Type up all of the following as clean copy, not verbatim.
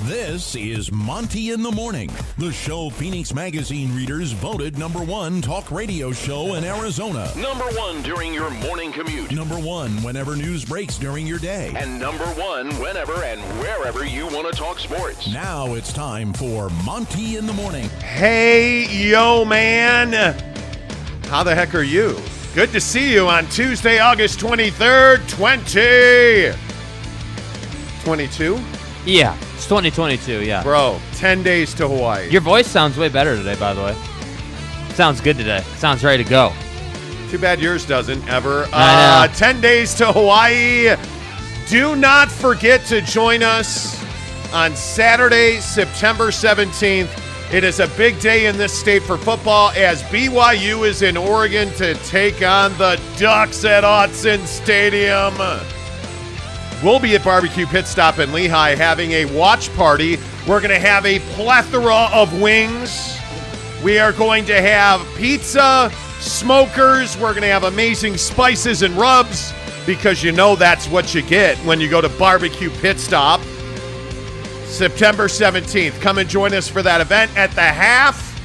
This is Monty in the Morning, the show Phoenix Magazine readers voted #1 talk radio show in Arizona. #1 during your morning commute. #1 whenever news breaks during your day. And #1 whenever and wherever you want to talk sports. Now it's time for Monty in the Morning. Hey, yo, man. How the heck are you? Good to see you on Tuesday, August 23rd, 2022? Yeah, it's 2022, yeah. Bro, 10 days to Hawaii. Your voice sounds way better today, by the way. Sounds good today. Sounds ready to go. Too bad yours doesn't, ever. I know. 10 days to Hawaii. Do not forget to join us on Saturday, September 17th. It is a big day in this state for football as BYU is in Oregon to take on the Ducks at Autzen Stadium. We'll be at Barbecue Pit Stop in Lehigh having a watch party. We're going to have a plethora of wings. We are going to have pizza, smokers. We're going to have amazing spices and rubs because you know that's what you get when you go to Barbecue Pit Stop. September 17th. Come and join us for that event. At the half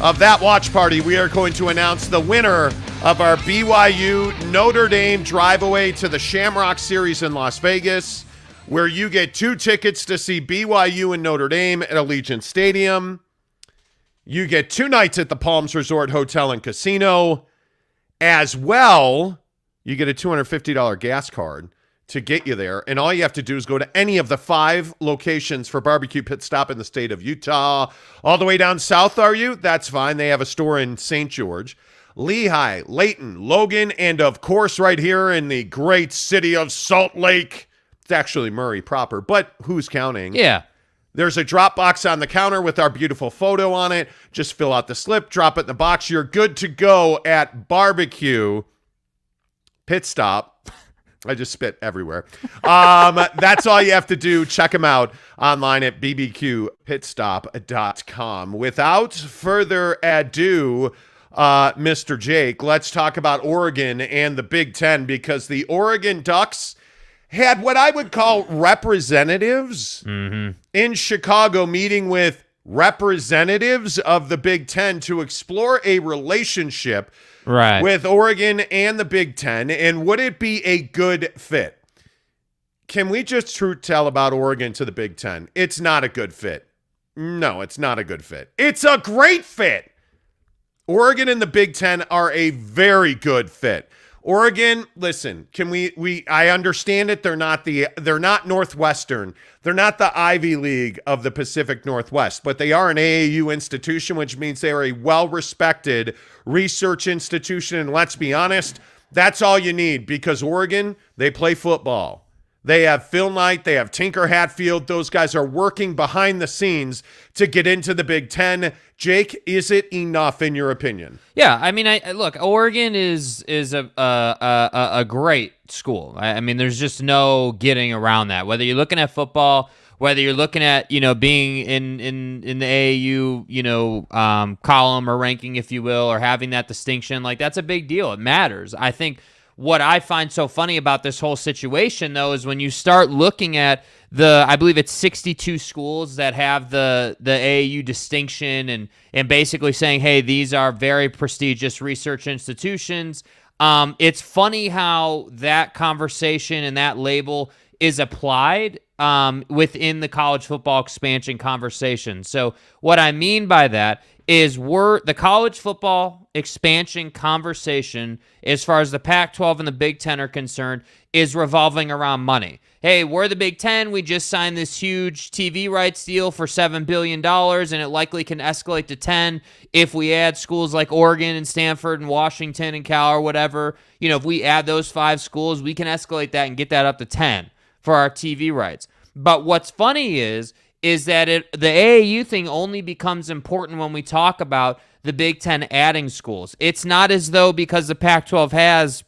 of that watch party, we are going to announce the winner of our BYU Notre Dame drive-away to the Shamrock Series in Las Vegas, where you get 2 tickets to see BYU and Notre Dame at Allegiant Stadium. You get 2 nights at the Palms Resort Hotel and Casino. As well, you get a $250 gas card to get you there. And all you have to do is go to any of the 5 locations for Barbecue Pit Stop in the state of Utah. All the way down south, are you? That's fine. They have a store in St. George. Lehigh, Layton, Logan, and of course right here in the great city of Salt Lake. It's actually Murray proper, but who's counting? Yeah. There's a drop box on the counter with our beautiful photo on it. Just fill out the slip, drop it in the box. You're good to go at Barbecue Pit Stop. I just spit everywhere. That's all you have to do. Check them out online at bbqpitstop.com. Without further ado, Mr. Jake, let's talk about Oregon and the Big Ten because the Oregon Ducks had what I would call representatives in Chicago meeting with representatives of the Big Ten to explore a relationship with Oregon and the Big Ten, and would it be a good fit? Can we just truth tell about Oregon to the Big Ten? It's not a good fit. No, it's not a good fit. It's a great fit. Oregon and the Big Ten are a very good fit. Oregon, listen, can I understand it. They're not Northwestern. They're not the Ivy League of the Pacific Northwest, but they are an AAU institution, which means they are a well-respected research institution. And let's be honest, that's all you need because Oregon, they play football. They have Phil Knight. They have Tinker Hatfield. Those guys are working behind the scenes to get into the Big Ten. Jake, is it enough in your opinion? Yeah, I mean, look, Oregon is a great school. I mean, there's just no getting around that. Whether you're looking at football, whether you're looking at being in the AAU column or ranking, if you will, or having that distinction, like that's a big deal. It matters. I think. What I find so funny about this whole situation, though, is when you start looking at I believe it's 62 schools that have the AAU distinction and basically saying, hey, these are very prestigious research institutions. It's funny how that conversation and that label is applied within the college football expansion conversation. So what I mean by that is the college football expansion conversation, as far as the Pac-12 and the Big Ten are concerned, is revolving around money. Hey, we're the Big Ten. We just signed this huge TV rights deal for $7 billion, and it likely can escalate to 10 if we add schools like Oregon and Stanford and Washington and Cal or whatever. If we add those 5 schools, we can escalate that and get that up to 10 for our TV rights. But what's funny is that the AAU thing only becomes important when we talk about the Big Ten adding schools. It's not as though because the Pac-12 has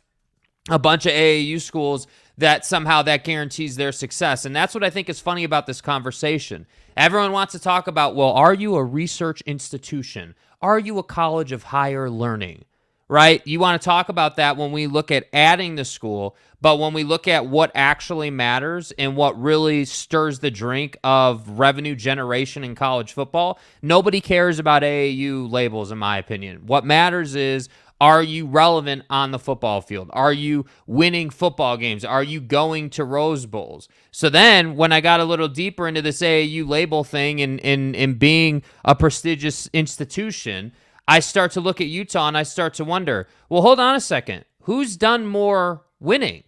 a bunch of AAU schools that somehow that guarantees their success. And that's what I think is funny about this conversation. Everyone wants to talk about, well, are you a research institution? Are you a college of higher learning? right? You want to talk about that when we look at adding the school, but when we look at what actually matters and what really stirs the drink of revenue generation in college football, nobody cares about AAU labels, in my opinion. What matters is, are you relevant on the football field? Are you winning football games? Are you going to Rose Bowls? So then when I got a little deeper into this AAU label thing and being a prestigious institution, I start to look at Utah and I start to wonder, well, hold on a second. Who's done more winning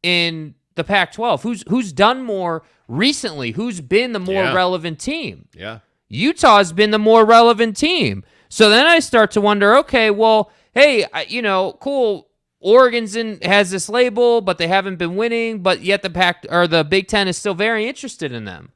in the Pac-12? Who's done more recently? Who's been the more relevant team? Yeah. Utah's been the more relevant team. So then I start to wonder, okay, well, hey, cool. Oregon's has this label, but they haven't been winning, but yet the Big Ten is still very interested in them.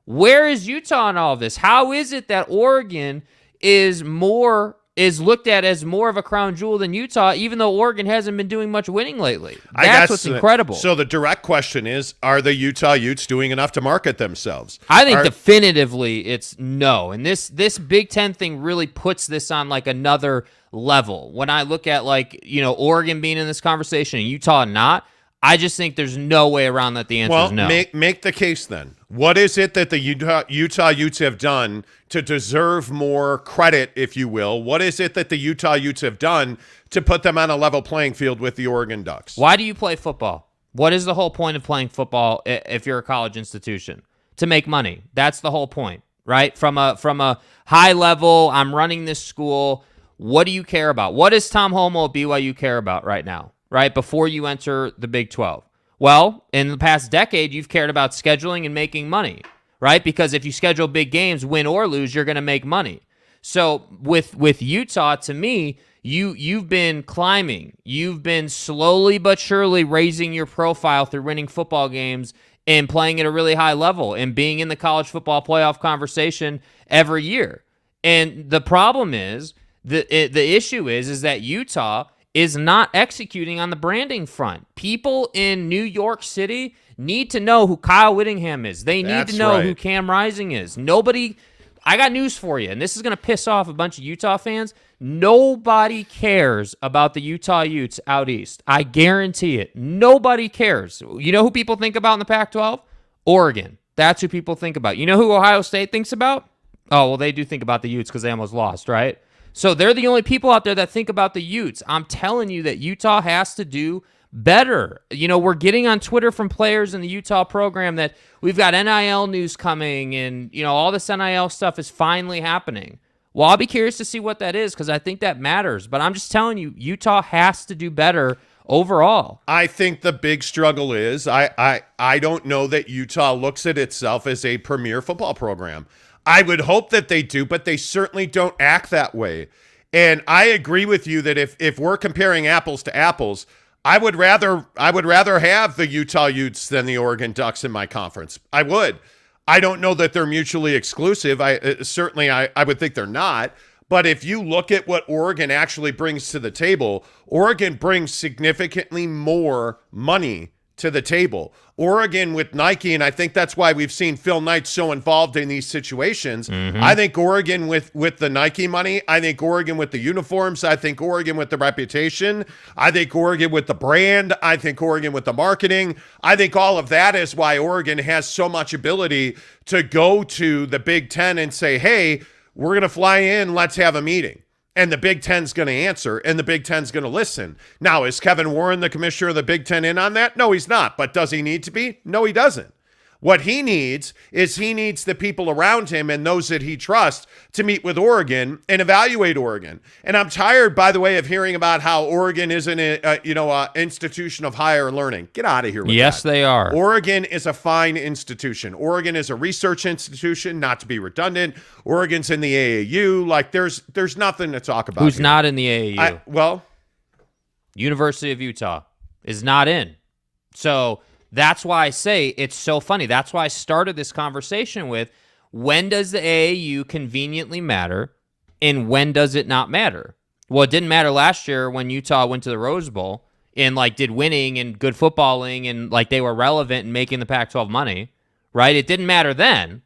Where is Utah in all of this? How is it that Oregon is looked at as more of a crown jewel than Utah, even though Oregon hasn't been doing much winning lately? That's what's incredible. So the direct question is, are the Utah Utes doing enough to market themselves? I think definitively it's no. And this Big Ten thing really puts this on like another level. When I look at Oregon being in this conversation and Utah not, I just think there's no way around that. The answer is no. Make the case then. What is it that the Utah Utes have done to deserve more credit, if you will? What is it that the Utah Utes have done to put them on a level playing field with the Oregon Ducks? Why do you play football? What is the whole point of playing football if you're a college institution? To make money. That's the whole point, right? From a high level, I'm running this school. What do you care about? What does Tom Holmoe at BYU care about right now, right, before you enter the Big 12? Well, in the past decade, you've cared about scheduling and making money, right? Because if you schedule big games, win or lose, you're going to make money. So with Utah, to me, you've been climbing. You've been slowly but surely raising your profile through winning football games and playing at a really high level and being in the college football playoff conversation every year. And the problem is, the issue is that Utah is not executing on the branding front. People in New York City need to know who Kyle Whittingham is. They need to know who Cam Rising is. I got news for you, and this is going to piss off a bunch of Utah fans. Nobody cares about the Utah Utes out east. I guarantee it. Nobody cares. You know who people think about in the Pac-12? Oregon. That's who people think about. You know who Ohio State thinks about? Oh, well, they do think about the Utes because they almost lost, right? So they're the only people out there that think about the Utes. I'm telling you that Utah has to do better. We're getting on Twitter from players in the Utah program that we've got NIL news coming and, all this NIL stuff is finally happening. Well, I'll be curious to see what that is because I think that matters. But I'm just telling you, Utah has to do better overall. I think the big struggle is I don't know that Utah looks at itself as a premier football program. I would hope that they do, but they certainly don't act that way. And I agree with you that if we're comparing apples to apples, I would rather have the Utah Utes than the Oregon Ducks in my conference. I would. I don't know that they're mutually exclusive. I would think they're not. But if you look at what Oregon actually brings to the table, Oregon brings significantly more money to the table. Oregon with Nike, and I think that's why we've seen Phil Knight so involved in these situations. Mm-hmm. I think Oregon with the Nike money, I think Oregon with the uniforms, I think Oregon with the reputation, I think Oregon with the brand, I think Oregon with the marketing, I think all of that is why Oregon has so much ability to go to the Big Ten and say, hey, we're going to fly in, let's have a meeting. And the Big Ten's going to answer, and the Big Ten's going to listen. Now, is Kevin Warren, the commissioner of the Big Ten, in on that? No, he's not. But does he need to be? No, he doesn't. What he needs is the people around him and those that he trusts to meet with Oregon and evaluate Oregon. And I'm tired, by the way, of hearing about how Oregon isn't a institution of higher learning. Get out of here with that. Yes, they are. Oregon is a fine institution. Oregon is a research institution, not to be redundant. Oregon's in the AAU. Like, there's nothing to talk about. Who's here. not in the AAU? University of Utah is not in. So that's why I say it's so funny. That's why I started this conversation with, when does the AAU conveniently matter and when does it not matter? Well, it didn't matter last year when Utah went to the Rose Bowl and did winning and good footballing and they were relevant and making the Pac-12 money, right? It didn't matter then.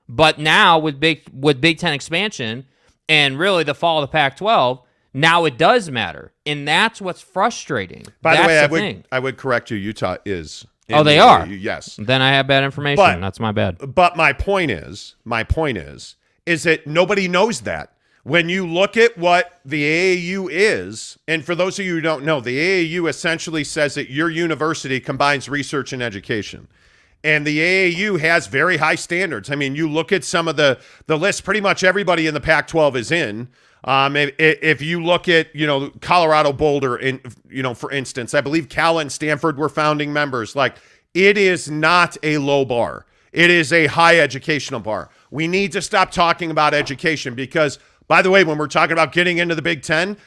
But now with Big Ten expansion and really the fall of the Pac-12, Now it does matter, and that's what's frustrating. By that's the way, I would correct you. Utah is. Oh, they are? Yes. Then I have bad information. That's my bad. But my point is that nobody knows that. When you look at what the AAU is, and for those of you who don't know, the AAU essentially says that your university combines research and education. And the AAU has very high standards. I mean, you look at some of the list, pretty much everybody in the Pac-12 is in. If you look at, Colorado Boulder, for instance, I believe Cal and Stanford were founding members. Like, it is not a low bar. It is a high educational bar. We need to stop talking about education because, by the way, when we're talking about getting into the Big Ten,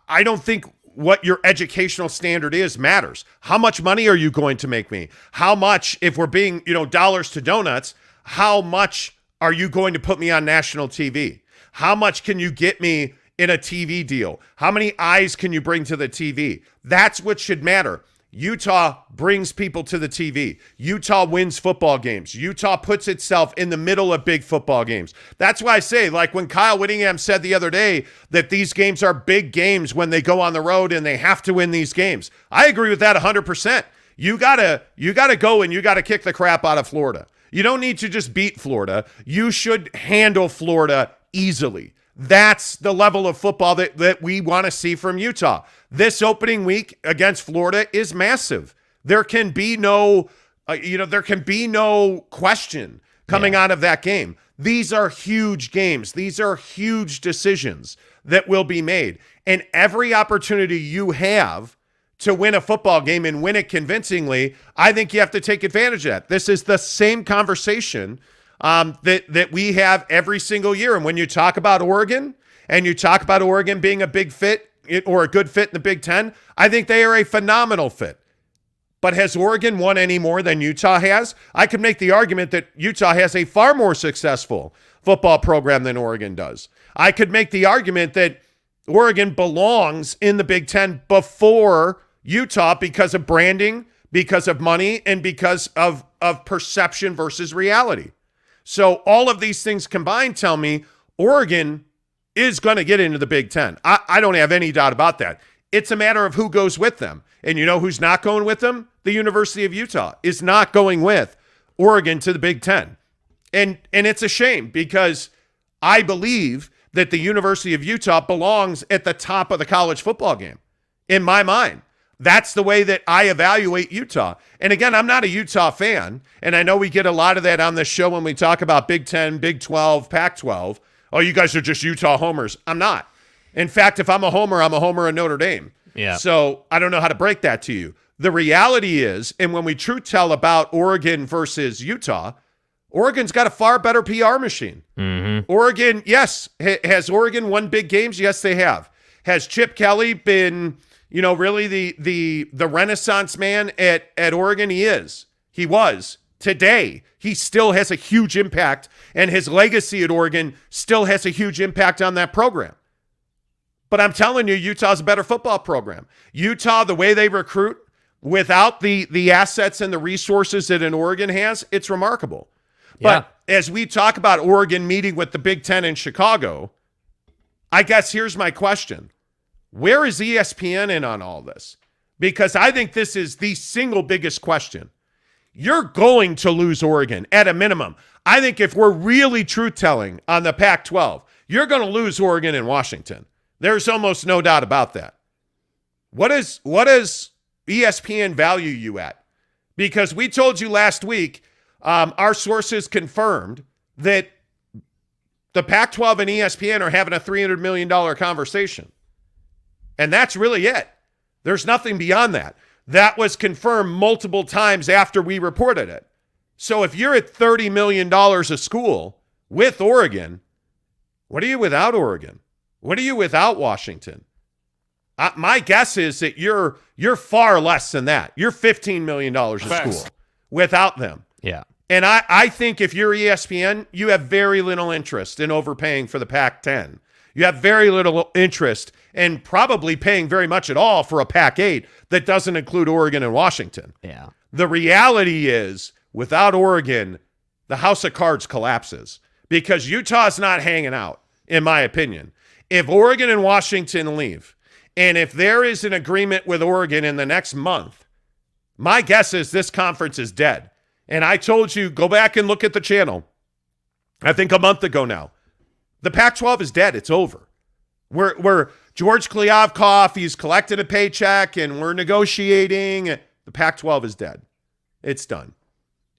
I don't think what your educational standard is matters. How much money are you going to make me? How much, if we're being, dollars to donuts, how much are you going to put me on national TV? How much can you get me in a TV deal? How many eyes can you bring to the TV? That's what should matter. Utah brings people to the TV. Utah wins football games. Utah puts itself in the middle of big football games. That's why I say, like when Kyle Whittingham said the other day that these games are big games when they go on the road and they have to win these games. I agree with that 100%. You gotta go and you gotta kick the crap out of Florida. You don't need to just beat Florida. You should handle Florida easily. That's the level of football that we want to see from Utah. This opening week against Florida is massive. There can be no, question coming out of that game. These are huge games. These are huge decisions that will be made. And every opportunity you have to win a football game and win it convincingly, I think you have to take advantage of that. This is the same conversation that we have every single year. And when you talk about Oregon and you talk about Oregon being a big fit or a good fit in the Big Ten, I think they are a phenomenal fit. But has Oregon won any more than Utah has? I could make the argument that Utah has a far more successful football program than Oregon does. I could make the argument that Oregon belongs in the Big Ten before Utah because of branding, because of money, and because of perception versus reality. So all of these things combined tell me Oregon is going to get into the Big Ten. I don't have any doubt about that. It's a matter of who goes with them. And you know who's not going with them? The University of Utah is not going with Oregon to the Big Ten. And it's a shame because I believe that the University of Utah belongs at the top of the college football game. In my mind, that's the way that I evaluate Utah. And again, I'm not a Utah fan, and I know we get a lot of that on this show when we talk about Big Ten, Big 12, Pac-12. Oh, you guys are just Utah homers. I'm not. In fact, if I'm a homer in Notre Dame. Yeah. So I don't know how to break that to you. The reality is, and when we truth tell about Oregon versus Utah, Oregon's got a far better PR machine. Mm-hmm. Oregon, yes. Has Oregon won big games? Yes, they have. Has Chip Kelly been, really the Renaissance man at Oregon? He is. He was. Today, he still has a huge impact, and his legacy at Oregon still has a huge impact on that program. But I'm telling you, Utah's a better football program. Utah, the way they recruit, without the assets and the resources that an Oregon has, it's remarkable. But as we talk about Oregon meeting with the Big Ten in Chicago, I guess here's my question. Where is ESPN in on all this? Because I think this is the single biggest question. You're going to lose Oregon at a minimum. I think if we're really truth-telling on the Pac-12, you're going to lose Oregon and Washington. There's almost no doubt about that. What does ESPN value you at? Because we told you last week, our sources confirmed that the Pac-12 and ESPN are having a $300 million conversation. And that's really it. There's nothing beyond that. That was confirmed multiple times after we reported it. So if you're at $30 million a school with Oregon, what are you without Oregon? What are you without Washington? My guess is that you're far less than that. You're $15 million a school without them. Yeah. And I think if you're ESPN, you have very little interest in overpaying for the Pac-10. You have very little interest in probably paying very much at all for a Pac-8 that doesn't include Oregon and Washington. Yeah. The reality is, without Oregon, the house of cards collapses because Utah's not hanging out, in my opinion. If Oregon and Washington leave, and if there is an agreement with Oregon in the next month, my guess is this conference is dead. And I told you, go back and look at the channel. I think a month ago now. The Pac-12 is dead. It's over. We're George Kliavkoff, he's collected a paycheck, and we're negotiating. The Pac-12 is dead. It's done.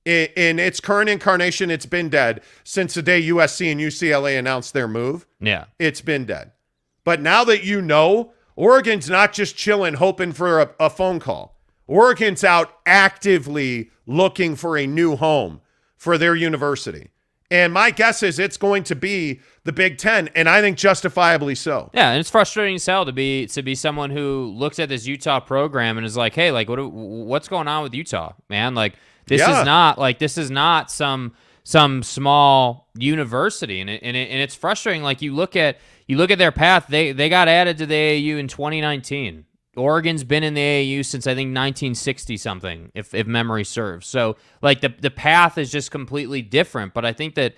In its current incarnation, it's been dead since the day USC and UCLA announced their move. Yeah. It's been dead. But now that you know, Oregon's not just chilling, hoping for a phone call. Oregon's out actively looking for a new home for their university. And my guess is it's going to be the Big Ten, and I think justifiably so. Yeah, and it's frustrating as hell to be someone who looks at this Utah program and is like, hey, like what's going on with Utah, man? Like this is not some small university, and it's frustrating. Like you look at their path. They got added to the AAU in 2019. Oregon's been in the AAU since I think 1960 something, if memory serves. So like the path is just completely different. But I think that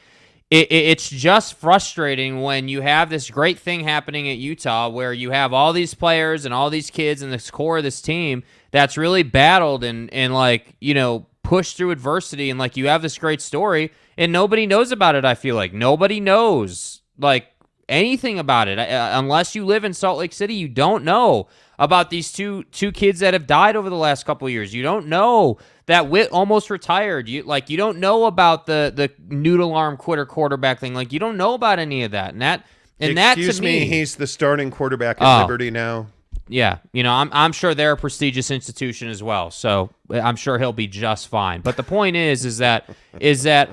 it's just frustrating when you have this great thing happening at Utah where you have all these players and all these kids and this core of this team that's really battled and like, you know, pushed through adversity, and like you have this great story and nobody knows about it. I feel like nobody knows like anything about it unless you live in Salt Lake City. You don't know about these two kids that have died over the last couple of years. You don't know that Witt almost retired. You don't know about the noodle arm quitter quarterback thing. Like you don't know about any of that. Excuse me, he's the starting quarterback at Liberty now. Yeah, you know, I'm sure they're a prestigious institution as well, so I'm sure he'll be just fine. But the point is that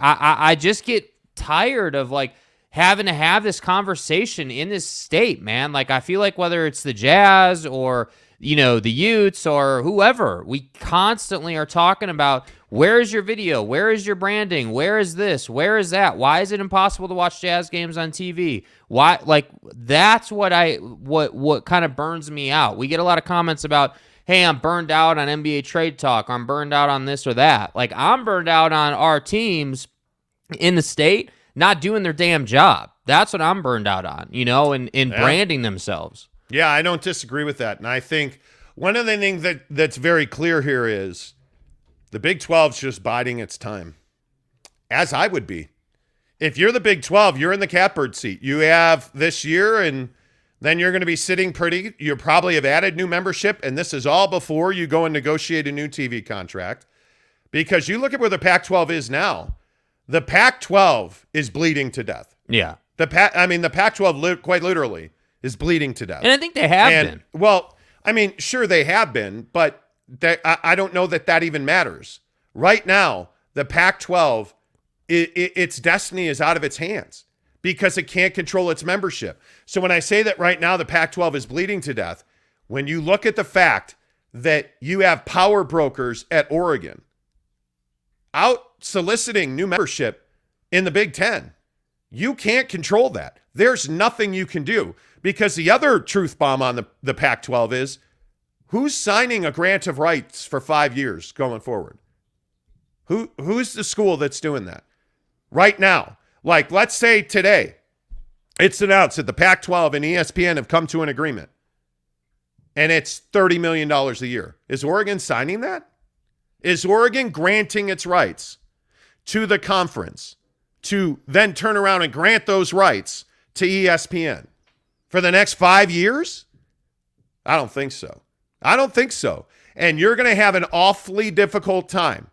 I just get tired of like having to have this conversation in this state, man. Like I feel like whether it's the Jazz or, you know, the Utes or whoever, we constantly are talking about where is your video, where is your branding, where is this, where is that, why is it impossible to watch Jazz games on TV? Why? Like that's what kind of burns me out. We get a lot of comments about, hey, I'm burned out on NBA trade talk, or I'm burned out on this or that. Like I'm burned out on our teams in the state not doing their damn job. That's what I'm burned out on, you know, and branding themselves. Yeah, I don't disagree with that. And I think one of the things that's very clear here is the Big 12's just biding its time, as I would be. If you're the Big 12, you're in the catbird seat. You have this year, and then you're going to be sitting pretty. You probably have added new membership, and this is all before you go and negotiate a new TV contract. Because you look at where the Pac-12 is now. The Pac-12 is bleeding to death. Yeah. The Pac-12 quite literally is bleeding to death. And I think they have been. Well, I mean, sure they have been, but I don't know that even matters. Right now, the Pac-12, its destiny is out of its hands because it can't control its membership. So when I say that right now the Pac-12 is bleeding to death, when you look at the fact that you have power brokers at Oregon out soliciting new membership in the Big Ten, you can't control that. There's nothing you can do because the other truth bomb on the Pac-12 is who's signing a grant of rights for 5 years going forward? Who's the school that's doing that right now? Like, let's say today it's announced that the Pac-12 and ESPN have come to an agreement and it's $30 million a year. Is Oregon signing that? Is Oregon granting its rights to the conference to then turn around and grant those rights to ESPN for the next 5 years? I don't think so. And you're going to have an awfully difficult time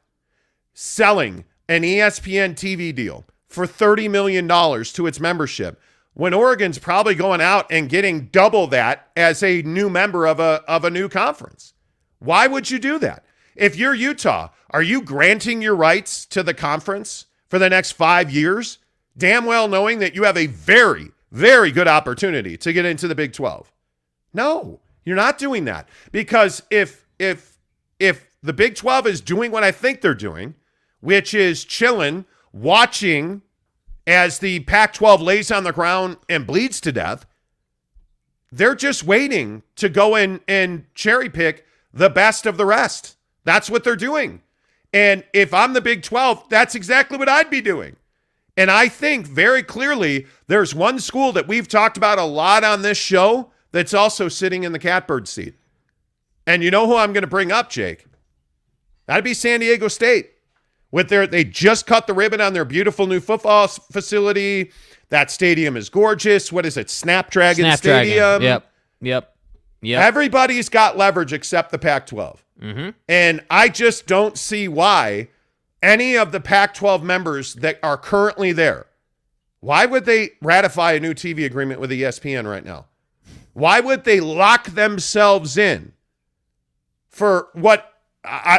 selling an ESPN TV deal for $30 million to its membership when Oregon's probably going out and getting double that as a new member of a new conference. Why would you do that? If you're Utah, are you granting your rights to the conference for the next 5 years, damn well knowing that you have a very, very good opportunity to get into the Big 12? No, you're not doing that. Because if the Big 12 is doing what I think they're doing, which is chilling, watching as the Pac-12 lays on the ground and bleeds to death, they're just waiting to go in and cherry pick the best of the rest. That's what they're doing. And if I'm the Big 12, that's exactly what I'd be doing. And I think very clearly there's one school that we've talked about a lot on this show that's also sitting in the catbird seat. And you know who I'm going to bring up, Jake? That'd be San Diego State. They just cut the ribbon on their beautiful new football facility. That stadium is gorgeous. What is it? Snapdragon Stadium. Yep. Everybody's got leverage except the Pac-12. Mm-hmm. And I just don't see why any of the Pac-12 members that are currently there, why would they ratify a new TV agreement with ESPN right now? Why would they lock themselves in for what,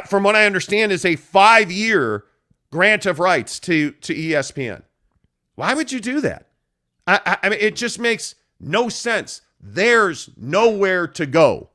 from what I understand, is a 5-year grant of rights to ESPN? Why would you do that? I mean, it just makes no sense. There's nowhere to go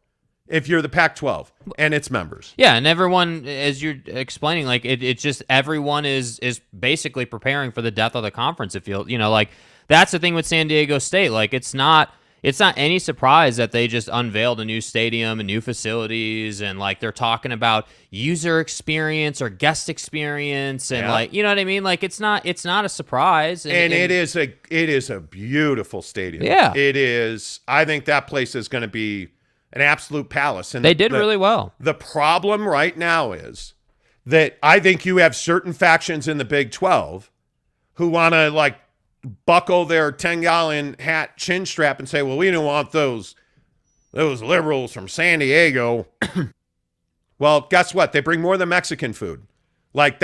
if you're the Pac-12 and its members. Yeah, and everyone, as you're explaining, like it's just everyone is basically preparing for the death of the conference. It feels, like that's the thing with San Diego State. Like it's not any surprise that they just unveiled a new stadium and new facilities, and like they're talking about user experience or guest experience, and like, you know what I mean? Like it's not a surprise. And it is a beautiful stadium. Yeah, it is. I think that place is going to be an absolute palace. And they did really well. The problem right now is that I think you have certain factions in the Big 12 who want to like buckle their 10-gallon hat chin strap and say, well, we don't want those liberals from San Diego. Well, guess what? They bring more than Mexican food. Like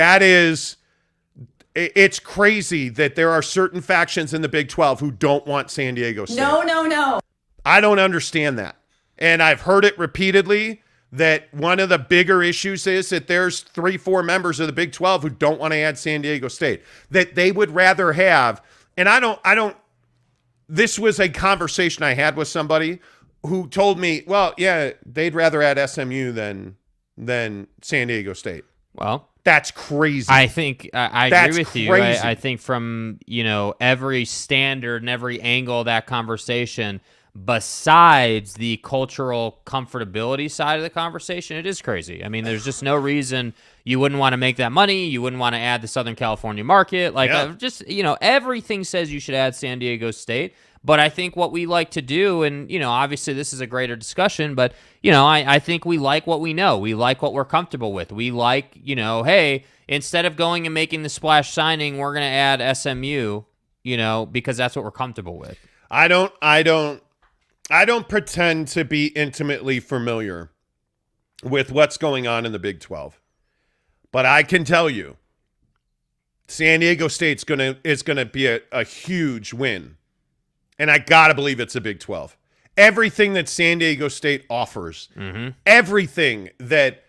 it's crazy that there are certain factions in the Big 12 who don't want San Diego State. No. I don't understand that. And I've heard it repeatedly that one of the bigger issues is that there's 3-4 members of the Big 12 who don't want to add San Diego State, that they would rather have. And I don't, this was a conversation I had with somebody who told me, well, yeah, they'd rather add SMU than San Diego State. Well, that's crazy. I think I agree with you. Crazy. I think from, every standard and every angle of that conversation, besides the cultural comfortability side of the conversation, it is crazy. I mean, there's just no reason you wouldn't want to make that money. You wouldn't want to add the Southern California market. Like, everything says you should add San Diego State. But I think what we like to do, and, obviously this is a greater discussion, but, I think we like what we know. We like what we're comfortable with. We like, hey, instead of going and making the splash signing, we're going to add SMU, because that's what we're comfortable with. I don't pretend to be intimately familiar with what's going on in the Big 12. But I can tell you, San Diego State's is gonna be a huge win. And I got to believe it's a Big 12. Everything that San Diego State offers, everything that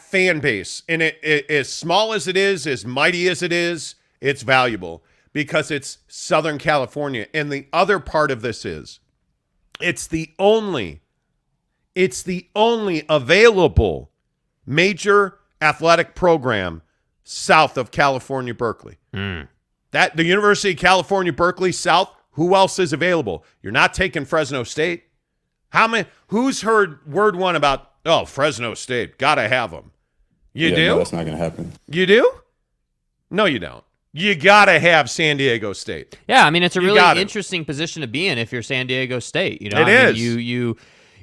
fan base, and it as small as it is, as mighty as it is, it's valuable because it's Southern California. And the other part of this is, it's the only available major athletic program south of California, Berkeley. That the University of California, Berkeley south, who else is available? You're not taking Fresno State. Who's heard word one about, Fresno State, gotta have them? You do? No, that's not going to happen. You do? No, you don't. You got to have San Diego State. Yeah, I mean, it's a really interesting position to be in if you're San Diego State. It is.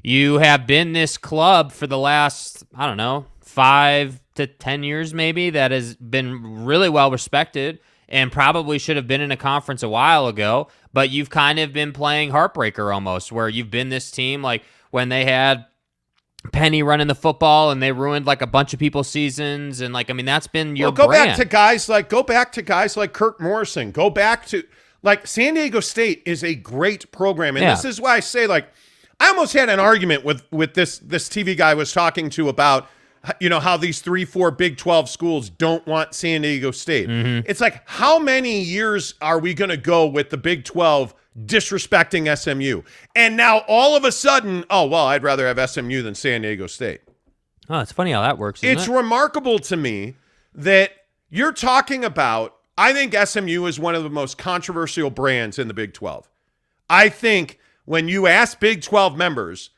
You have been this club for the last, 5 to 10 years maybe, that has been really well respected and probably should have been in a conference a while ago, but you've kind of been playing heartbreaker almost, where you've been this team like when they had Penny running the football and they ruined like a bunch of people's seasons, and that's been your go brand. back to guys like Kirk Morrison. Go back to San Diego State is a great program, and this is why I say I almost had an argument with this TV guy I was talking to about how these 3-4 Big 12 schools don't want San Diego State. It's like, how many years are we going to go with the Big 12 disrespecting SMU? And now all of a sudden, I'd rather have SMU than San Diego State. Oh, it's funny how that works, isn't It's it? remarkable to me that you're talking about, I think SMU is one of the most controversial brands in the Big 12. I think when you ask Big 12 members,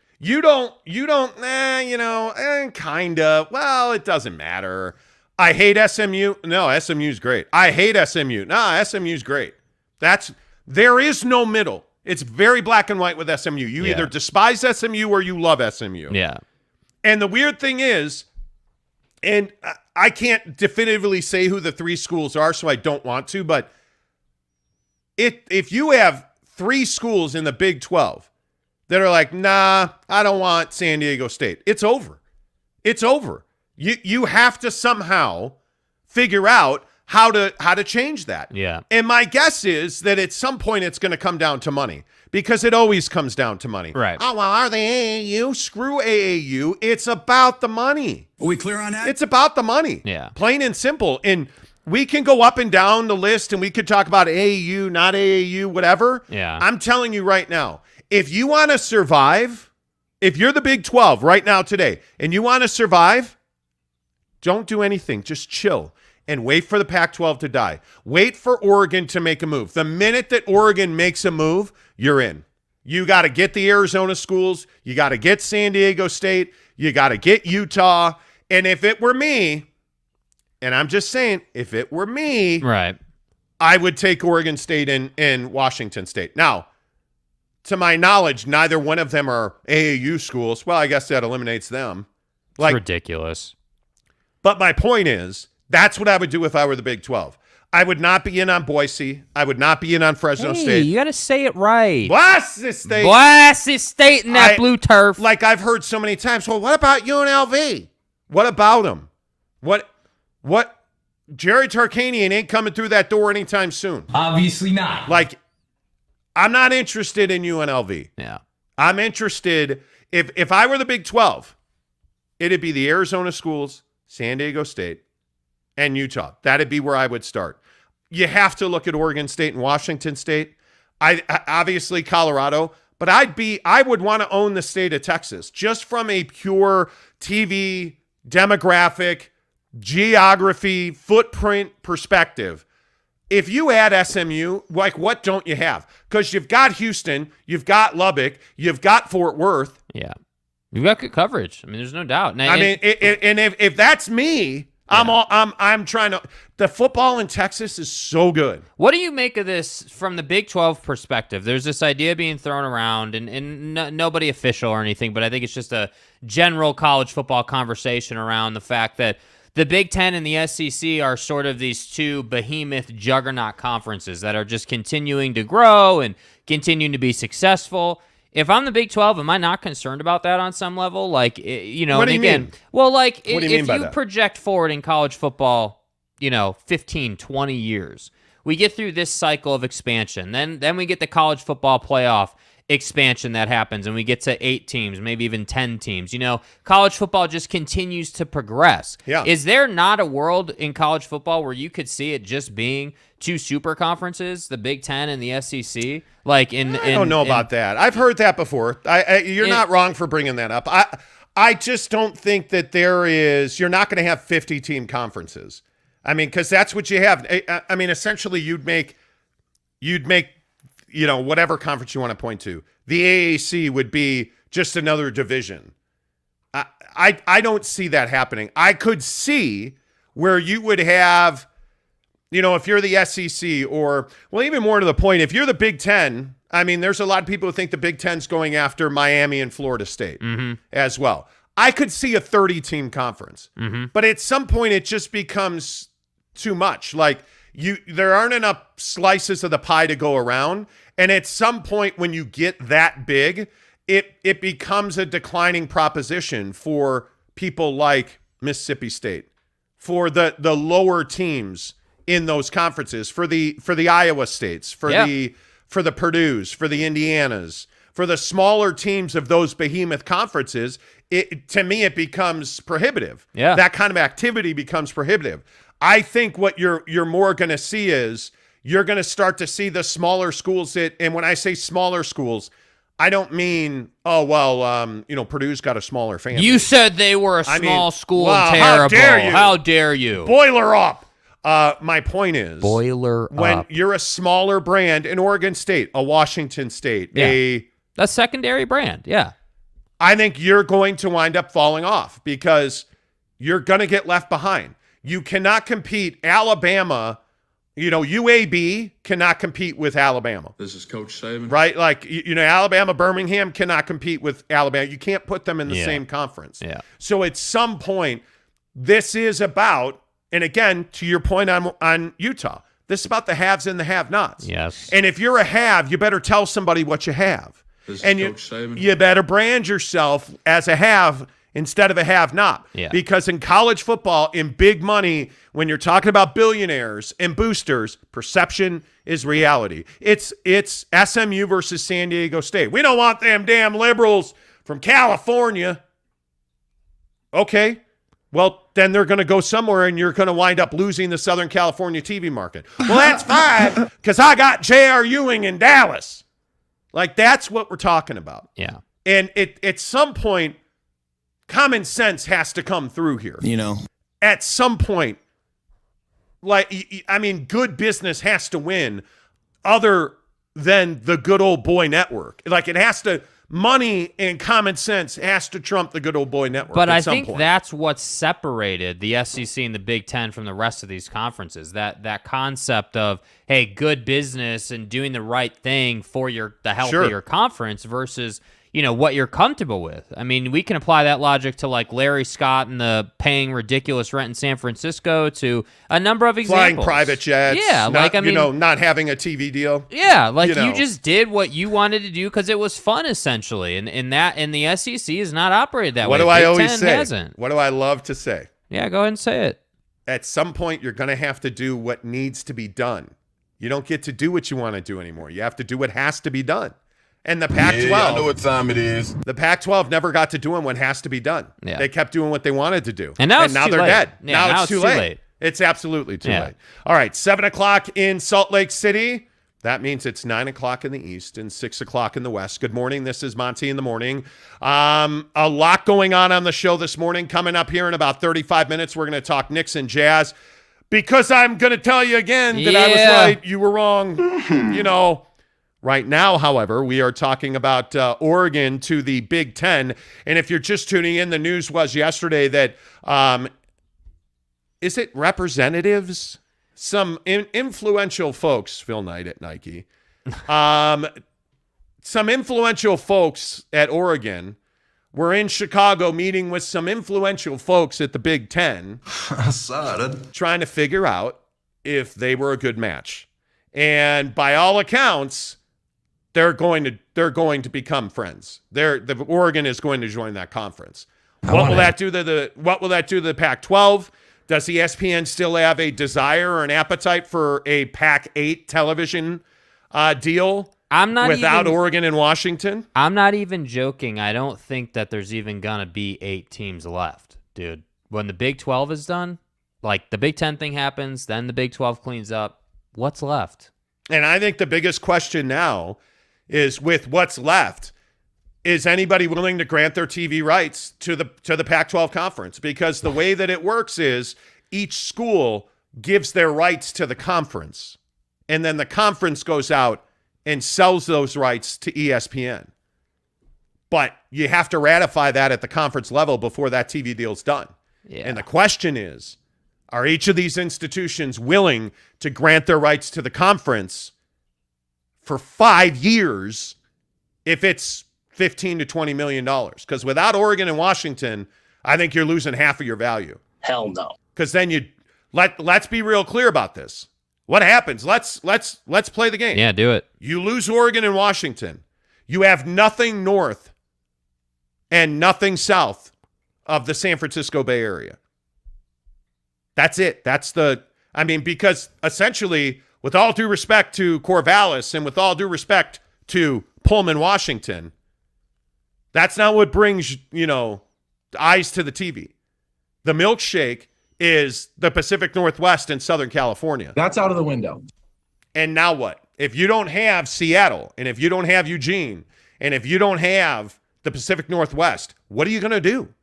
kind of, well, it doesn't matter. I hate SMU. No, SMU's great. I hate SMU. No, SMU's great. There is no middle. It's very black and white with SMU. You either despise SMU or you love SMU. Yeah. And the weird thing is, and I can't definitively say who the three schools are, so I don't want to, but if you have three schools in the Big 12 that are like, nah, I don't want San Diego State, it's over. It's over. You have to somehow figure out how to change that. Yeah. And my guess is that at some point it's going to come down to money, because it always comes down to money. Right. Oh, well, are they AAU? Screw AAU. It's about the money. Are we clear on that? It's about the money. Yeah. Plain and simple. And we can go up and down the list and we could talk about AAU, not AAU, whatever. Yeah. I'm telling you right now, if you want to survive, if you're the Big 12 right now today and you want to survive, don't do anything. Just chill and wait for the Pac-12 to die. Wait for Oregon to make a move. The minute that Oregon makes a move, you're in. You got to get the Arizona schools. You got to get San Diego State. You got to get Utah. And if it were me, and I'm just saying, if it were me, right, I would take Oregon State and Washington State. Now, to my knowledge, neither one of them are AAU schools. Well, I guess that eliminates them. It's ridiculous. But my point is, that's what I would do if I were the Big 12. I would not be in on Boise. I would not be in on Fresno State. You got to say it right. Boise State. Boise State in that blue turf. Like I've heard so many times, well, what about UNLV? What about them? What? Jerry Tarkanian ain't coming through that door anytime soon. Obviously not. Like, I'm not interested in UNLV. Yeah. I'm interested, if I were the Big 12, it'd be the Arizona schools, San Diego State, and Utah. That'd be where I would start. You have to look at Oregon State and Washington State. I obviously Colorado, but I would want to own the state of Texas just from a pure TV, demographic, geography, footprint perspective. If you add SMU, like, what don't you have? Because you've got Houston, you've got Lubbock, you've got Fort Worth. Yeah. You've got good coverage. I mean, there's no doubt. Now, and if that's me, yeah. I'm trying to. The football in Texas is so good. What do you make of this from the Big 12 perspective? There's this idea being thrown around, and nobody official or anything, but I think it's just a general college football conversation around the fact that the Big Ten and the SEC are sort of these two behemoth juggernaut conferences that are just continuing to grow and continuing to be successful. If I'm the Big 12, am I not concerned about that on some level? Like, you know, what do you mean? Well, like, if you project forward in college football, 15, 20 years, we get through this cycle of expansion. Then we get the college football playoff expansion that happens, and we get to 8 teams, maybe even 10 teams. College football just continues to progress. Yeah. Is there not a world in college football where you could see it just being 2 super conferences, the Big Ten and the SEC? I don't know about that. I've heard that before. You're not wrong for bringing that up. I just don't think that you're not going to have 50-team conferences. I mean, because that's what you have. I mean, essentially you'd make whatever conference you want to point to. The AAC would be just another division. I don't see that happening. I could see where you would have, if you're the SEC or, well, even more to the point, if you're the Big Ten, I mean, there's a lot of people who think the Big Ten's going after Miami and Florida State as well. I could see a 30-team conference, but at some point it just becomes too much. Like, there aren't enough slices of the pie to go around. And at some point when you get that big, it becomes a declining proposition for people like Mississippi State, for the lower teams in those conferences, for the Iowa States, for the Purdues, for the Indianas, for the smaller teams of those behemoth conferences. To me, it becomes prohibitive. Yeah. That kind of activity becomes prohibitive. I think what you're more going to see is you're going to start to see the smaller schools and when I say smaller schools, I don't mean, Purdue's got a smaller fan base. You said they were a small school and wow, terrible. How dare you? Boiler up. My point is, when you're a smaller brand, in Oregon State, a Washington State, a secondary brand, yeah. I think you're going to wind up falling off because you're going to get left behind. You cannot compete. Alabama, UAB cannot compete with Alabama. This is Coach Saban. Right? Like, Alabama, Birmingham cannot compete with Alabama. You can't put them in the same conference. Yeah. So at some point, this is about, and again, to your point on Utah, this is about the haves and the have-nots. Yes. And if you're a have, you better tell somebody what you have. This is And Coach Saban. you better brand yourself as a have instead of a have-not. Yeah. Because in college football, in big money, when you're talking about billionaires and boosters, perception is reality. It's SMU versus San Diego State. We don't want them damn liberals from California. Okay. Well, then they're going to go somewhere and you're going to wind up losing the Southern California TV market. Well, that's fine because I got J.R. Ewing in Dallas. Like, that's what we're talking about. Yeah. And at some point, common sense has to come through here. At some point, good business has to win other than the good old boy network. Like, it has to, money and common sense has to trump the good old boy network. But at I some think point. that's what separated the SEC and the Big Ten from the rest of these conferences. That concept of, hey, good business and doing the right thing for the health of your conference versus, what you're comfortable with. I mean, we can apply that logic to like Larry Scott and the paying ridiculous rent in San Francisco to a number of examples. Flying private jets. Yeah, not having a TV deal. Yeah, you just did what you wanted to do because it was fun, essentially. And the SEC is not operated that way. What do I Big always Ten say? Hasn't. What do I love to say? Yeah, go ahead and say it. At some point, you're going to have to do what needs to be done. You don't get to do what you want to do anymore. You have to do what has to be done. And the Pac-12, Yeah, I know what time it is. The Pac-12 never got to doing what has to be done. Yeah. They kept doing what they wanted to do. And now they're dead. Yeah, now it's too late. It's absolutely too late. All right, 7 o'clock in Salt Lake City. That means it's 9 o'clock in the East and 6 o'clock in the West. Good morning. This is Monty in the Morning. A lot going on the show this morning. Coming up here in about 35 minutes, we're going to talk Knicks and Jazz. Because I'm going to tell you again that I was right, you were wrong. Right now, however, we are talking about Oregon to the Big Ten. And if you're just tuning in, the news was yesterday that, is it representatives? Some influential folks, Phil Knight at Nike, some influential folks at Oregon were in Chicago meeting with some influential folks at the Big Ten. I saw it. Trying to figure out if they were a good match. And by all accounts, they're going to become friends. The Oregon is going to join that conference. What will that do to the Pac-12? Does ESPN still have a desire or an appetite for a Pac-8 television deal without Oregon and Washington? I'm not even joking. I don't think that there's even gonna be 8 teams left, dude. When the Big 12 is done, like the Big 10 thing happens, then the Big 12 cleans up. What's left? And I think the biggest question now is, with what's left, is anybody willing to grant their TV rights to the Pac-12 conference? Because the way that it works is each school gives their rights to the conference, and then the conference goes out and sells those rights to ESPN. But you have to ratify that at the conference level before that TV deal's done. Yeah. And the question is, are each of these institutions willing to grant their rights to the conference for 5 years if it's $15 to $20 million? Because without Oregon and Washington, I think you're losing half of your value. Hell no. Because then let's be real clear about this. What happens? Let's play the game. Yeah, do it. You lose Oregon and Washington. You have nothing north and nothing south of the San Francisco Bay Area. That's it. Because essentially, with all due respect to Corvallis and with all due respect to Pullman, Washington, that's not what brings, eyes to the TV. The milkshake is the Pacific Northwest and Southern California. That's out of the window. And now what? If you don't have Seattle, and if you don't have Eugene, and if you don't have the Pacific Northwest, what are you going to do?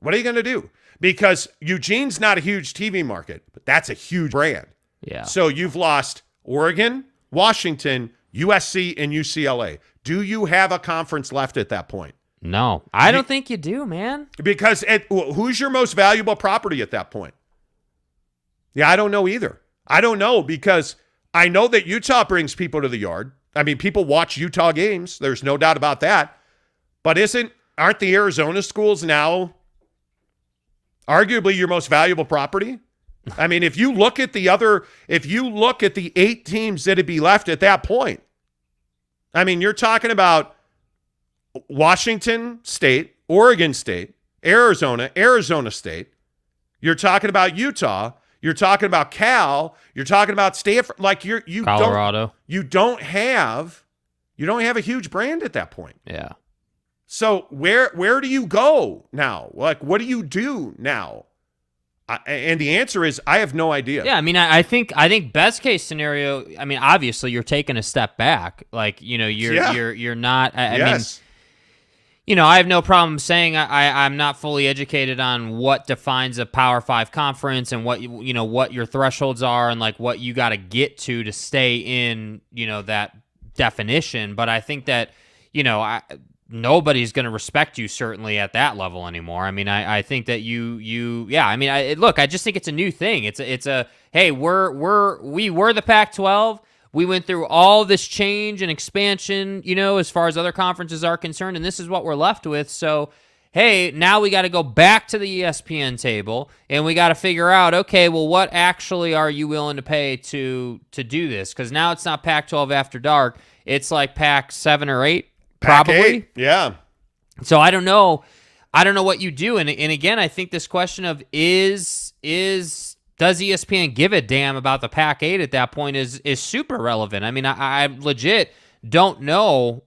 What are you going to do? Because Eugene's not a huge TV market, but that's a huge brand. Yeah. So you've lost Oregon, Washington, USC, and UCLA. Do you have a conference left at that point? No, I don't think you do, man. Because who's your most valuable property at that point? Yeah, I don't know either. I don't know because I know that Utah brings people to the yard. I mean, people watch Utah games. There's no doubt about that. But aren't the Arizona schools now arguably your most valuable property? I mean, if you look at the 8 teams that'd be left at that point, I mean, you're talking about Washington State, Oregon State, Arizona State. You're talking about Utah. You're talking about Cal. You're talking about Stanford. Like Colorado. You don't have a huge brand at that point. Yeah. So where do you go now? Like, what do you do now? And the answer is, I have no idea. Yeah, I mean, I think best case scenario. I mean, obviously, you're taking a step back. Like, you know, you're not. I mean, you know, I have no problem saying I'm not fully educated on what defines a Power 5 conference and what what your thresholds are and like what you got to get to stay in that definition. But I think that nobody's going to respect you certainly at that level anymore. I mean, I think that I mean, look, I just think it's a new thing. It's a hey, we were the Pac-12. We went through all this change and expansion, as far as other conferences are concerned, and this is what we're left with. So, hey, now we got to go back to the ESPN table, and we got to figure out, okay, well, what actually are you willing to pay to do this? Because now it's not Pac-12 After Dark. It's like Pac 7 or 8, probably. Pac 8, yeah. So I don't know what you do. And again, I think this question of does ESPN give a damn about the Pac 8 at that point is super relevant. I mean, I legit don't know.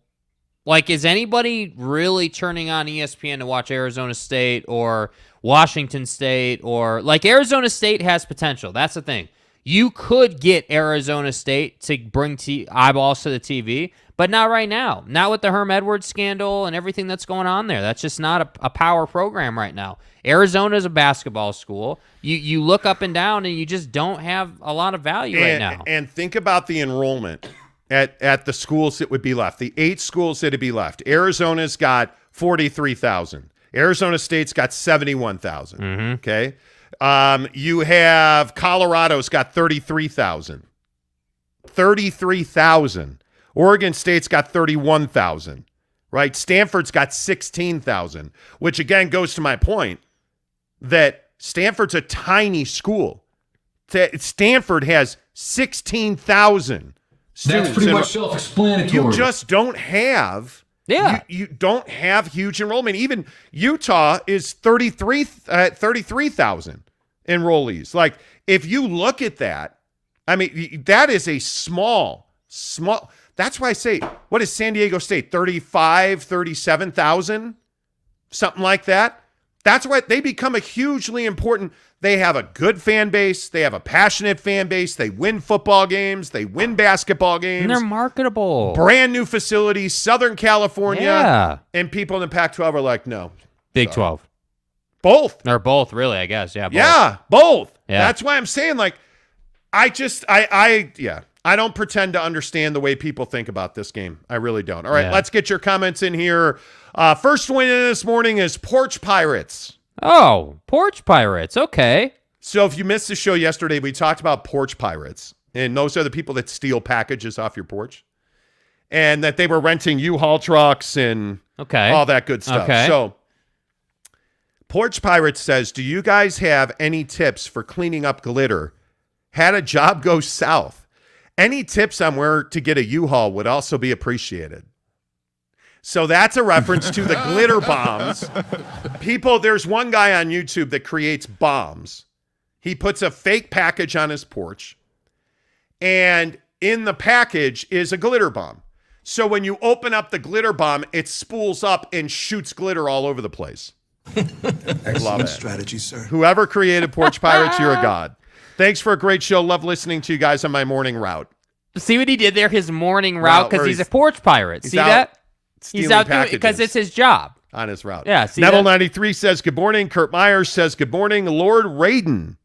Like, is anybody really turning on ESPN to watch Arizona State or Washington State? Or, like, Arizona State has potential. That's the thing. You could get Arizona State to bring eyeballs to the TV, but not right now. Not with the Herm Edwards scandal and everything that's going on there. That's just not a power program right now. Arizona is a basketball school. You look up and down, and you just don't have a lot of value right now. And think about the enrollment at the schools that would be left. The 8 schools that would be left. Arizona's got 43,000. Arizona State's got 71,000. Mm-hmm. Okay. You have Colorado's got 33,000. 33,000. Oregon State's got 31,000. Right? Stanford's got 16,000, which again goes to my point that Stanford's a tiny school. Stanford has 16,000 students. That's pretty much self-explanatory. You just don't have. Yeah. You don't have huge enrollment. Even Utah is 33,000 enrollees. Like, if you look at that, I mean, that is a small. That's why I say, what is San Diego State? 37,000? Something like that. That's why they become a hugely important. They have a good fan base. They have a passionate fan base. They win football games. They win basketball games. And they're marketable. Brand new facilities, Southern California. Yeah. And people in the Pac-12 are like, no. Big 12. Both. Or both, really, I guess. Yeah, both. Yeah, both. Yeah. That's why I'm saying, like, I don't pretend to understand the way people think about this game. I really don't. All right, Let's get your comments in here. First win this morning is Porch Pirates. Oh, Porch Pirates. Okay. So if you missed the show yesterday, we talked about Porch Pirates. And those are the people that steal packages off your porch. And that they were renting U-Haul trucks and all that good stuff. Okay. So Porch Pirates says, do you guys have any tips for cleaning up glitter? Had a job go south. Any tips on where to get a U-Haul would also be appreciated. So that's a reference to the glitter bombs. People, there's one guy on YouTube that creates bombs. He puts a fake package on his porch, and in the package is a glitter bomb. So when you open up the glitter bomb, it spools up and shoots glitter all over the place. Excellent strategy, sir. Whoever created Porch Pirates, you're a god. Thanks for a great show. Love listening to you guys on my morning route. See what he did there? His morning route, because he's a porch pirate. See that? He's out doing it because it's his job. On his route. Yeah. See Neville93 says good morning. Kurt Myers says good morning. Lord Raiden.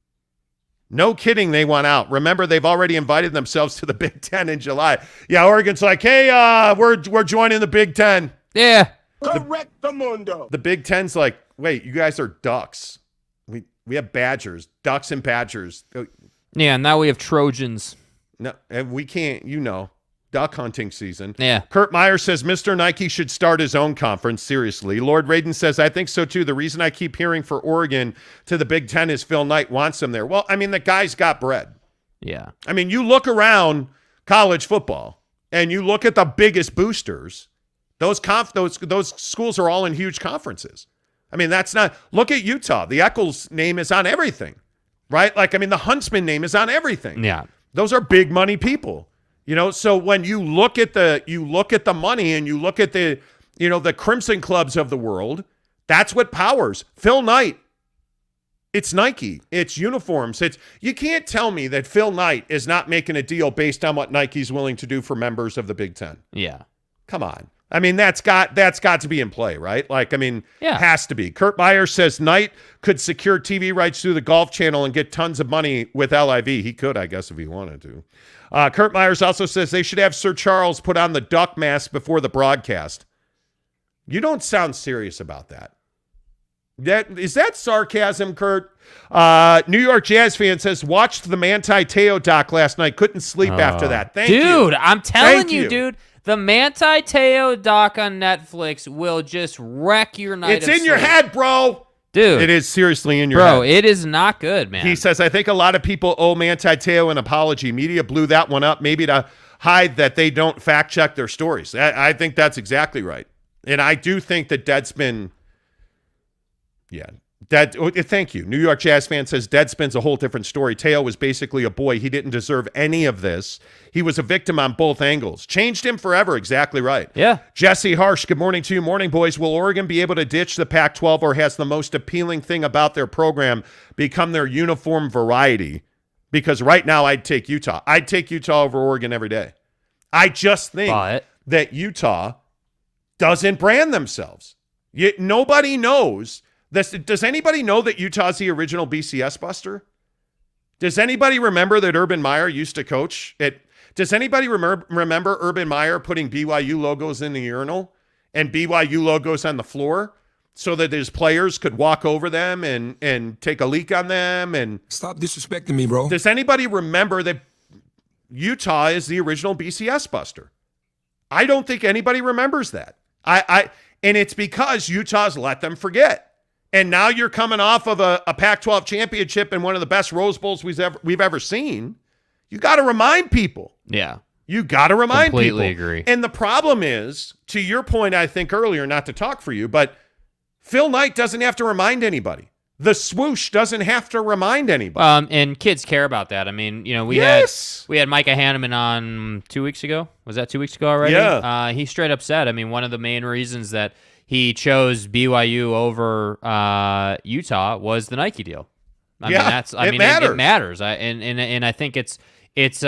No kidding, they want out. Remember, they've already invited themselves to the Big Ten in July. Yeah, Oregon's like, hey, we're joining the Big Ten. Yeah. The Big Ten's like, wait, you guys are ducks. We have badgers, ducks and badgers. Yeah, now we have Trojans. No, and we can't, duck hunting season. Yeah. Kurt Meyer says Mr. Nike should start his own conference. Seriously. Lord Raiden says, I think so too. The reason I keep hearing for Oregon to the Big Ten is Phil Knight wants him there. Well, I mean, the guy's got bread. Yeah. I mean, you look around college football and you look at the biggest boosters. Those schools are all in huge conferences. I mean, that's not – look at Utah. The Eccles name is on everything, right? Like, I mean, the Huntsman name is on everything. Yeah. Those are big money people. So when you look at the money and you look at the Crimson Clubs of the world, that's what powers. Phil Knight, it's Nike, it's uniforms. You can't tell me that Phil Knight is not making a deal based on what Nike's willing to do for members of the Big Ten. Yeah. Come on. I mean, that's got to be in play, right? Like, I mean, yeah. Has to be. Kurt Meyer says Knight could secure TV rights through the Golf Channel and get tons of money with LIV. He could, I guess, if he wanted to. Kurt Myers also says they should have Sir Charles put on the duck mask before the broadcast. You don't sound serious about that. Is that sarcasm, Kurt? New York Jazz fan says, watched the Manti Te'o doc last night. Couldn't sleep after that. Thank you. Dude, I'm telling you, dude. The Manti Te'o doc on Netflix will just wreck your night. It's in your head, bro. Dude. It is seriously in your head. Bro, it is not good, man. He says, I think a lot of people owe Manti Te'o an apology. Media blew that one up maybe to hide that they don't fact check their stories. I think that's exactly right. And I do think that Deadspin, thank you. New York Jazz fan says Deadspin's a whole different story. Te'o was basically a boy. He didn't deserve any of this. He was a victim on both angles. Changed him forever. Exactly right. Yeah. Jesse Harsh, good morning to you. Morning, boys. Will Oregon be able to ditch the Pac-12 or has the most appealing thing about their program become their uniform variety? Because right now I'd take Utah. I'd take Utah over Oregon every day. I just think that Utah doesn't brand themselves. Nobody knows. Does anybody know that Utah's the original BCS buster? Does anybody remember that Urban Meyer used to coach it? Does anybody remember Urban Meyer putting BYU logos in the urinal and BYU logos on the floor so that his players could walk over them and take a leak on them? And stop disrespecting me, bro. Does anybody remember that Utah is the original BCS buster? I don't think anybody remembers that. And it's because Utah's let them forget. And now you're coming off of a Pac-12 championship and one of the best Rose Bowls we've ever seen. You got to remind people. Yeah. You got to remind people. Completely agree. And the problem is, to your point, I think earlier, not to talk for you, but Phil Knight doesn't have to remind anybody. The swoosh doesn't have to remind anybody. And kids care about that. I mean, we had Micah Hanneman on 2 weeks ago. Was that 2 weeks ago already? Yeah. He straight up said, I mean, one of the main reasons that he chose BYU over Utah was the Nike deal. It matters. And I think it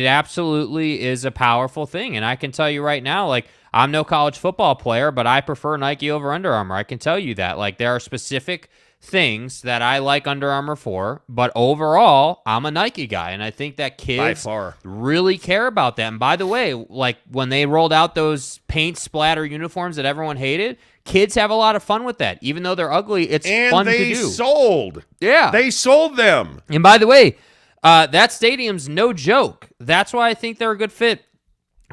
absolutely is a powerful thing. And I can tell you right now, like, I'm no college football player, but I prefer Nike over Under Armour. I can tell you that. Like, there are specific things that I like Under Armour for, but overall, I'm a Nike guy, and I think that kids really care about that. And by the way, like, when they rolled out those paint splatter uniforms that everyone hated, kids have a lot of fun with that. Even though they're ugly, it's fun to do. And they sold. Yeah. They sold them. And by the way, that stadium's no joke. That's why I think they're a good fit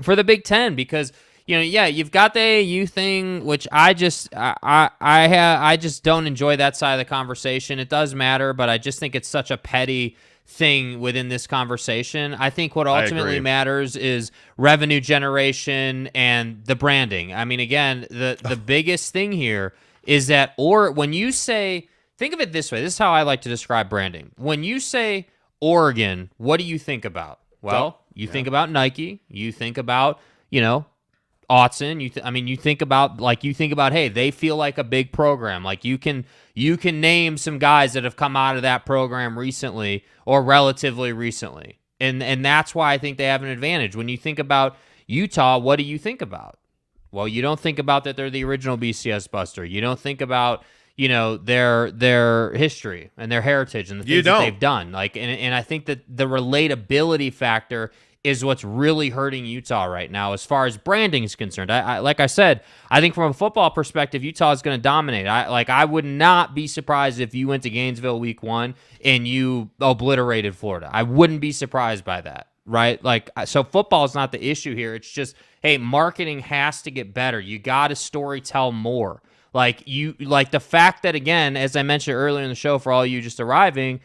for the Big Ten, because you've got the AAU thing, which I just don't enjoy that side of the conversation. It does matter, but I just think it's such a petty thing within this conversation. I think what ultimately matters is revenue generation and the branding. I mean, again, the biggest thing here is that, or when you say, think of it this way, this is how I like to describe branding. When you say Oregon, what do you think about? Well, you think about Nike, you think about, Autzen, you think about, hey, they feel like a big program. Like, you can name some guys that have come out of that program recently or relatively recently. And that's why I think they have an advantage. When you think about Utah, what do you think about? Well, you don't think about that they're the original BCS buster. You don't think about, their history and their heritage and the things that they've done. Like, and I think that the relatability factor is what's really hurting Utah right now as far as branding is concerned. I like I said, I think from a football perspective, Utah is going to dominate. I would not be surprised if you went to Gainesville week 1 and you obliterated Florida. I wouldn't be surprised by that, right? Like, so football is not the issue here. It's just, hey, marketing has to get better. You got to story tell more. Like the fact that, again, as I mentioned earlier in the show, for all you just arriving,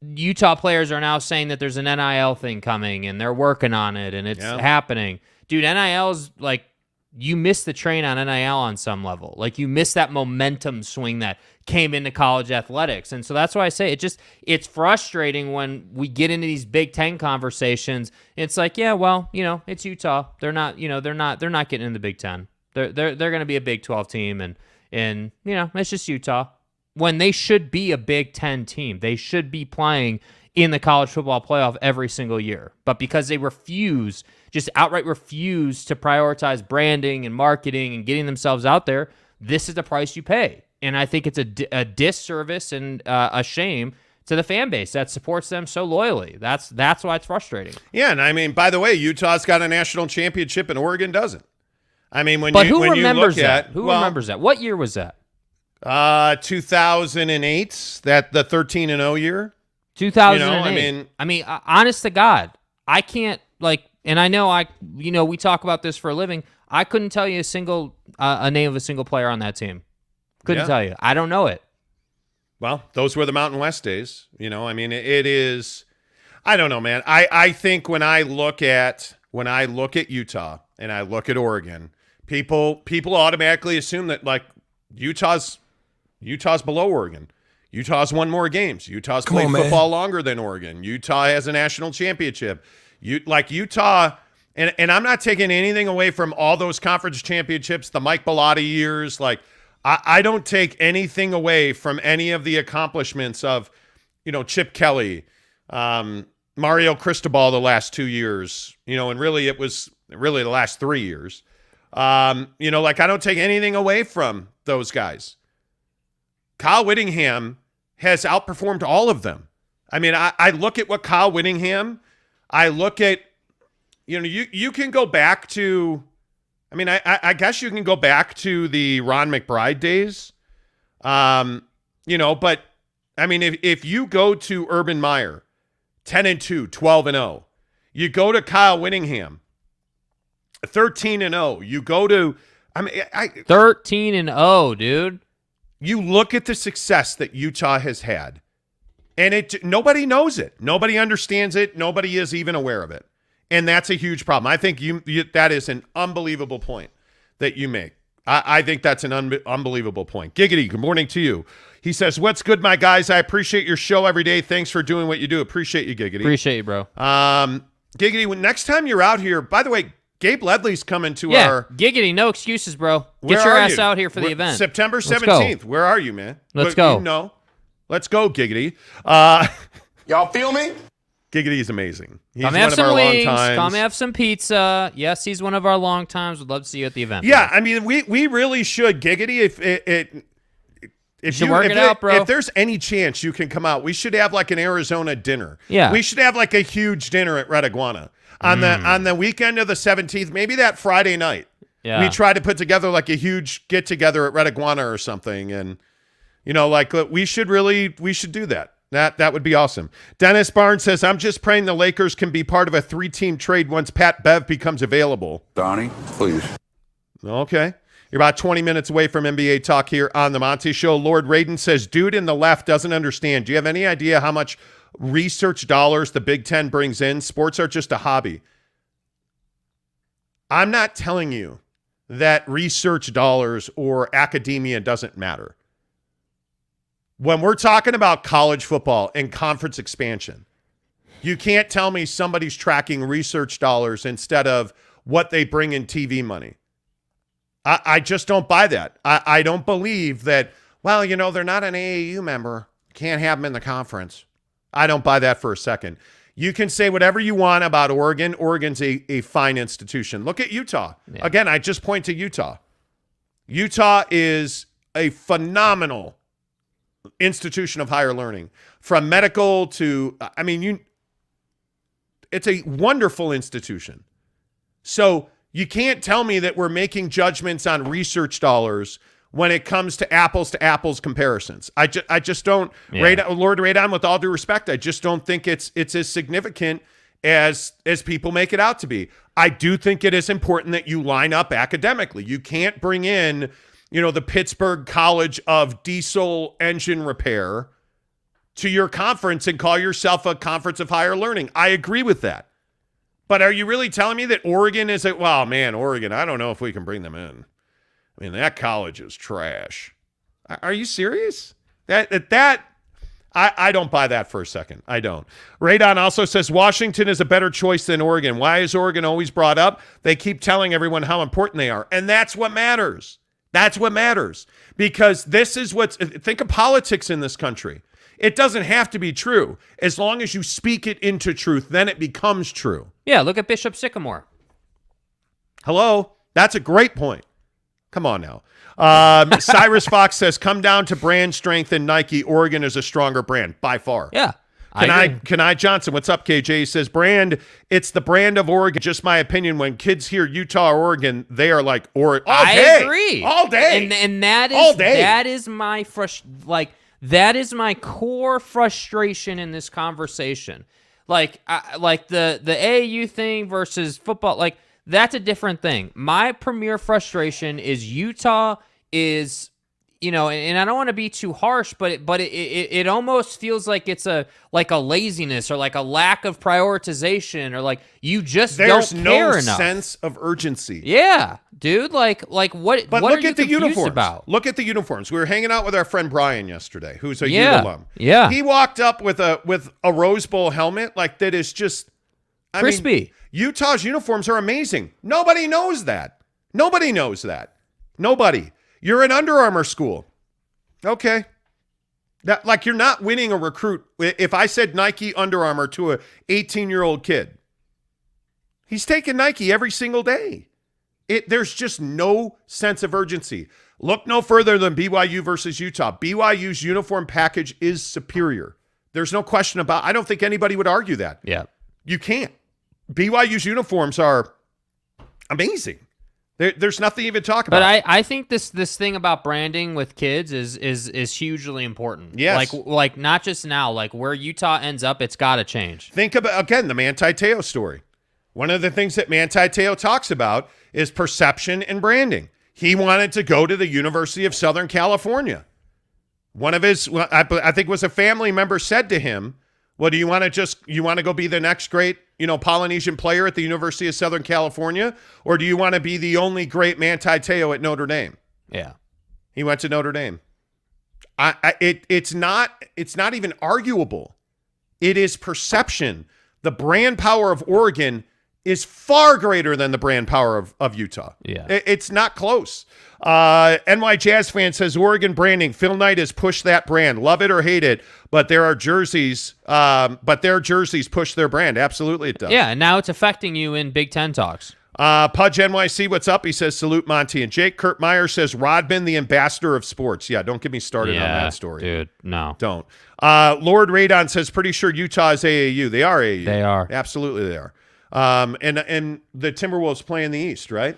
Utah players are now saying that there's an NIL thing coming and they're working on it and it's happening. Dude, NIL's like, you missed the train on NIL on some level. Like, you missed that momentum swing that came into college athletics. And so that's why I say it's frustrating when we get into these Big Ten conversations. It's like, yeah, well, it's Utah. They're not getting in the Big Ten. They're going to be a Big 12 team and it's just Utah. When they should be a Big Ten team. They should be playing in the college football playoff every single year. But because they outright refuse to prioritize branding and marketing and getting themselves out there, this is the price you pay. And I think it's a disservice and a shame to the fan base that supports them so loyally. That's why it's frustrating. Yeah, and I mean, by the way, Utah's got a national championship and Oregon doesn't. I mean, who remembers that? What year was that? 2008, that the 13-0 year. 2008. I mean, honest to God, I can't and I know we talk about this for a living. I couldn't tell you a name of a single player on that team. Couldn't tell you. I don't know it. Well, those were the Mountain West days. I mean, it is. I don't know, man. I think when I look at Utah and I look at Oregon, people automatically assume that Utah's below Oregon. Utah's won more games. Utah's played football longer than Oregon. Utah has a national championship. Utah, and I'm not taking anything away from all those conference championships, the Mike Bellotti years. I don't take anything away from any of the accomplishments of, Chip Kelly, Mario Cristobal the last 2 years, and really it was the last 3 years. I don't take anything away from those guys. Kyle Whittingham has outperformed all of them. I mean, I look at what Kyle Whittingham, I look at, you can go back to, I mean, I guess you can go back to the Ron McBride days, but I mean, if you go to Urban Meyer, 10-2, 12-0, you go to Kyle Whittingham, 13-0, you go to, 13-0, dude. You look at the success that Utah has had, and nobody knows it. Nobody understands it. Nobody is even aware of it. And that's a huge problem. I think that is an unbelievable point that you make. I think that's an unbelievable point. Giggity, good morning to you. He says, what's good, my guys? I appreciate your show every day. Thanks for doing what you do. Appreciate you, Giggity. Appreciate you, bro. Giggity, next time you're out here, by the way, Gabe Ledley's coming to our... Giggity, no excuses, bro. Get your ass out here for the event. September 17th. Where are you, man? Let's go. Let's go, Giggity. Y'all feel me? Giggity is amazing. He's come have some wings. Come have some pizza. Yes, he's one of our long times. We'd love to see you at the event. Yeah, bro. I mean, we really should, Giggity. If you work it out, bro. If there's any chance you can come out, we should have an Arizona dinner. Yeah, we should have a huge dinner at Red Iguana on the weekend of the 17th. Maybe that Friday night. Yeah, we try to put together a huge get together at Red Iguana or something, and we should do that. That would be awesome. Dennis Barnes says, I'm just praying the Lakers can be part of a 3-team trade once Pat Bev becomes available. Donnie, please. Okay. You're about 20 minutes away from NBA talk here on The Monty Show. Lord Raiden says, dude in the left doesn't understand. Do you have any idea how much research dollars the Big Ten brings in? Sports are just a hobby. I'm not telling you that research dollars or academia doesn't matter. When we're talking about college football and conference expansion, you can't tell me somebody's tracking research dollars instead of what they bring in TV money. I just don't buy that. I don't believe that, they're not an AAU member. Can't have them in the conference. I don't buy that for a second. You can say whatever you want about Oregon. Oregon's a fine institution. Look at Utah. Yeah. Again, I just point to Utah. Utah is a phenomenal institution of higher learning, from medical to, a wonderful institution. So you can't tell me that we're making judgments on research dollars when it comes to apples comparisons. I just don't. Yeah. Lord Radon, with all due respect, I just don't think it's as significant as people make it out to be. I do think it is important that you line up academically. You can't bring in, the Pittsburgh College of Diesel Engine Repair to your conference and call yourself a conference of higher learning. I agree with that. But are you really telling me that Oregon is Oregon, I don't know if we can bring them in. I mean, that college is trash. Are you serious? I don't buy that for a second. I don't. Radon also says Washington is a better choice than Oregon. Why is Oregon always brought up? They keep telling everyone how important they are. And that's what matters. That's what matters. Because this is think of politics in this country. It doesn't have to be true. As long as you speak it into truth, then it becomes true. Yeah, look at Bishop Sycamore. Hello? That's a great point. Come on now. Cyrus Fox says, come down to brand strength in Nike. Oregon is a stronger brand, by far. Yeah. Kenai Johnson, what's up, KJ? He says, it's the brand of Oregon. Just my opinion. When kids hear Utah or Oregon, they are like, I agree. All day. And that is, all day. That is my core frustration in this conversation. Like the AAU thing versus football, that's a different thing. My premier frustration is Utah is, and I don't want to be too harsh, but it almost feels like it's a laziness or like a lack of prioritization or like you just don't care enough. There's no sense of urgency. Yeah, dude. Like what? But what look are you at the uniforms. About? Look at the uniforms. We were hanging out with our friend Brian yesterday, who's a Ute alum. Yeah. He walked up with a Rose Bowl helmet that is just crispy. Utah's uniforms are amazing. Nobody knows that. Nobody. You're an Under Armour school. Okay. That you're not winning a recruit. If I said Nike Under Armour to a 18-year-old kid, he's taking Nike every single day. There's just no sense of urgency. Look no further than BYU versus Utah. BYU's uniform package is superior. There's no question about. I don't think anybody would argue that. Yeah. You can't. BYU's uniforms are amazing. There's nothing to even talk about. But I think this thing about branding with kids is hugely important. Yes. Like not just now, like where Utah ends up, it's got to change. Think about, again, the Manti Te'o story. One of the things that Manti Te'o talks about is perception and branding. He wanted to go to the University of Southern California. One of his, I think it was a family member said to him, well, do you want to go be the next great, Polynesian player at the University of Southern California? Or do you want to be the only great Manti Te'o at Notre Dame? Yeah. He went to Notre Dame. It's not even arguable. It is perception. The brand power of Oregon is far greater than the brand power of Utah. Yeah. It's not close. NY Jazz fan says Oregon branding. Phil Knight has pushed that brand. Love it or hate it, but their jerseys push their brand. Absolutely it does. Yeah, and now it's affecting you in Big Ten talks. Pudge NYC, what's up? He says, salute Monty and Jake. Kurt Meyer says, Rodman, the ambassador of sports. Yeah, don't get me started on that story. Dude, no. Don't. Lord Radon says, pretty sure Utah is AAU. They are AAU. They are. Absolutely they are. And the Timberwolves play in the East, right?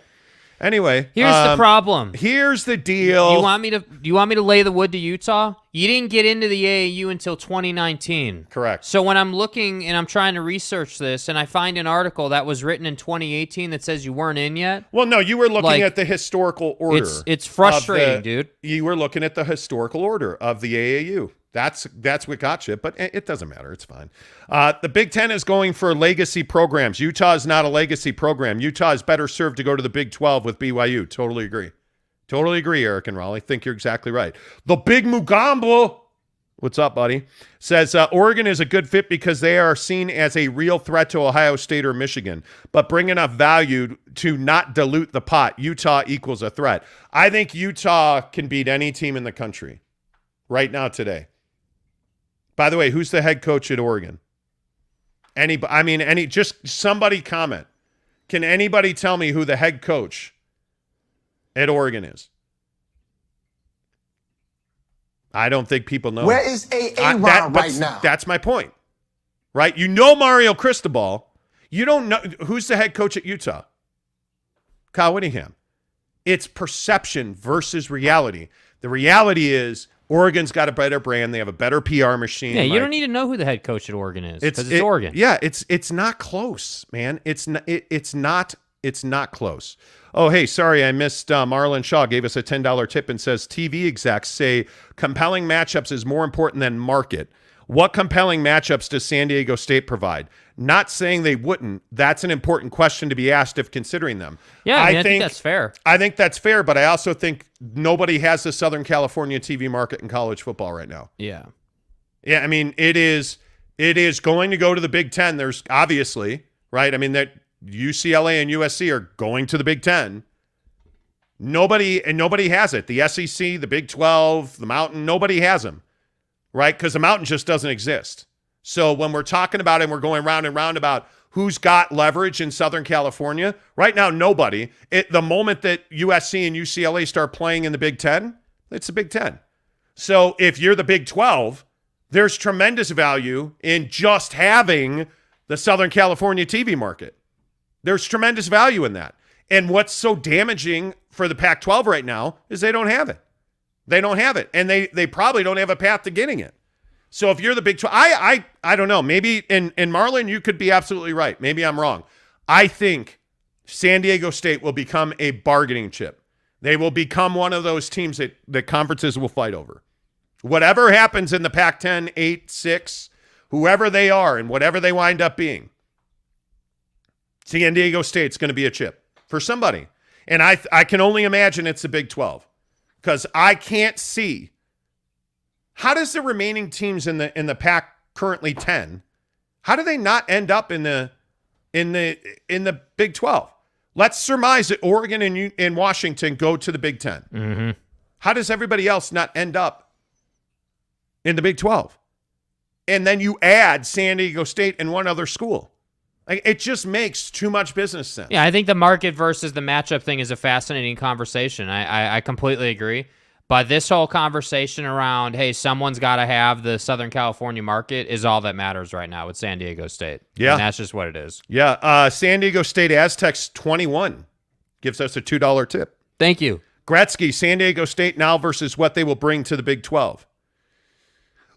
Anyway, here's the problem. Here's the deal. You want me to lay the wood to Utah? You didn't get into the AAU until 2019. Correct. So when I'm looking and I'm trying to research this and I find an article that was written in 2018 that says you weren't in yet. Well, no, you were looking at the historical order. It's frustrating, dude. You were looking at the historical order of the AAU. That's what got you, but it doesn't matter. It's fine. The Big Ten is going for legacy programs. Utah is not a legacy program. Utah is better served to go to the Big 12 with BYU. Totally agree. Totally agree, Eric and Raleigh. Think you're exactly right. The Big Mugambo, what's up, buddy? Says Oregon is a good fit because they are seen as a real threat to Ohio State or Michigan, but bring enough value to not dilute the pot. Utah equals a threat. I think Utah can beat any team in the country right now today. By the way, who's the head coach at Oregon? Just somebody comment. Can anybody tell me who the head coach at Oregon is? I don't think people know. Where is A-Rod right now? That's my point, right? You know Mario Cristobal. You don't know who's the head coach at Utah. Kyle Whittingham. It's perception versus reality. The reality is Oregon's got a better brand. They have a better PR machine. Yeah, you don't need to know who the head coach at Oregon is because it's Oregon. Yeah, it's not close, man. It's not close. Oh, hey, sorry, I missed Marlon Shaw gave us a $10 tip and says TV execs say compelling matchups is more important than market. What compelling matchups does San Diego State provide? Not saying they wouldn't. That's an important question to be asked if considering them. Yeah, I think that's fair. I think that's fair, but I also think nobody has the Southern California TV market in college football right now. Yeah. Yeah, I mean, it is going to go to the Big Ten. There's obviously, right? I mean, that UCLA and USC are going to the Big Ten. Nobody has it. The SEC, the Big 12, the Mountain, nobody has them, right? Because the Mountain just doesn't exist. So when we're talking about it and we're going round and round about who's got leverage in Southern California, right now, nobody. The moment that USC and UCLA start playing in the Big Ten, it's the Big Ten. So if you're the Big 12, there's tremendous value in just having the Southern California TV market. There's tremendous value in that. And what's so damaging for the Pac-12 right now is they don't have it. They don't have it. And they probably don't have a path to getting it. So if you're the Big 12, I don't know. Maybe in Marlon, you could be absolutely right. Maybe I'm wrong. I think San Diego State will become a bargaining chip. They will become one of those teams that conferences will fight over. Whatever happens in the Pac-10, 8, 6, whoever they are and whatever they wind up being, San Diego State's going to be a chip for somebody. And I can only imagine it's the Big 12 because I can't see. How does the remaining teams in the Pac currently 10? How do they not end up in the Big 12? Let's surmise that Oregon and Washington go to the Big 10. Mm-hmm. How does everybody else not end up in the Big 12? And then you add San Diego State and one other school. Like, it just makes too much business sense. Yeah, I think the market versus the matchup thing is a fascinating conversation. I completely agree. But this whole conversation around, hey, someone's got to have the Southern California market is all that matters right now with San Diego State. Yeah. And that's just what it is. Yeah. San Diego State Aztecs 21 gives us a $2 tip. Thank you. Gretzky, San Diego State now versus what they will bring to the Big 12.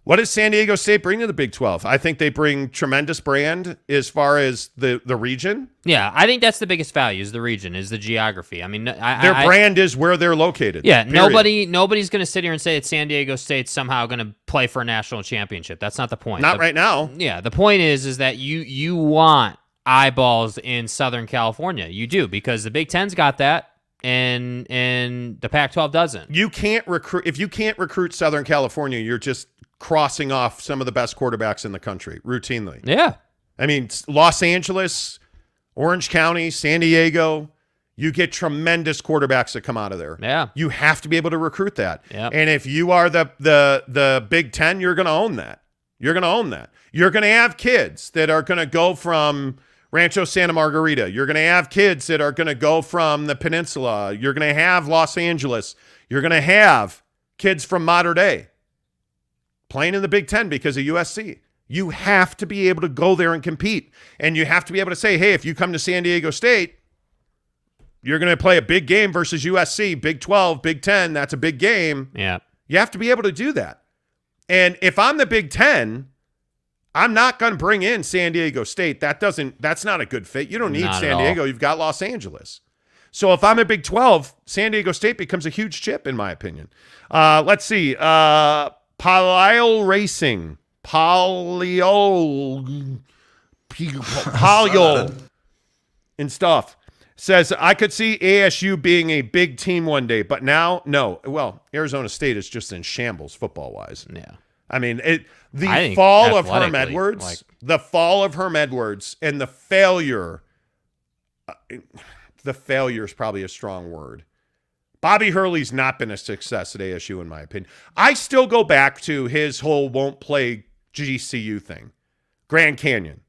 What does San Diego State bring to the Big 12? I think they bring tremendous brand as far as the region. Yeah, I think that's the biggest value is the region, is the geography. I mean, their brand is where they're located. Yeah, period. nobody's going to sit here and say that San Diego State's somehow going to play for a national championship. That's not the point. Not right now. Yeah, the point is that you want eyeballs in Southern California. You do, because the Big Ten's got that. And the Pac-12 doesn't. You can't recruit if you can't recruit Southern California. You're just crossing off some of the best quarterbacks in the country routinely. Yeah, I mean, Los Angeles, Orange County, San Diego. You get tremendous quarterbacks that come out of there. Yeah, you have to be able to recruit that. Yeah, and if you are the Big Ten, you're going to own that. You're going to own that. You're going to have kids that are going to go from Rancho Santa Margarita. You're going to have kids that are going to go from the peninsula. You're going to have Los Angeles. You're going to have kids from Mater Dei playing in the Big Ten because of USC. You have to be able to go there and compete. And you have to be able to say, hey, if you come to San Diego State, you're going to play a big game versus USC, Big 12, Big 10. That's a big game. Yeah. You have to be able to do that. And if I'm the Big 10, I'm not going to bring in San Diego State. That's not a good fit. You don't need San Diego. You've got Los Angeles. So if I'm a Big 12, San Diego State becomes a huge chip, in my opinion. Let's see. Palio Racing. Palio and stuff. Says, I could see ASU being a big team one day, but now, no. Well, Arizona State is just in shambles football-wise. Yeah. I mean, the fall of Herm Edwards, and the failure is probably a strong word. Bobby Hurley's not been a success at ASU, in my opinion. I still go back to his whole won't play GCU thing. Grand Canyon.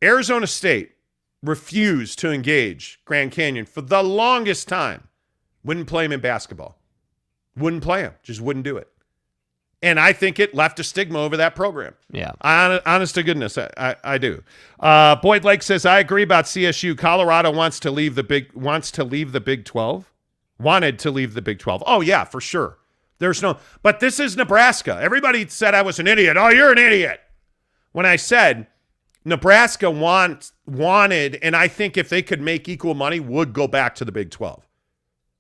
Arizona State refused to engage Grand Canyon for the longest time. Wouldn't play him in basketball. Wouldn't play him. Just wouldn't do it. And I think it left a stigma over that program. Yeah. Honest to goodness, I do. Boyd Lake says, I agree about CSU. Colorado wants to leave the Big 12. Wanted to leave the Big 12. Oh, yeah, for sure. But this is Nebraska. Everybody said I was an idiot. Oh, you're an idiot. When I said Nebraska wanted, and I think if they could make equal money, would go back to the Big 12.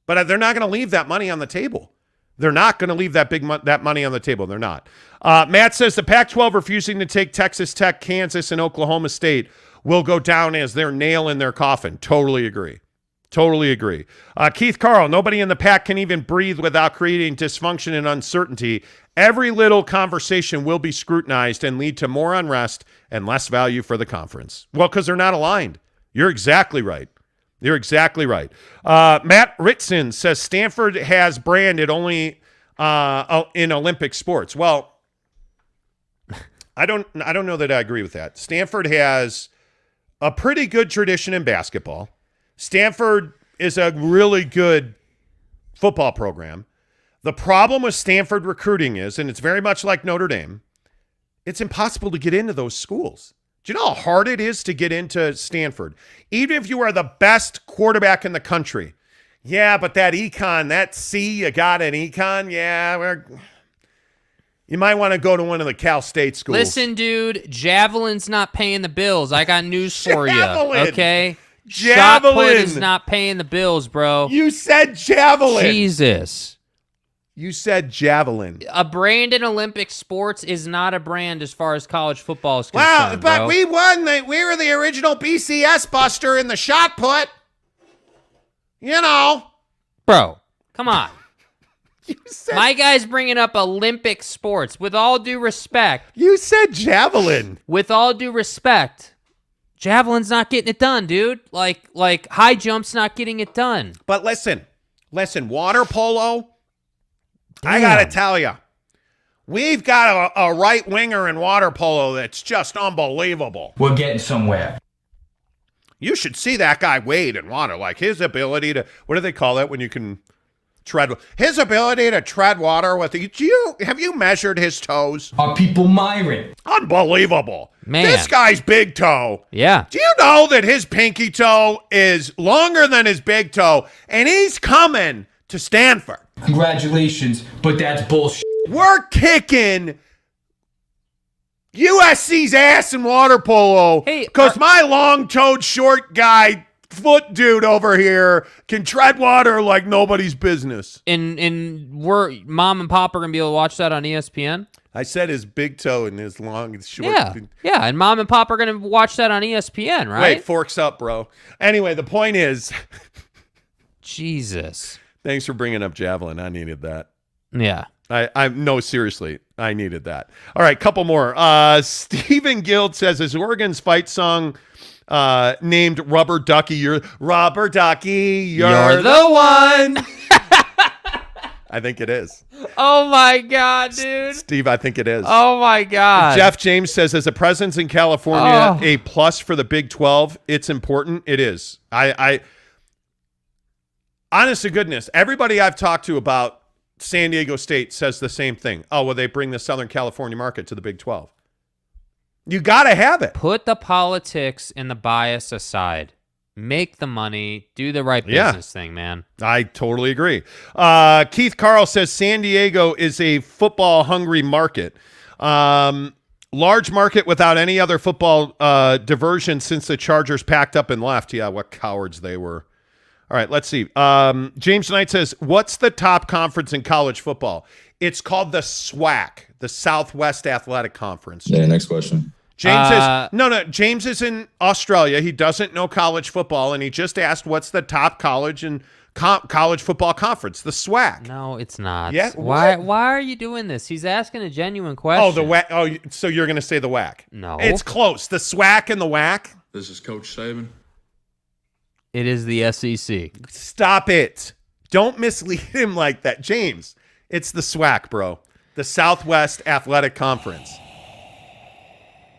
But they're not going to leave that money on the table. They're not going to leave that money on the table. They're not. Matt says the Pac-12 refusing to take Texas Tech, Kansas, and Oklahoma State will go down as their nail in their coffin. Totally agree. Keith Carl, nobody in the PAC can even breathe without creating dysfunction and uncertainty. Every little conversation will be scrutinized and lead to more unrest and less value for the conference. Well, because they're not aligned. You're exactly right. Matt Ritson says Stanford has branded only in Olympic sports. Well, I don't know that I agree with that. Stanford has a pretty good tradition in basketball. Stanford is a really good football program. The problem with Stanford recruiting is, and it's very much like Notre Dame, it's impossible to get into those schools. Do you know how hard it is to get into Stanford? Even if you are the best quarterback in the country. Yeah, but that C you got in econ, you might want to go to one of the Cal State schools. Listen, dude, javelin's not paying the bills. I got news for you, okay? Javelin. Shot put is not paying the bills, bro. You said javelin. Jesus. You said javelin. A brand in Olympic sports is not a brand as far as college football is Wow, concerned, but bro. we won. We were the original BCS buster in the shot put. You know. Bro, come on. You said, My guy's bringing up Olympic sports. With all due respect. You said javelin. With all due respect. Javelin's not getting it done, dude. Like high jump's not getting it done. But listen, water polo, Damn. I got to tell you, we've got a right winger in water polo that's just unbelievable. We're getting somewhere. You should see that guy wade in water. Like his ability to, what do they call that when you can tread? His ability to tread water with have you measured his toes? Are people miring? Unbelievable. Man. This guy's big toe. Yeah. Do you know that his pinky toe is longer than his big toe, and he's coming to Stanford? Congratulations, but that's bullshit. We're kicking USC's ass in water polo because my long-toed short guy foot dude over here can tread water like nobody's business. And we're mom and pop are gonna be able to watch that on ESPN. I said his big toe and his long and short. Yeah, and mom and pop are gonna watch that on ESPN, right? Wait, forks up, bro. Anyway, the point is, Jesus. Thanks for bringing up javelin. I needed that. Yeah. No, seriously, I needed that. All right, couple more. Stephen Guild says, is Oregon's fight song named Rubber Ducky? You're Rubber Ducky. You're the one. I think it is. Oh my God, dude. Steve, I think it is. Oh my God. Jeff James says, as a presence in California, a plus for the Big 12, it's important. It is. I honest to goodness, everybody I've talked to about San Diego State says the same thing. Oh, well, they bring the Southern California market to the Big 12. You got to have it. Put the politics and the bias aside. Make the money. Do the right business thing, man. I totally agree. Keith Carl says San Diego is a football-hungry market. Large market without any other football diversion since the Chargers packed up and left. Yeah, what cowards they were. All right, let's see. James Knight says, what's the top conference in college football? It's called the SWAC, the Southwest Athletic Conference. Yeah, next question. James is in Australia. He doesn't know college football, and he just asked what's the top college and college football conference, the SWAC. No, it's not. Yeah, why are you doing this? He's asking a genuine question. Oh, the WAC. Oh, so you're going to say the WAC? No. It's close. The SWAC and the WAC. This is Coach Saban. It is the SEC. Stop it. Don't mislead him like that. James, it's the SWAC, bro. The Southwest Athletic Conference.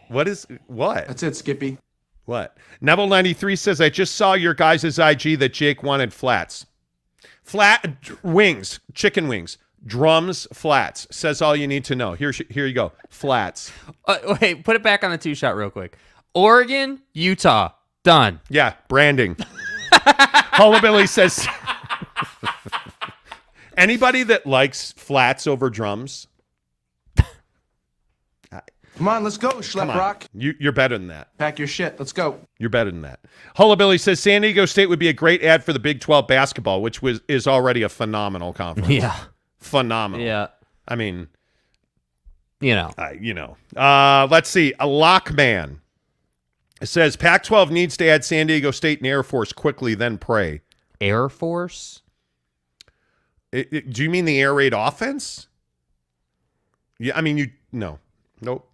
What? That's it, Skippy. What? Neville93 says, I just saw your guys' IG that Jake wanted flats. Flat wings, chicken wings. Drums, flats. Says all you need to know. Here you go. Flats. Wait, put it back on the 2-shot real quick. Oregon, Utah. Done. Yeah, branding. Hullabilly says, anybody that likes flats over drums? Come on, let's go, Schlep Rock. You're better than that. Pack your shit. Let's go. You're better than that. Hullabilly says San Diego State would be a great ad for the Big 12 basketball, which is already a phenomenal conference. Yeah. Phenomenal. Yeah. I mean, you know. Let's see. A Lockman says Pac-12 needs to add San Diego State and Air Force quickly, then pray. Air Force? Do you mean the air raid offense? Yeah, I mean, no. Nope.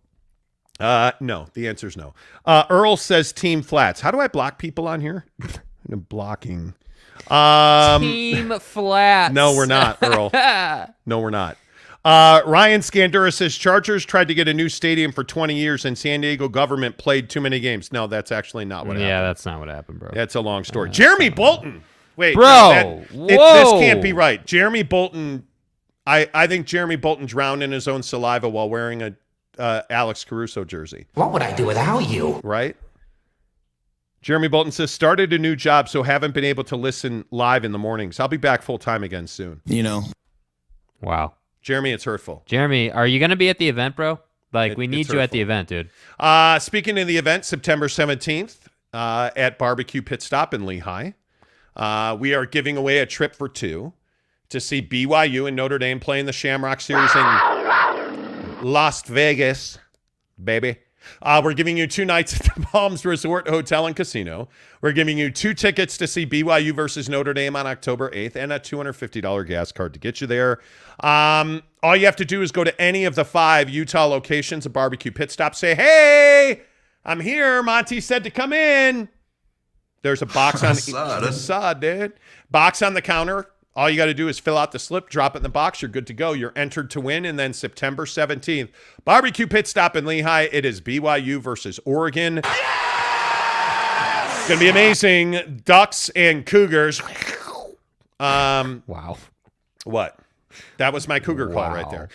No, the answer is no. Earl says Team Flats. How do I block people on here? I'm blocking. Team Flats. No, we're not, Earl. No, we're not. Ryan Scandura says Chargers tried to get a new stadium for 20 years and San Diego government played too many games. No, that's actually not what happened. Yeah, that's not what happened, bro. That's a long story. Jeremy Bolton. Wait, bro. This can't be right. Jeremy Bolton, I think Jeremy Bolton drowned in his own saliva while wearing a Alex Caruso jersey. What would I do without you? Right? Jeremy Bolton says, started a new job, so haven't been able to listen live in the mornings. I'll be back full-time again soon. Wow. Jeremy, it's hurtful. Jeremy, are you going to be at the event, bro? Like, we need you at the event, dude. Speaking of the event, September 17th at Barbecue Pit Stop in Lehigh, we are giving away a trip for two to see BYU and Notre Dame playing the Shamrock Series in Las Vegas, baby. We're giving you 2 nights at the Palms Resort Hotel and Casino. We're giving you 2 tickets to see BYU versus Notre Dame on October 8th and a $250 gas card to get you there. All you have to do is go to any of the 5 Utah locations of Barbecue Pit Stop. Say, hey, I'm here. Monty said to come in. There's a box on dude. Box on the counter. All you got to do is fill out the slip, drop it in the box. You're good to go. You're entered to win. And then September 17th, Barbecue Pit Stop in Lehigh. It is BYU versus Oregon. It's going to be amazing. Ducks and Cougars. Wow. What? That was my Cougar call right there.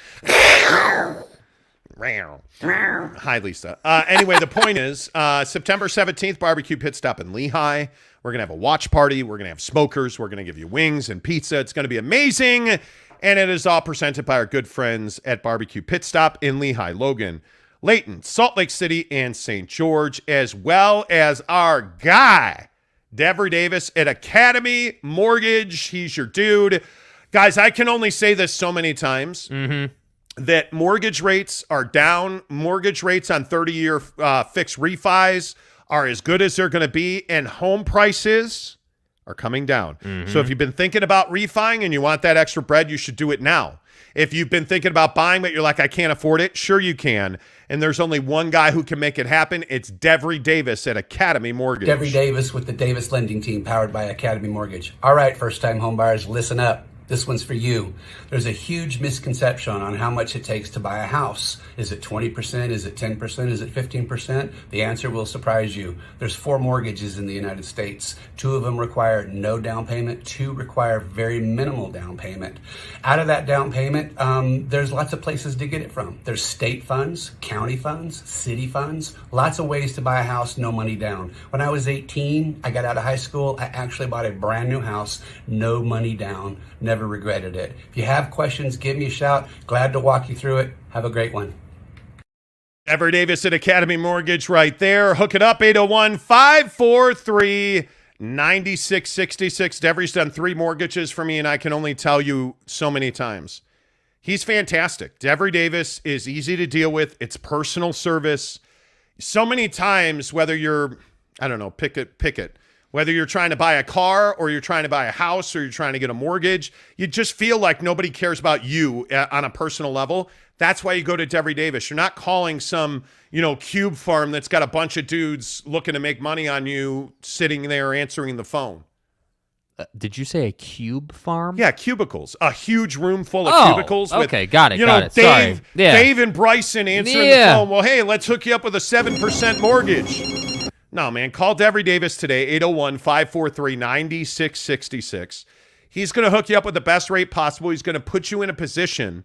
Hi, Lisa. Anyway, the point is September 17th, Barbecue Pit Stop in Lehigh. We're going to have a watch party. We're going to have smokers. We're going to give you wings and pizza. It's going to be amazing. And it is all presented by our good friends at Barbecue Pit Stop in Lehigh, Logan, Layton, Salt Lake City, and St. George, as well as our guy, Devery Davis at Academy Mortgage. He's your dude. Guys, I can only say this so many times. That mortgage rates are down. Mortgage rates on 30-year fixed refis are as good as they're going to be, and home prices are coming down. So if you've been thinking about refining and you want that extra bread, you should do it now. If you've been thinking about buying but you're like, I can't afford it, sure you can. And there's only one guy who can make it happen. It's Devery Davis at Academy Mortgage. Devery Davis with the Davis Lending Team, powered by Academy Mortgage. All right, first-time home buyers, listen up. This one's for you. There's a huge misconception on how much it takes to buy a house. Is it 20%? Is it 10%? Is it 15%? The answer will surprise you. There's 4 mortgages in the United States. 2 of them require no down payment. 2 require very minimal down payment. Out of that down payment, there's lots of places to get it from. There's state funds, county funds, city funds, lots of ways to buy a house, no money down. When I was 18, I got out of high school. I actually bought a brand new house, no money down. Never regretted it. If you have questions, give me a shout. Glad to walk you through it. Have a great one. Devery Davis at Academy Mortgage right there. Hook it up, 801-543-9666. Devery's done 3 mortgages for me, and I can only tell you so many times. He's fantastic. Devery Davis is easy to deal with. It's personal service. So many times, whether you're, I don't know, pick it. Whether you're trying to buy a car or you're trying to buy a house or you're trying to get a mortgage, you just feel like nobody cares about you on a personal level. That's why you go to Devery Davis. You're not calling some, cube farm that's got a bunch of dudes looking to make money on you sitting there answering the phone. Did you say a cube farm? Yeah, cubicles. A huge room full of cubicles. Okay, with, got it. Dave, Sorry. Yeah. Dave and Bryson answering the phone. Well, hey, let's hook you up with a 7% mortgage. No, man, call Devery Davis today, 801-543-9666. He's going to hook you up with the best rate possible. He's going to put you in a position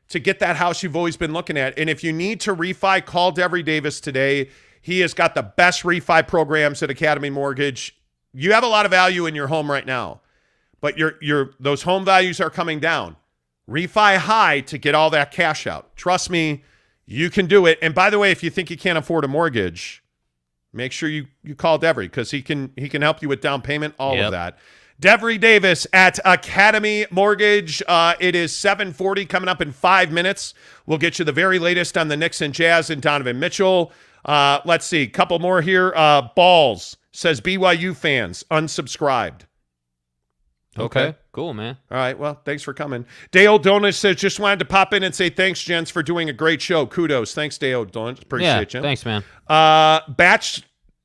to get that house you've always been looking at. And if you need to refi, call Devery Davis today. He has got the best refi programs at Academy Mortgage. You have a lot of value in your home right now, but those home values are coming down. Refi high to get all that cash out. Trust me, you can do it. And by the way, if you think you can't afford a mortgage, make sure you call Devery because he can help you with down payment, all of that. Devery Davis at Academy Mortgage. It is 7:40 coming up in 5 minutes. We'll get you the very latest on the Knicks and Jazz and Donovan Mitchell. Let's see. Couple more here. Balls says BYU fans unsubscribed. Okay. Cool, man. All right. Well, thanks for coming. Dale Donis says, just wanted to pop in and say thanks, gents, for doing a great show. Kudos. Thanks, Dale Donis. Appreciate you. Thanks, man.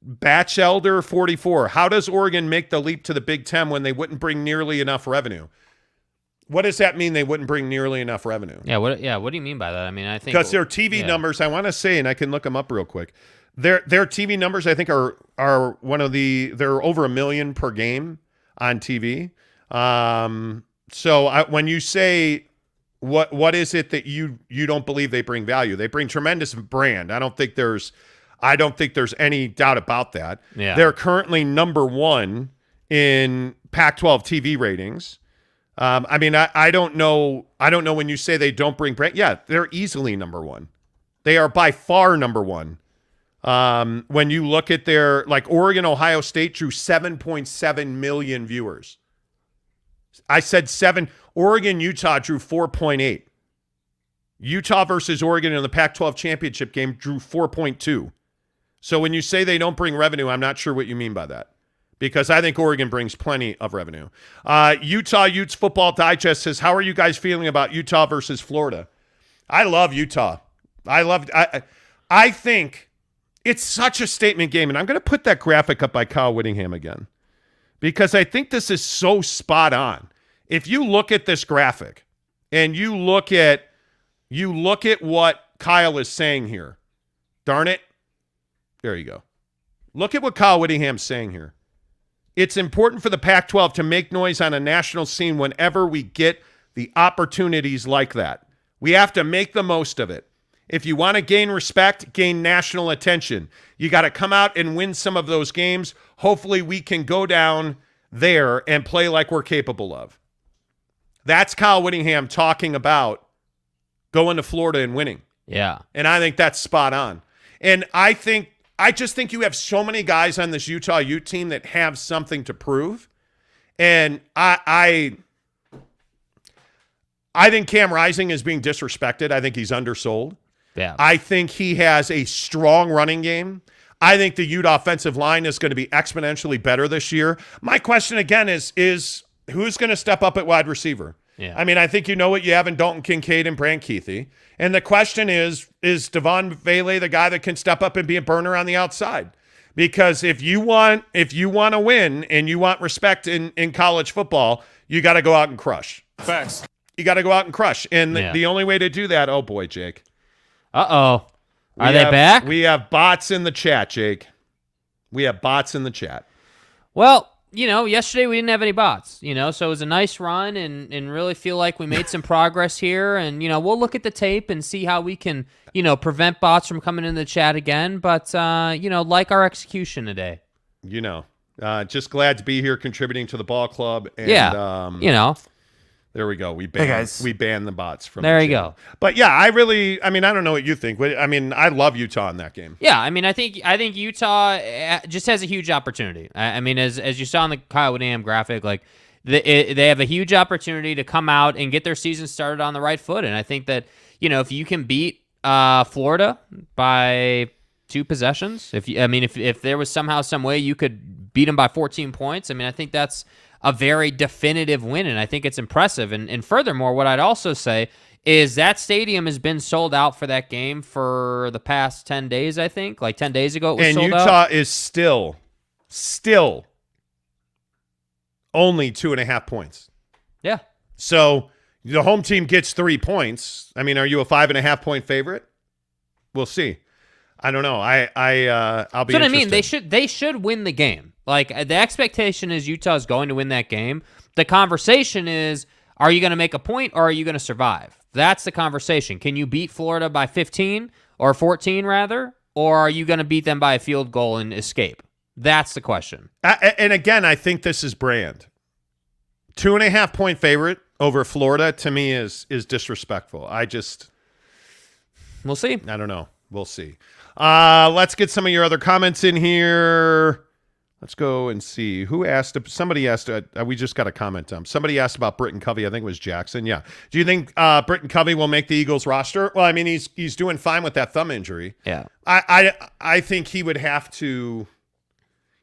Batchelder 44. How does Oregon make the leap to the Big Ten when they wouldn't bring nearly enough revenue? What does that mean? They wouldn't bring nearly enough revenue? Yeah. What do you mean by that? I mean, I think because their TV numbers, I want to say, and I can look them up real quick. Their TV numbers, I think, are they're over 1 million per game on TV. So when you say what is it that you don't believe they bring value? They bring tremendous brand. I don't think there's any doubt about that. Yeah. They're currently number 1 in Pac-12 TV ratings. I mean, I don't know when you say they don't bring brand. Yeah, they're easily number 1. They are by far number 1. When you look at their, like, Oregon, Ohio State drew 7.7 million viewers. I said 7. Oregon, Utah drew 4.8. Utah versus Oregon in the Pac-12 championship game drew 4.2. So when you say they don't bring revenue, I'm not sure what you mean by that, because I think Oregon brings plenty of revenue. Utah Utes Football Digest says, how are you guys feeling about Utah versus Florida? I love Utah. I think it's such a statement game, and I'm going to put that graphic up by Kyle Whittingham again, because I think this is so spot on. If you look at this graphic and you look at what Kyle is saying here, darn it, there you go. Look at what Kyle Whittingham's saying here. It's important for the Pac-12 to make noise on a national scene whenever we get the opportunities like that. We have to make the most of it. If you want to gain respect, gain national attention, you got to come out and win some of those games. Hopefully we can go down there and play like we're capable of. That's Kyle Whittingham talking about going to Florida and winning. Yeah. And I think that's spot on. And I just think you have so many guys on this Utah Ute team that have something to prove. And I think Cam Rising is being disrespected. I think he's undersold. Yeah. I think he has a strong running game. I think the Ute offensive line is going to be exponentially better this year. My question again is who's going to step up at wide receiver? Yeah. I mean, I think you know what you have in Dalton Kincaid and Brant Keithy. And the question is Devon Vele the guy that can step up and be a burner on the outside? Because if you want to win and you want respect in college football, you got to go out and crush. Facts. You got to go out and crush. And the only way to do that, oh boy, Jake. Uh-oh. Are they back? We have bots in the chat, Jake. We have bots in the chat. Well, yesterday we didn't have any bots, so it was a nice run and really feel like we made some progress here. And, we'll look at the tape and see how we can, prevent bots from coming in the chat again. But, like our execution today. Just glad to be here contributing to the ball club. And, there we go. We banned the bots from there. The you go. But yeah, I don't know what you think. I mean, I love Utah in that game. Yeah, I mean, I think Utah just has a huge opportunity. I mean, as you saw in the Kyle Whittingham graphic, like they have a huge opportunity to come out and get their season started on the right foot. And I think that if you can beat Florida by 2 possessions, if there was somehow some way you could beat them by 14 points, I mean, I think that's a very definitive win, and I think it's impressive. And furthermore, what I'd also say is that stadium has been sold out for that game for the past 10 days, I think. Like 10 days ago it was sold out. And Utah is still only 2.5 points. Yeah. So the home team gets 3 points. I mean, are you a 5.5 point favorite? We'll see. I don't know. I'll be. That's what I interested. mean. They should win the game. Like the expectation is Utah's going to win that game. The conversation is, are you going to make a point or are you going to survive? That's the conversation. Can you beat Florida by 15 or 14 rather, or are you going to beat them by a field goal and escape? That's the question. And again, I think this is brand. 2.5 point favorite over Florida to me is disrespectful. We'll see. I don't know. We'll see. Let's get some of your other comments in here. Let's go and see who asked. Somebody asked. We just got a comment. Somebody asked about Britton Covey. I think it was Jackson. Yeah. Do you think Britton Covey will make the Eagles roster? Well, I mean, he's doing fine with that thumb injury. Yeah. I think he would have to.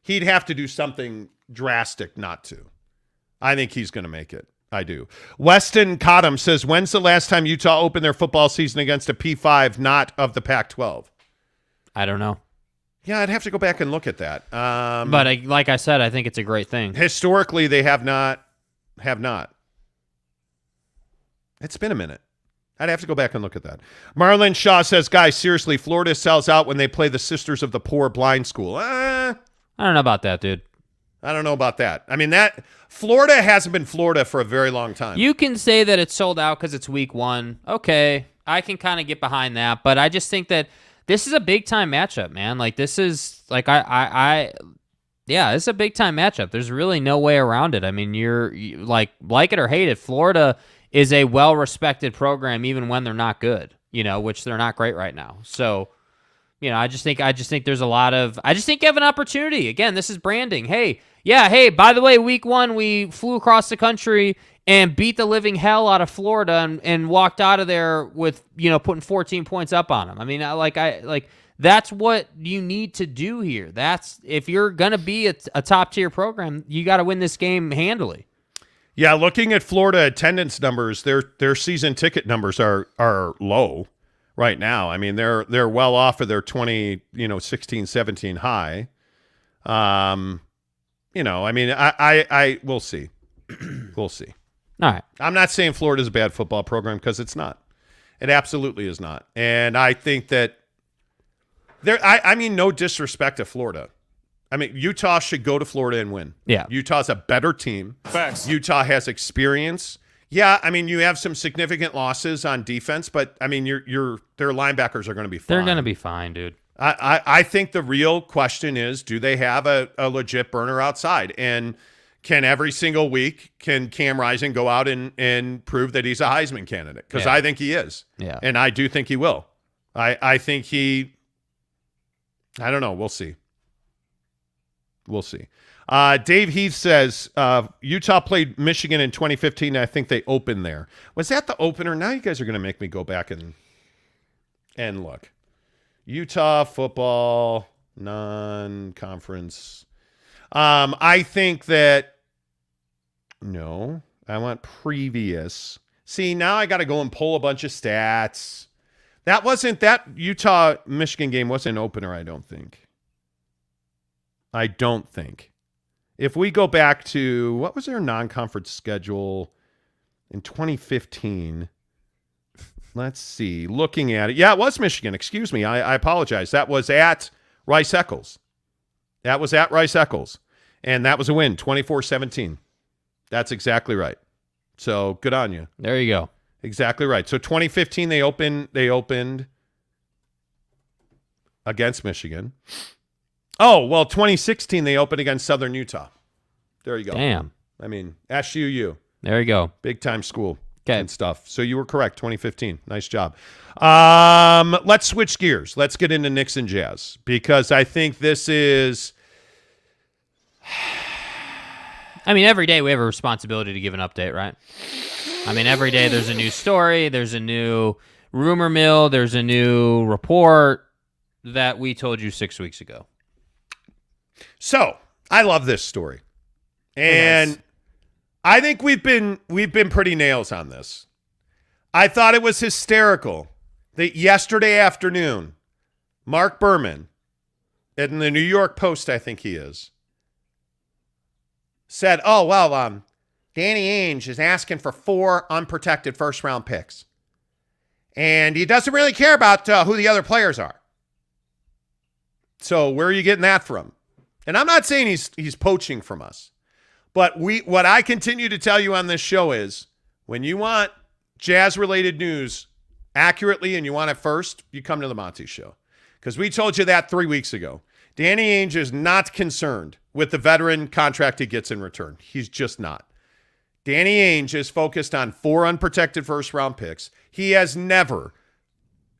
He'd have to do something drastic not to. I think he's going to make it. I do. Weston Cottom says, when's the last time Utah opened their football season against a P5 not of the Pac-12? I don't know. Yeah, I'd have to go back and look at that. But like I said, I think it's a great thing. Historically, they have not. It's been a minute. I'd have to go back and look at that. Marlon Shaw says, guys, seriously, Florida sells out when they play the Sisters of the Poor blind school. I don't know about that, dude. I don't know about that. I mean, that Florida hasn't been Florida for a very long time. You can say that it's sold out because it's week 1. Okay, I can kind of get behind that, but I just think that this is a big time matchup, man. Like this is like yeah, it's a big time matchup. There's really no way around it. I mean, you like it or hate it, Florida is a well respected program even when they're not good. Which they're not great right now. So. I just think there's a lot of. I just think you have an opportunity. Again, this is branding. Hey, by the way, week 1 we flew across the country and beat the living hell out of Florida and walked out of there with putting 14 points up on them. I mean, that's what you need to do here. That's if you're gonna be a top tier program, you got to win this game handily. Yeah, looking at Florida attendance numbers, their season ticket numbers are low. Right now, I mean, they're well off of their 2016, 17 high. I mean, I we'll see. We'll see. All right. I'm not saying Florida's a bad football program because it's not. It absolutely is not. And I think that I mean, no disrespect to Florida. I mean, Utah should go to Florida and win. Yeah. Utah's a better team. Facts. Utah has experience. Yeah, I mean, you have some significant losses on defense, but I mean, their linebackers are going to be fine. They're going to be fine, dude. I think the real question is, do they have a legit burner outside? And can every single week, can Cam Rising go out and prove that he's a Heisman candidate? Because I think he is. Yeah. And I do think he will. I think I don't know. We'll see. We'll see. Dave Heath says, Utah played Michigan in 2015. I think they opened there. Was that the opener? Now you guys are going to make me go back and look. Utah football, non-conference. I think that, no, I want previous. See, now I got to go and pull a bunch of stats. That Utah-Michigan game wasn't an opener, I don't think. If we go back to, what was their non-conference schedule in 2015? Let's see. Looking at it. Yeah, it was Michigan. Excuse me. I apologize. That was at Rice-Eccles. And that was a win, 24-17. That's exactly right. So good on you. There you go. Exactly right. So 2015, they opened against Michigan. Oh, well, 2016, they opened against Southern Utah. There you go. Damn. I mean, SUU. There you go. Big-time school okay. and stuff. So you were correct, 2015. Nice job. Let's switch gears. Let's get into Knicks and Jazz because I think this is... I mean, every day we have a responsibility to give an update, right? I mean, every day there's a new story, there's a new rumor mill, there's a new report that we told you 6 weeks ago. So, I love this story. And I think we've been pretty nails on this. I thought it was hysterical that yesterday afternoon, Mark Berman, in the New York Post, I think he is, said, oh, well, Danny Ainge is asking for 4 unprotected first-round picks. And he doesn't really care about who the other players are. So where are you getting that from? And I'm not saying he's poaching from us. But what I continue to tell you on this show is when you want Jazz-related news accurately and you want it first, you come to the Monty Show. Because we told you that 3 weeks ago. Danny Ainge is not concerned with the veteran contract he gets in return. He's just not. Danny Ainge is focused on 4 unprotected first-round picks. He has never,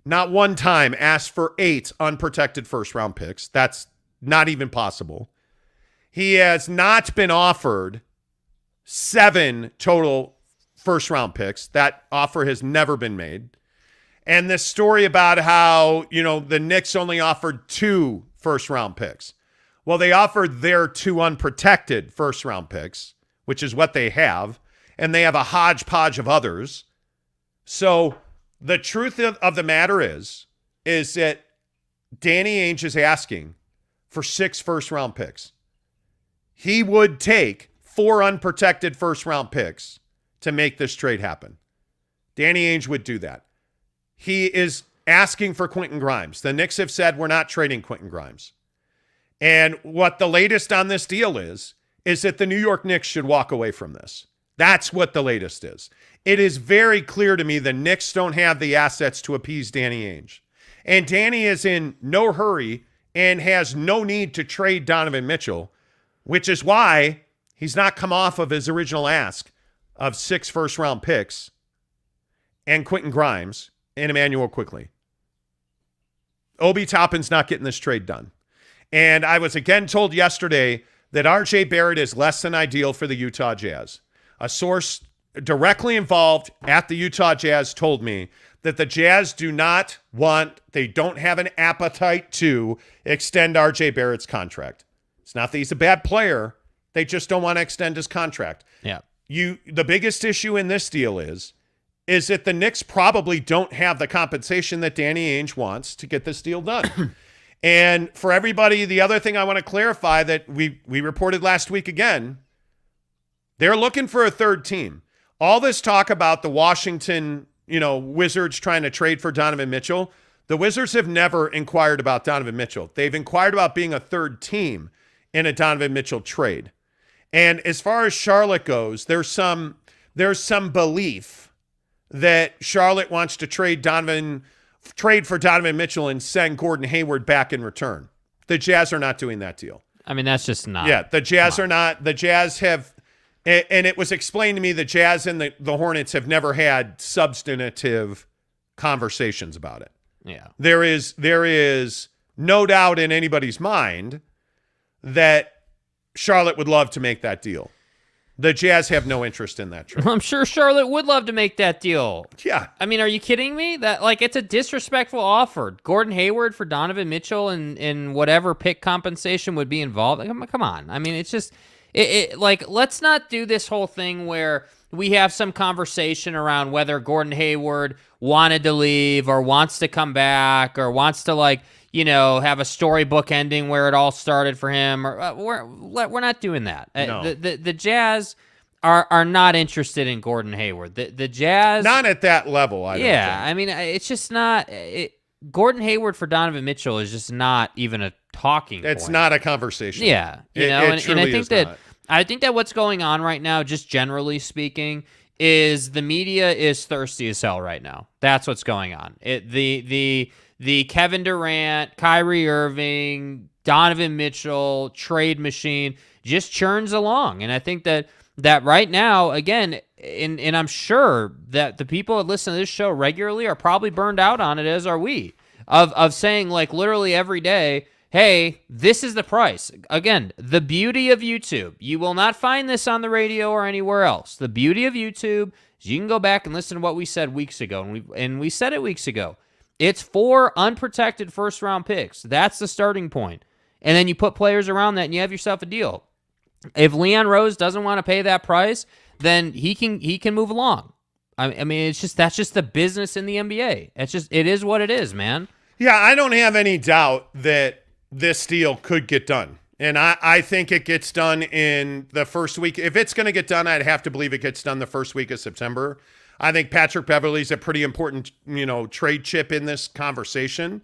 not one time, asked for 8 unprotected first-round picks. That's not even possible. He has not been offered 7 total first-round picks. That offer has never been made. And this story about how, the Knicks only offered 2 first-round picks. Well, they offered their 2 unprotected first-round picks, which is what they have, and they have a hodgepodge of others. So the truth of the matter is that Danny Ainge is asking for 6 first-round picks. He would take 4 unprotected first-round picks to make this trade happen. Danny Ainge would do that. He is asking for Quentin Grimes. The Knicks have said we're not trading Quentin Grimes. And what the latest on this deal is that the New York Knicks should walk away from this. That's what the latest is. It is very clear to me the Knicks don't have the assets to appease Danny Ainge. And Danny is in no hurry and has no need to trade Donovan Mitchell, which is why he's not come off of his original ask of 6 first-round picks and Quentin Grimes and Emmanuel Quickly. Obi Toppin's not getting this trade done. And I was again told yesterday that RJ Barrett is less than ideal for the Utah Jazz. A source directly involved at the Utah Jazz told me that the Jazz they don't have an appetite to extend RJ Barrett's contract. It's not that he's a bad player. They just don't want to extend his contract. Yeah. The biggest issue in this deal is that the Knicks probably don't have the compensation that Danny Ainge wants to get this deal done. And for everybody, the other thing I want to clarify that we reported last week again, they're looking for a third team. All this talk about the Washington, Wizards trying to trade for Donovan Mitchell, the Wizards have never inquired about Donovan Mitchell. They've inquired about being a third team in a Donovan Mitchell trade. And as far as Charlotte goes, there's some belief that Charlotte wants to trade for Donovan Mitchell and send Gordon Hayward back in return. The Jazz are not doing that deal. I mean, that's just not. Yeah, the Jazz are not. The Jazz have, and it was explained to me the Jazz and the Hornets have never had substantive conversations about it. Yeah. There is no doubt in anybody's mind that Charlotte would love to make that deal. The Jazz have no interest in that trade. I'm sure Charlotte would love to make that deal. Yeah. I mean, are you kidding me? It's a disrespectful offer. Gordon Hayward for Donovan Mitchell and whatever pick compensation would be involved. Come on. I mean, it's just let's not do this whole thing where we have some conversation around whether Gordon Hayward wanted to leave or wants to come back or wants to have a storybook ending where it all started for him. Or we're not doing that. No. The Jazz are not interested in Gordon Hayward. The Jazz not at that level. I don't think. I mean, it's just not. Gordon Hayward for Donovan Mitchell is just not even a talking point. It's not a conversation. Yeah, and I think that what's going on right now, just generally speaking, is the media is thirsty as hell right now. That's what's going on. The Kevin Durant, Kyrie Irving, Donovan Mitchell trade machine just churns along. And I think that right now, again, and I'm sure that the people that listen to this show regularly are probably burned out on it, as are we, of saying literally every day, hey, this is the price. Again, the beauty of YouTube. You will not find this on the radio or anywhere else. The beauty of YouTube is you can go back and listen to what we said weeks ago. And we said it weeks ago. It's 4 unprotected first-round picks. That's the starting point. And then you put players around that, and you have yourself a deal. If Leon Rose doesn't want to pay that price, then he can move along. I mean, that's just the business in the NBA. It is what it is, man. Yeah, I don't have any doubt that this deal could get done. And I think it gets done in the first week. If it's going to get done, I'd have to believe it gets done the first week of September. I think Patrick Beverley's a pretty important, trade chip in this conversation.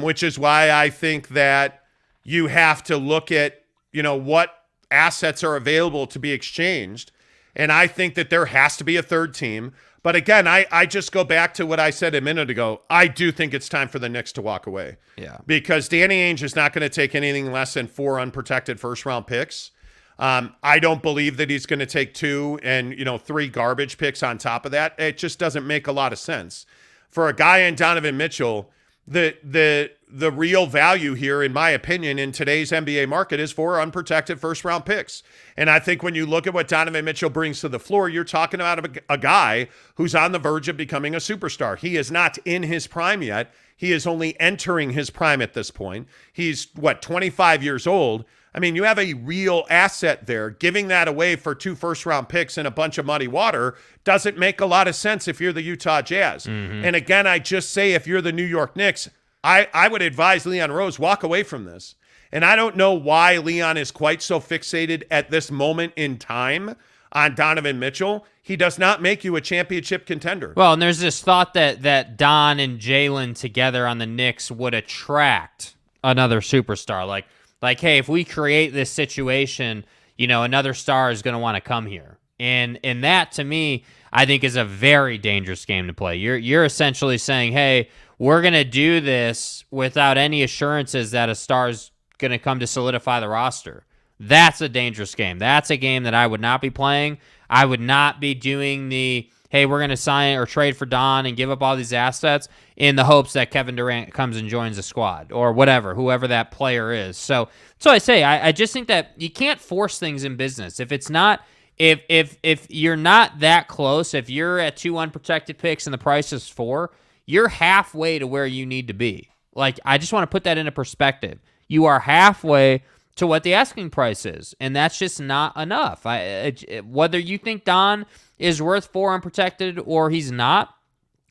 which is why I think that you have to look at, what assets are available to be exchanged. And I think that there has to be a third team. But again, I just go back to what I said a minute ago. I do think it's time for the Knicks to walk away. Yeah. Because Danny Ainge is not going to take anything less than 4 unprotected first-round picks. I don't believe that he's going to take 2 and 3 garbage picks on top of that. It just doesn't make a lot of sense. For a guy in Donovan Mitchell, the real value here, in my opinion, in today's NBA market is 4 unprotected first-round picks. And I think when you look at what Donovan Mitchell brings to the floor, you're talking about a guy who's on the verge of becoming a superstar. He is not in his prime yet. He is only entering his prime at this point. He's, 25 years old. I mean, you have a real asset there. Giving that away for 2 first-round picks and a bunch of muddy water doesn't make a lot of sense if you're the Utah Jazz. Mm-hmm. And again, I just say if you're the New York Knicks, I would advise Leon Rose, walk away from this. And I don't know why Leon is quite so fixated at this moment in time on Donovan Mitchell. He does not make you a championship contender. Well, and there's this thought that Don and Jalen together on the Knicks would attract another superstar. Like, hey, if we create this situation, another star is going to want to come here. And that, to me, I think is a very dangerous game to play. You're essentially saying, hey, we're going to do this without any assurances that a star's going to come to solidify the roster. That's a dangerous game. That's a game that I would not be playing. I would not be doing the, hey, we're going to sign or trade for Don and give up all these assets in the hopes that Kevin Durant comes and joins the squad or whoever that player is. So I say, I just think that you can't force things in business. If it's not, if you're not that close, if you're at 2 unprotected picks and the price is 4, you're halfway to where you need to be. Like, I just want to put that into perspective. You are halfway to what the asking price is, and that's just not enough. Whether you think Don is worth 4 unprotected or he's not,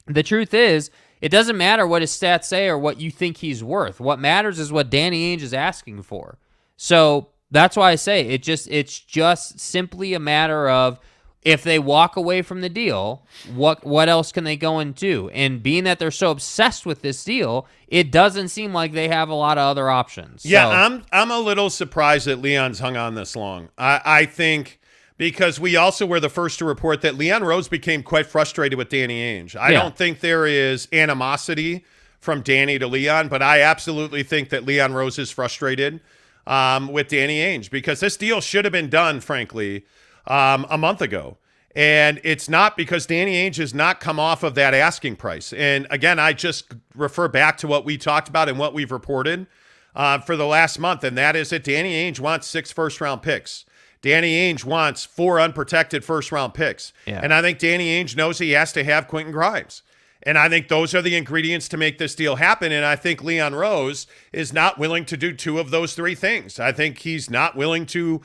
the truth is, it doesn't matter what his stats say or what you think he's worth. What matters is what Danny Ainge is asking for. So that's why I say it's just simply a matter of, if they walk away from the deal, what else can they go and do? And being that they're so obsessed with this deal, it doesn't seem like they have a lot of other options. Yeah, I'm a little surprised that Leon's hung on this long. I think because we also were the first to report that Leon Rose became quite frustrated with Danny Ainge. I don't think there is animosity from Danny to Leon, but I absolutely think that Leon Rose is frustrated with Danny Ainge because this deal should have been done, frankly, a month ago. And it's not because Danny Ainge has not come off of that asking price. And again, I just refer back to what we talked about and what we've reported for the last month. And that is that Danny Ainge wants 6 first-round picks. Danny Ainge wants 4 unprotected first-round picks. Yeah. And I think Danny Ainge knows he has to have Quentin Grimes. And I think those are the ingredients to make this deal happen. And I think Leon Rose is not willing to do 2 of those 3 things. I think he's not willing to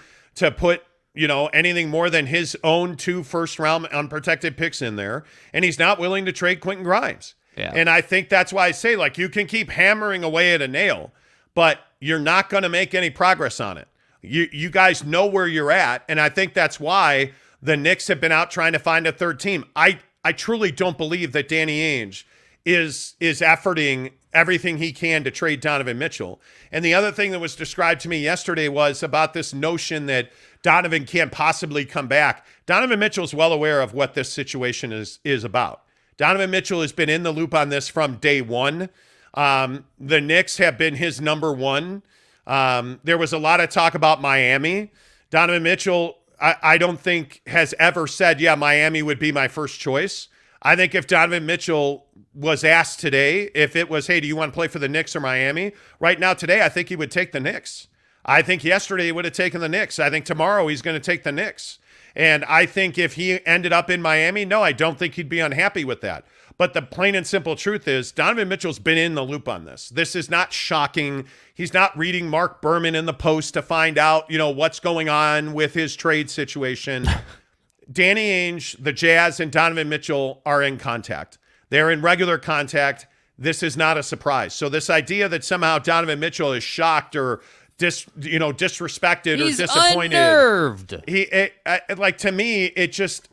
put anything more than his own 2 first-round unprotected picks in there. And he's not willing to trade Quentin Grimes. Yeah. And I think that's why I say, you can keep hammering away at a nail, but you're not going to make any progress on it. You guys know where you're at, and I think that's why the Knicks have been out trying to find a third team. I truly don't believe that Danny Ainge is efforting everything he can to trade Donovan Mitchell. And the other thing that was described to me yesterday was about this notion that Donovan can't possibly come back. Donovan Mitchell's well aware of what this situation is about. Donovan Mitchell has been in the loop on this from day one. The Knicks have been his number one. There was a lot of talk about Miami. Donovan Mitchell, I don't think has ever said, yeah, Miami would be my first choice. I think if Donovan Mitchell was asked today, if it was, hey, do you want to play for the Knicks or Miami? Right now today, I think he would take the Knicks. I think yesterday he would have taken the Knicks. I think tomorrow he's going to take the Knicks. And I think if he ended up in Miami, no, I don't think he'd be unhappy with that. But the plain and simple truth is Donovan Mitchell's been in the loop on this. This is not shocking. He's not reading Mark Berman in the Post to find out, what's going on with his trade situation. Danny Ainge, the Jazz, and Donovan Mitchell are in contact. They're in regular contact. This is not a surprise. So this idea that somehow Donovan Mitchell is shocked or disrespected He's or disappointed. Unnerved. To me, it just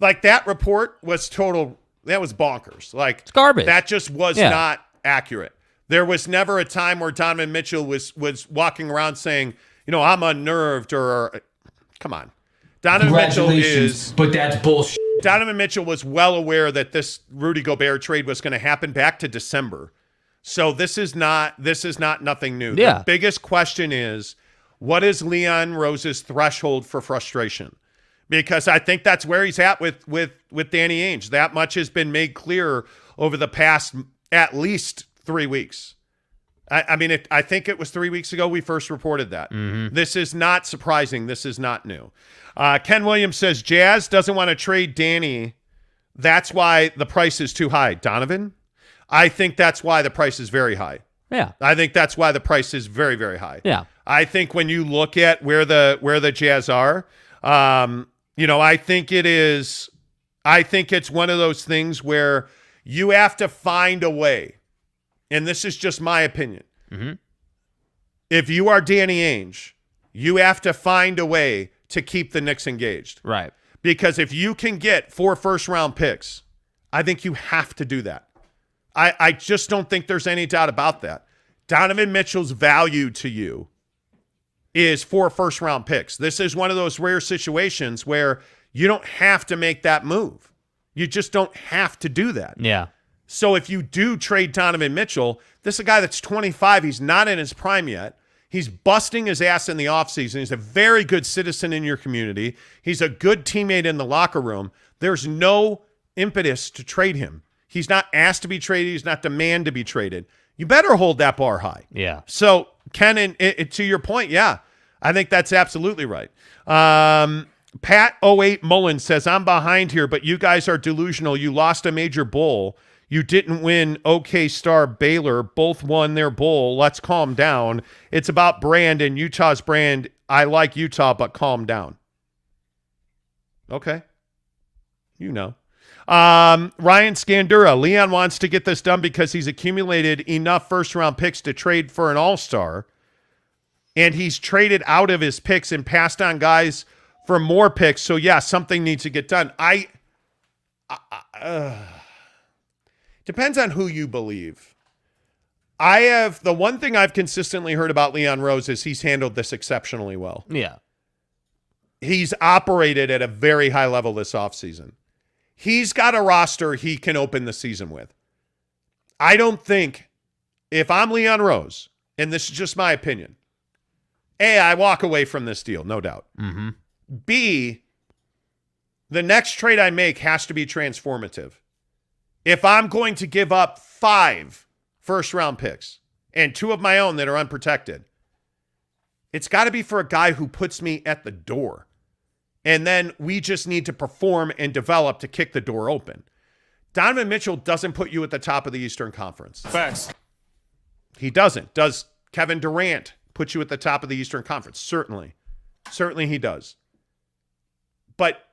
that report was total. That was bonkers. It's garbage. That just was not accurate. There was never a time where Donovan Mitchell was walking around saying, I'm unnerved or come on. Donovan Mitchell but that's bullshit. Donovan Mitchell was well aware that this Rudy Gobert trade was going to happen back to December. So this is not nothing new. Yeah. The biggest question is, what is Leon Rose's threshold for frustration? Because I think that's where he's at with Danny Ainge. That much has been made clear over the past at least 3 weeks. I think it was 3 weeks ago we first reported that. Mm-hmm. This is not surprising. This is not new. Ken Williams says, Jazz doesn't want to trade Danny. That's why the price is too high. Donovan? I think that's why the price is very high. Yeah. I think that's why the price is very, very high. Yeah. I think when you look at where the Jazz are, I think it's one of those things where you have to find a way. And this is just my opinion. Mm-hmm. If you are Danny Ainge, you have to find a way to keep the Knicks engaged. Right. Because if you can get 4 first-round picks, I think you have to do that. I just don't think there's any doubt about that. Donovan Mitchell's value to you is 4 first-round picks. This is one of those rare situations where you don't have to make that move. You just don't have to do that. Yeah. So if you do trade Donovan Mitchell, this is a guy that's 25. He's not in his prime yet. He's busting his ass in the offseason. He's a very good citizen in your community. He's a good teammate in the locker room. There's no impetus to trade him. He's not asked to be traded. He's not demanded to be traded. You better hold that bar high. Yeah. So, Ken, and to your point, yeah, I think that's absolutely right. Pat08 Mullen says, I'm behind here, but you guys are delusional. You lost a major bowl. You didn't win OK Star Baylor. Both won their bowl. Let's calm down. It's about brand and Utah's brand. I like Utah, but calm down. Okay. Ryan Scandura. Leon wants to get this done because he's accumulated enough first-round picks to trade for an all-star, and he's traded out of his picks and passed on guys for more picks. So, yeah, something needs to get done. Depends on who you believe. The one thing I've consistently heard about Leon Rose is he's handled this exceptionally well. Yeah. He's operated at a very high level this offseason. He's got a roster he can open the season with. I don't think, if I'm Leon Rose, and this is just my opinion, A, I walk away from this deal, no doubt. Mm-hmm. B, the next trade I make has to be transformative. If I'm going to give up 5 first-round picks and 2 of my own that are unprotected, it's got to be for a guy who puts me at the door. And then we just need to perform and develop to kick the door open. Donovan Mitchell doesn't put you at the top of the Eastern Conference. Facts. He doesn't. Does Kevin Durant put you at the top of the Eastern Conference? Certainly. Certainly he does. But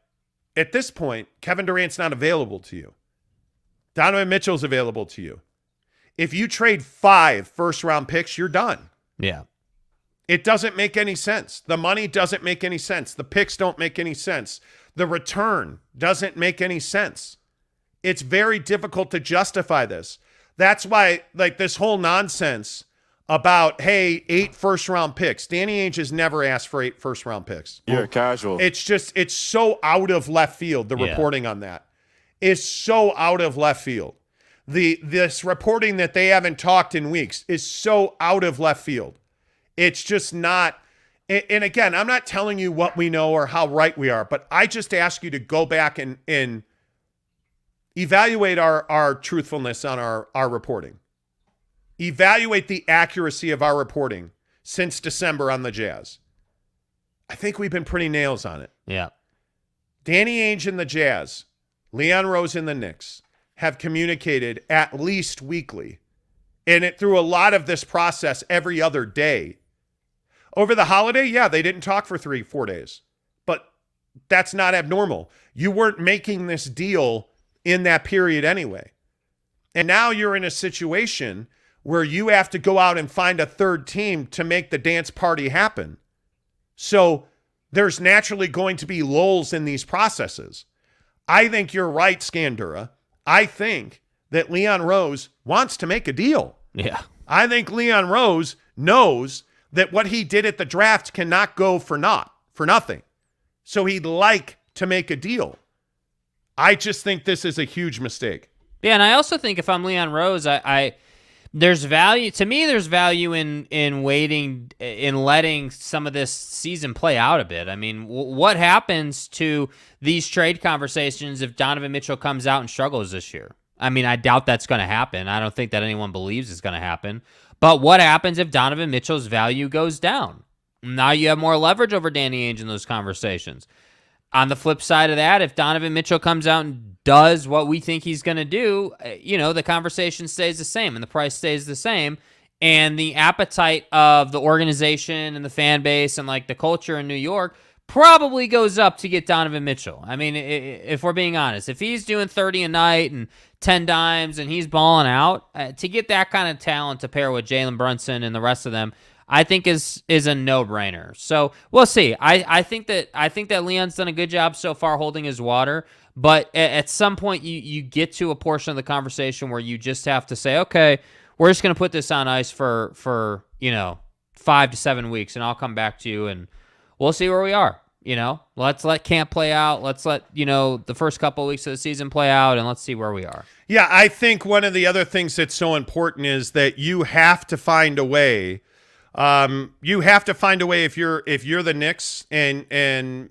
at this point, Kevin Durant's not available to you. Donovan Mitchell's available to you. If you trade 5 first-round picks, you're done. Yeah. It doesn't make any sense. The money doesn't make any sense. The picks don't make any sense. The return doesn't make any sense. It's very difficult to justify this. That's why, this whole nonsense about, hey, 8 first-round picks. Danny Ainge has never asked for 8 first-round picks. You're casual. It's so out of left field, the reporting on that. Is so out of left field. This reporting that they haven't talked in weeks is so out of left field. It's just not. And again, I'm not telling you what we know or how right we are, but I just ask you to go back and evaluate our truthfulness on our reporting. Evaluate the accuracy of our reporting since December on the Jazz. I think we've been pretty nails on it. Yeah. Danny Ainge and the Jazz, Leon Rose and the Knicks have communicated at least weekly, and through a lot of this process every other day. Over the holiday, yeah, they didn't talk for 3-4 days, but that's not abnormal. You weren't making this deal in that period anyway. And now you're in a situation where you have to go out and find a third team to make the dance party happen. So there's naturally going to be lulls in these processes. I think you're right, Scandura. I think that Leon Rose wants to make a deal. Yeah. I think Leon Rose knows that what he did at the draft cannot go for nothing. So he'd like to make a deal. I just think this is a huge mistake. Yeah, and I also think if I'm Leon Rose, there's value to me. There's value in waiting, in letting some of this season play out a bit. I mean, what happens to these trade conversations if Donovan Mitchell comes out and struggles this year? I mean, I doubt that's going to happen. I don't think that anyone believes it's going to happen. But what happens if Donovan Mitchell's value goes down? Now you have more leverage over Danny Ainge in those conversations. On the flip side of that, if Donovan Mitchell comes out and does what we think he's going to do, the conversation stays the same and the price stays the same. And the appetite of the organization and the fan base and like the culture in New York probably goes up to get Donovan Mitchell. I mean, if we're being honest, if he's doing 30 a night and 10 dimes and he's balling out, to get that kind of talent to pair with Jalen Brunson and the rest of them, I think is a no-brainer. So we'll see. I think that Leon's done a good job so far holding his water, but at some point you get to a portion of the conversation where you just have to say, okay, we're just going to put this on ice for 5 to 7 weeks, and I'll come back to you and we'll see where we are. Let's let camp play out. Let's let, the first couple of weeks of the season play out, and let's see where we are. Yeah, I think one of the other things that's so important is that you have to find a way. If you're the Knicks and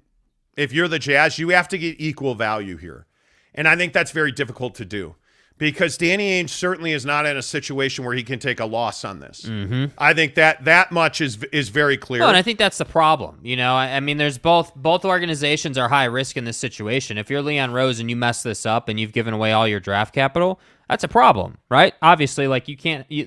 if you're the Jazz, you have to get equal value here. And I think that's very difficult to do because Danny Ainge certainly is not in a situation where he can take a loss on this. Mm-hmm. I think that much is very clear. Oh, and I think that's the problem. I mean, there's both organizations are high risk in this situation. If you're Leon Rose and you mess this up and you've given away all your draft capital, that's a problem, right? Obviously, like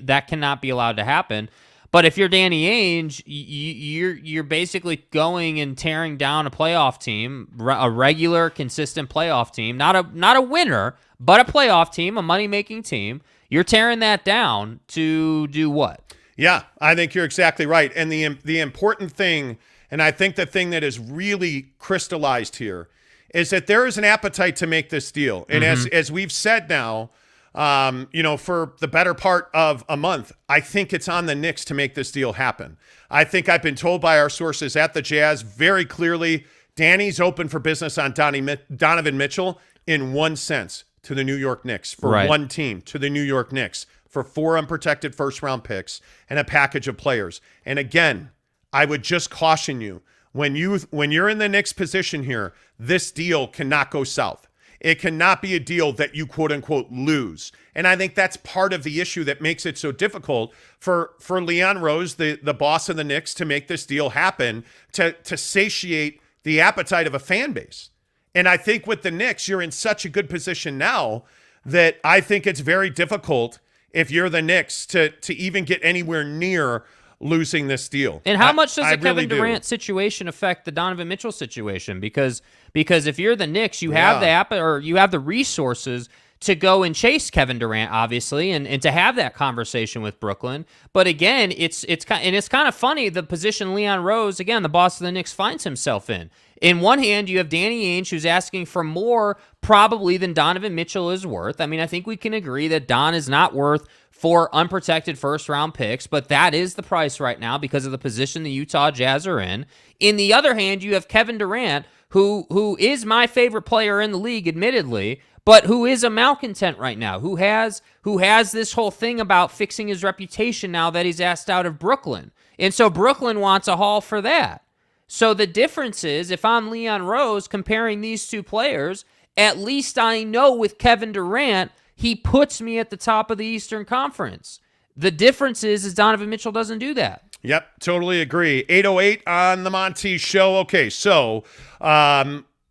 that cannot be allowed to happen. But if you're Danny Ainge, you're basically going and tearing down a playoff team, a regular, consistent playoff team, not a winner, but a playoff team, a money-making team. You're tearing that down to do what? Yeah, I think you're exactly right. And the important thing, and I think the thing that is really crystallized here, is that there is an appetite to make this deal. And as we've said now, for the better part of a month, I think it's on the Knicks to make this deal happen. I think I've been told by our sources at the Jazz very clearly, Danny's open for business on Donovan Mitchell in one sense, to the New York Knicks, for one team, to the New York Knicks, for 4 unprotected first-round picks and a package of players. And again, I would just caution you, when you're in the Knicks position here, this deal cannot go south. It cannot be a deal that you quote-unquote lose. And I think that's part of the issue that makes it so difficult for Leon Rose, the boss of the Knicks, to make this deal happen, to satiate the appetite of a fan base. And I think with the Knicks, you're in such a good position now that I think it's very difficult if you're the Knicks to even get anywhere near losing this deal. And how much does the Kevin really Durant situation affect the Donovan Mitchell situation? Because if you're the Knicks, you have the resources to go and chase Kevin Durant, obviously, and to have that conversation with Brooklyn. But again, it's kind of funny the position Leon Rose, again, the boss of the Knicks, finds himself in. In one hand, you have Danny Ainge, who's asking for more probably than Donovan Mitchell is worth. I mean, I think we can agree that Don is not worth 4 unprotected first-round picks, but that is the price right now because of the position the Utah Jazz are in. In the other hand, you have Kevin Durant, who is my favorite player in the league, admittedly, but who is a malcontent right now, who has this whole thing about fixing his reputation now that he's asked out of Brooklyn. And so Brooklyn wants a haul for that. So the difference is, if I'm Leon Rose comparing these two players, at least I know with Kevin Durant, he puts me at the top of the Eastern Conference. The difference is Donovan Mitchell doesn't do that. Yep, totally agree. 8:08 on the Monty Show. Okay, so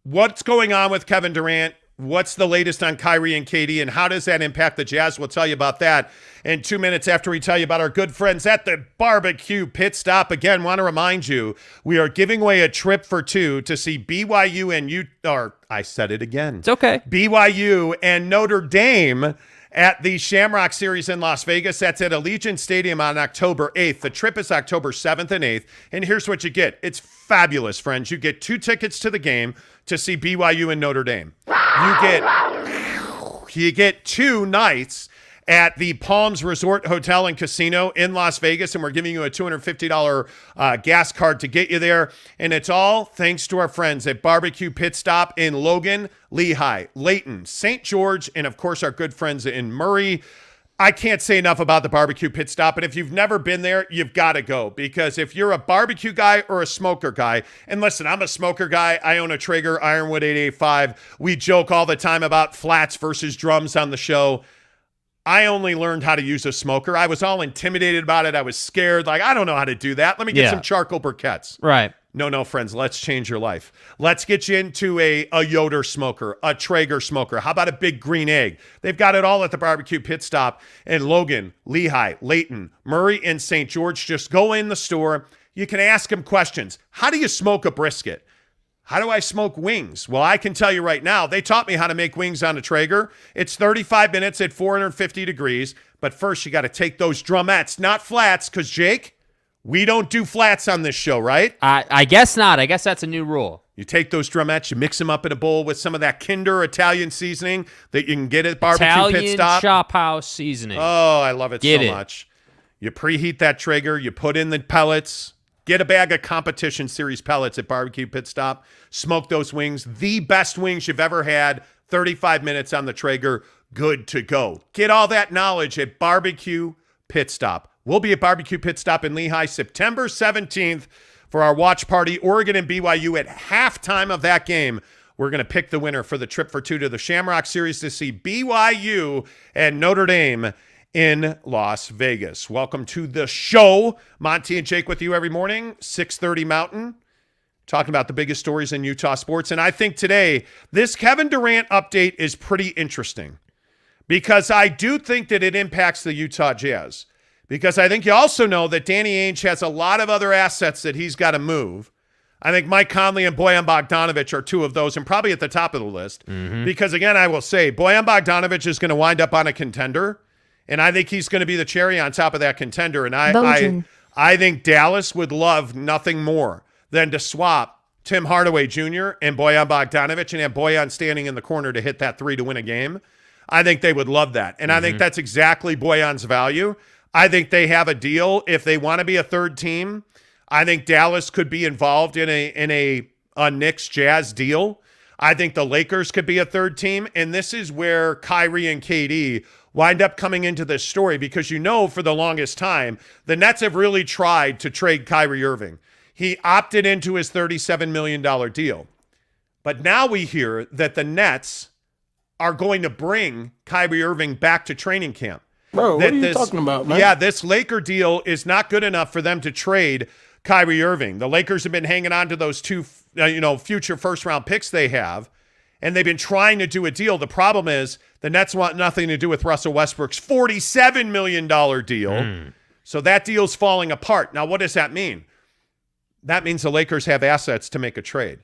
what's going on with Kevin Durant? What's the latest on Kyrie and KD, and how does that impact the Jazz? We'll tell you about that in 2 minutes after we tell you about our good friends at the Barbecue Pit Stop. Again, want to remind you, we are giving away a trip for 2 to see BYU and I said it again. It's okay. BYU and Notre Dame at the Shamrock Series in Las Vegas. That's at Allegiant Stadium on October 8th. The trip is October 7th and 8th. And here's what you get. It's fabulous, friends. You get 2 tickets to the game to see BYU and Notre Dame. You get 2 nights at the Palms Resort Hotel and Casino in Las Vegas, and we're giving you a $250 gas card to get you there. And it's all thanks to our friends at Barbecue Pit Stop in Logan, Lehigh, Layton, St. George, and of course our good friends in Murray. I can't say enough about the Barbecue Pit Stop, and if you've never been there, you've got to go, because if you're a barbecue guy or a smoker guy, and listen, I'm a smoker guy. I own a Traeger Ironwood 885. We joke all the time about flats versus drums on the show. I only learned how to use a smoker. I was all intimidated about it. I was scared. Like, I don't know how to do that. Let me get some charcoal briquettes. Right. No, friends, let's change your life. Let's get you into a Yoder smoker, a Traeger smoker. How about a big green egg? They've got it all at the Barbecue Pit Stop in Logan, Lehigh, Layton, Murray, and St. George. Just go in the store. You can ask them questions. How do you smoke a brisket? How do I smoke wings? Well, I can tell you right now, they taught me how to make wings on a Traeger. It's 35 minutes at 450 degrees. But first, you got to take those drumettes, not flats, because, Jake, we don't do flats on this show, right? I guess not. I guess that's a new rule. You take those drumettes, you mix them up in a bowl with some of that Kinder Italian seasoning that you can get at Barbecue Pit Stop. Italian Chop House seasoning. Oh, I love it so much. You preheat that Traeger, you put in the pellets, get a bag of Competition Series pellets at Barbecue Pit Stop, smoke those wings, the best wings you've ever had, 35 minutes on the Traeger, good to go. Get all that knowledge at Barbecue Pit Stop. We'll be at Barbecue Pit Stop in Lehigh September 17th for our watch party. Oregon and BYU at halftime of that game. We're going to pick the winner for the trip for two to the Shamrock Series to see BYU and Notre Dame in Las Vegas. Welcome to the show. Monty and Jake with you every morning, 6:30 Mountain, talking about the biggest stories in Utah sports. And I think today, this Kevin Durant update is pretty interesting because I do think that it impacts the Utah Jazz. Because I think you also know that Danny Ainge has a lot of other assets that he's got to move. I think Mike Conley and Bojan Bogdanovic are two of those, and probably at the top of the list. Mm-hmm. Because, again, I will say, Bojan Bogdanovic is going to wind up on a contender, and I think he's going to be the cherry on top of that contender. And I think Dallas would love nothing more than to swap Tim Hardaway Jr. and Bojan Bogdanovic and have Bojan standing in the corner to hit that three to win a game. I think they would love that. And I think that's exactly Bojan's value. I think they have a deal. If they want to be a third team, I think Dallas could be involved in a Knicks Jazz deal. I think the Lakers could be a third team. And this is where Kyrie and KD wind up coming into this story, because for the longest time, the Nets have really tried to trade Kyrie Irving. He opted into his $37 million deal. But now we hear that the Nets are going to bring Kyrie Irving back to training camp. Bro, what are you talking about, man? Yeah, this Laker deal is not good enough for them to trade Kyrie Irving. The Lakers have been hanging on to those two, future first-round picks they have, and they've been trying to do a deal. The problem is the Nets want nothing to do with Russell Westbrook's $47 million deal. So that deal's falling apart. Now, what does that mean? That means the Lakers have assets to make a trade.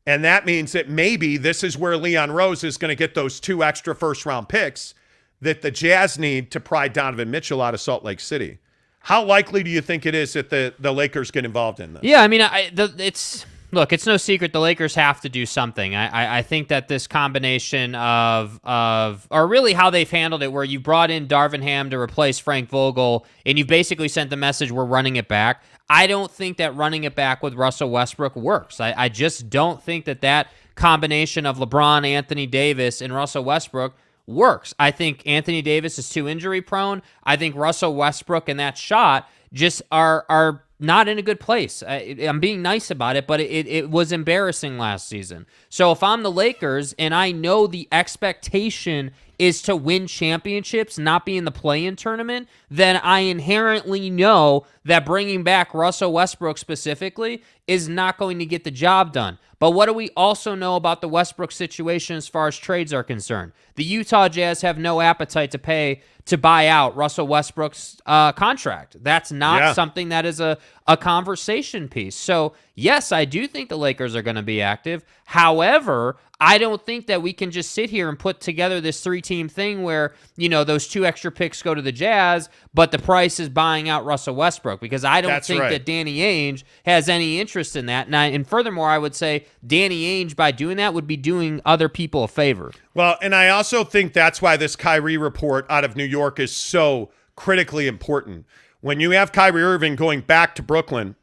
And that means that maybe this is where Leon Rose is going to get those two extra first-round picks that the Jazz need to pry Donovan Mitchell out of Salt Lake City. How likely do you think it is that the Lakers get involved in this? Yeah, I mean, it's no secret the Lakers have to do something. I think that this combination or really how they've handled it, where you brought in Darvin Ham to replace Frank Vogel, and you've basically sent the message, we're running it back. I don't think that running it back with Russell Westbrook works. I just don't think that combination of LeBron, Anthony Davis, and Russell Westbrook works. I think Anthony Davis is too injury prone. I think Russell Westbrook and that shot just are not in a good place. I'm being nice about it, but it was embarrassing last season. So if I'm the Lakers and I know the expectation is to win championships, not be in the play-in tournament, then I inherently know that bringing back Russell Westbrook specifically is not going to get the job done. But what do we also know about the Westbrook situation as far as trades are concerned? The Utah Jazz have no appetite to buy out Russell Westbrook's contract. That's not something that is a a conversation piece. So, yes, I do think the Lakers are going to be active. However, I don't think that we can just sit here and put together this 3-team thing where, those 2 extra picks go to the Jazz, but the price is buying out Russell Westbrook, because I don't think that Danny Ainge has any interest in that. And furthermore, I would say Danny Ainge, by doing that, would be doing other people a favor. Well, and I also think that's why this Kyrie report out of New York is so critically important. When you have Kyrie Irving going back to Brooklyn,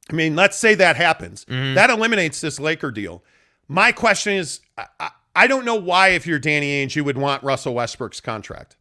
I mean, let's say that happens. That eliminates this Laker deal. My question is, I don't know why, if you're Danny Ainge, you would want Russell Westbrook's contract.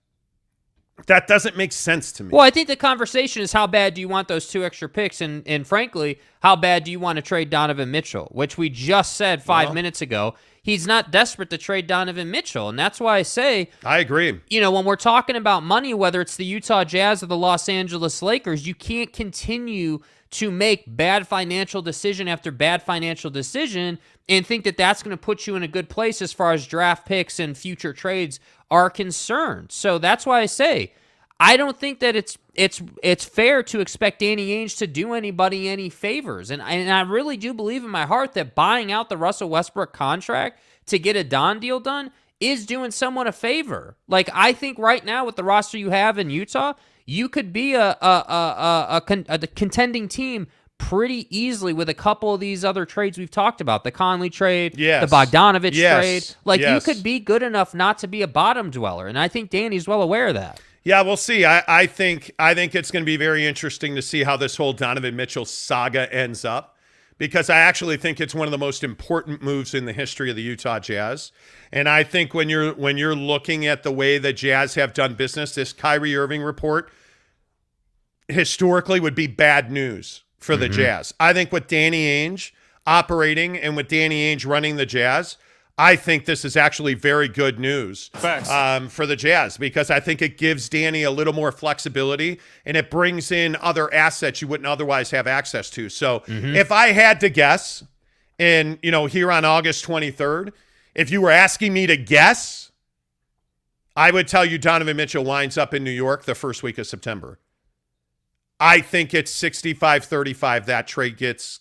That doesn't make sense to me. Well, I think the conversation is, how bad do you want those 2 extra picks? And frankly, how bad do you want to trade Donovan Mitchell, which we just said 5 minutes ago. He's not desperate to trade Donovan Mitchell, and that's why I say, I agree. When we're talking about money, whether it's the Utah Jazz or the Los Angeles Lakers, you can't continue to make bad financial decision after bad financial decision and think that that's going to put you in a good place as far as draft picks and future trades are concerned. So that's why I say, I don't think that it's fair to expect Danny Ainge to do anybody any favors. And I really do believe in my heart that buying out the Russell Westbrook contract to get a Don deal done is doing someone a favor. Like, I think right now with the roster you have in Utah, you could be a contending team pretty easily with a couple of these other trades we've talked about. The Conley trade, the Bogdanovich trade. Like, you could be good enough not to be a bottom dweller. And I think Danny's well aware of that. Yeah, we'll see. I think it's going to be very interesting to see how this whole Donovan Mitchell saga ends up, because I actually think it's one of the most important moves in the history of the Utah Jazz. And I think when you're looking at the way the Jazz have done business, this Kyrie Irving report historically would be bad news for the Jazz. I think with Danny Ainge operating and with Danny Ainge running the Jazz, I think this is actually very good news for the Jazz, because I think it gives Danny a little more flexibility and it brings in other assets you wouldn't otherwise have access to. So if I had to guess, and here on August 23rd, if you were asking me to guess, I would tell you Donovan Mitchell winds up in New York the first week of September. I think it's 65-35 that trade gets.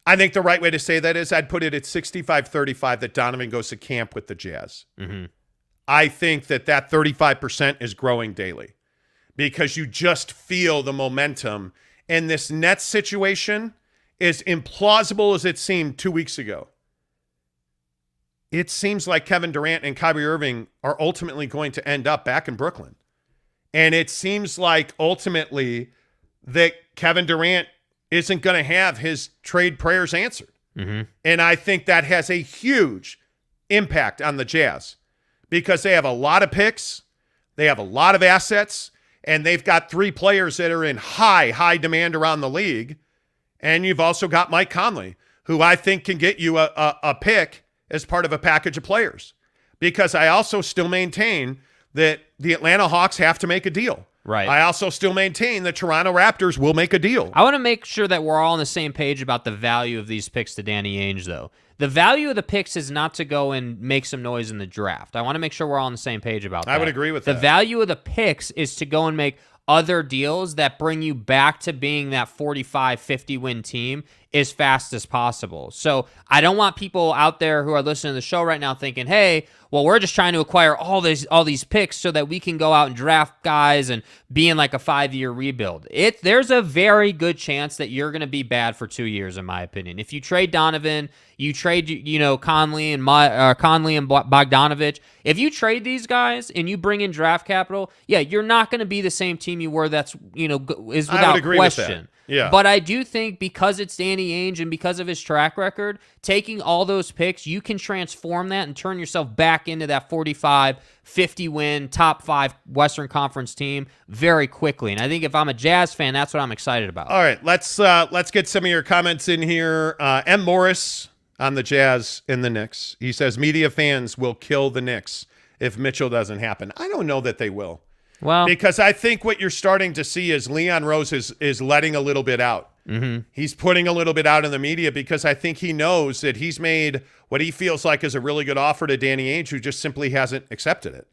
I think the right way to say that is, I'd put it at 65-35 that Donovan goes to camp with the Jazz. I think that 35% is growing daily, because you just feel the momentum. And this Nets situation, as implausible as it seemed 2 weeks ago, it seems like Kevin Durant and Kyrie Irving are ultimately going to end up back in Brooklyn. And it seems like ultimately that Kevin Durant isn't going to have his trade prayers answered. And I think that has a huge impact on the Jazz, because they have a lot of picks, they have a lot of assets, and they've got 3 players that are in high demand around the league. And you've also got Mike Conley, who I think can get you a pick as part of a package of players. Because I also still maintain that the Atlanta Hawks have to make a deal. Right. I also still maintain the Toronto Raptors will make a deal. I want to make sure that we're all on the same page about the value of these picks to Danny Ainge, though. The value of the picks is not to go and make some noise in the draft. I want to make sure we're all on the same page about that. I would agree with that. The value of the picks is to go and make other deals that bring you back to being that 45-50 win team as fast as possible. So I don't want people out there who are listening to the show right now thinking, hey, well, we're just trying to acquire all these picks so that we can go out and draft guys and be in like a 5-year rebuild. There's a very good chance that you're going to be bad for 2 years, in my opinion. If you trade Donovan, you trade Conley and Bogdanovich. If you trade these guys and you bring in draft capital, yeah, you're not going to be the same team you were. That's is without question. Yeah. But I do think because it's Danny Ainge and because of his track record, taking all those picks, you can transform that and turn yourself back into that 45-50 win, top 5 Western Conference team very quickly. And I think if I'm a Jazz fan, that's what I'm excited about. All right, let's get some of your comments in here. M. Morris on the Jazz and the Knicks. He says media fans will kill the Knicks if Mitchell doesn't happen. I don't know that they will. Well, because I think what you're starting to see is Leon Rose is letting a little bit out. He's putting a little bit out in the media because I think he knows that he's made what he feels like is a really good offer to Danny Ainge, who just simply hasn't accepted it.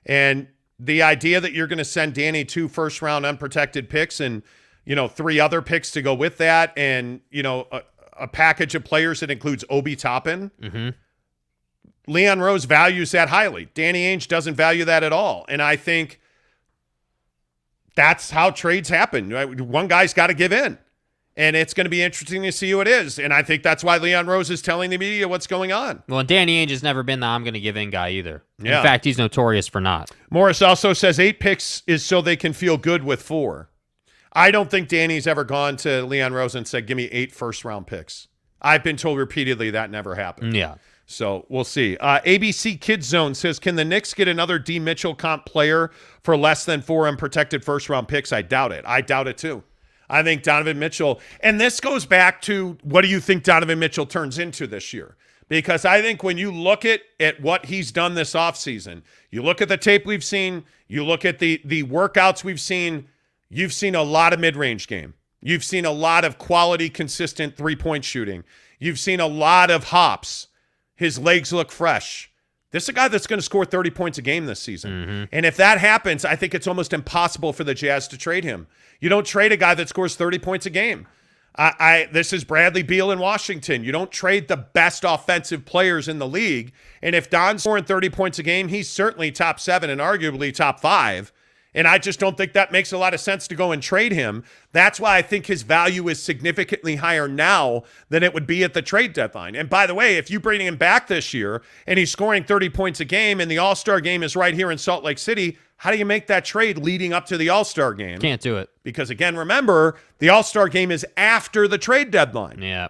And the idea that you're going to send Danny 2 first-round unprotected picks and, 3 other picks to go with that and, a package of players that includes Obi Toppin, Leon Rose values that highly. Danny Ainge doesn't value that at all. And I think that's how trades happen. Right? One guy's got to give in. And it's going to be interesting to see who it is. And I think that's why Leon Rose is telling the media what's going on. Well, and Danny Ainge has never been the I'm going to give in guy either. Yeah. In fact, he's notorious for not. Morris also says 8 picks is so they can feel good with 4. I don't think Danny's ever gone to Leon Rose and said, give me 8 first-round picks. I've been told repeatedly that never happened. Yeah. So we'll see. ABC Kids Zone says, can the Knicks get another D. Mitchell comp player for less than 4 unprotected first-round picks? I doubt it. I doubt it too. I think Donovan Mitchell, and this goes back to what do you think Donovan Mitchell turns into this year? Because I think when you look at what he's done this offseason, you look at the tape we've seen, you look at the workouts we've seen, you've seen a lot of mid-range game. You've seen a lot of quality, consistent three-point shooting. You've seen a lot of hops. His legs look fresh. This is a guy that's going to score 30 points a game this season. And if that happens, I think it's almost impossible for the Jazz to trade him. You don't trade a guy that scores 30 points a game. This is Bradley Beal in Washington. You don't trade the best offensive players in the league. And if Don's scoring 30 points a game, he's certainly top 7 and arguably top 5. And I just don't think that makes a lot of sense to go and trade him. That's why I think his value is significantly higher now than it would be at the trade deadline. And by the way, if you bring him back this year and he's scoring 30 points a game and the All-Star game is right here in Salt Lake City, how do you make that trade leading up to the All-Star game? Can't do it. Because again, remember, the All-Star game is after the trade deadline. Yeah.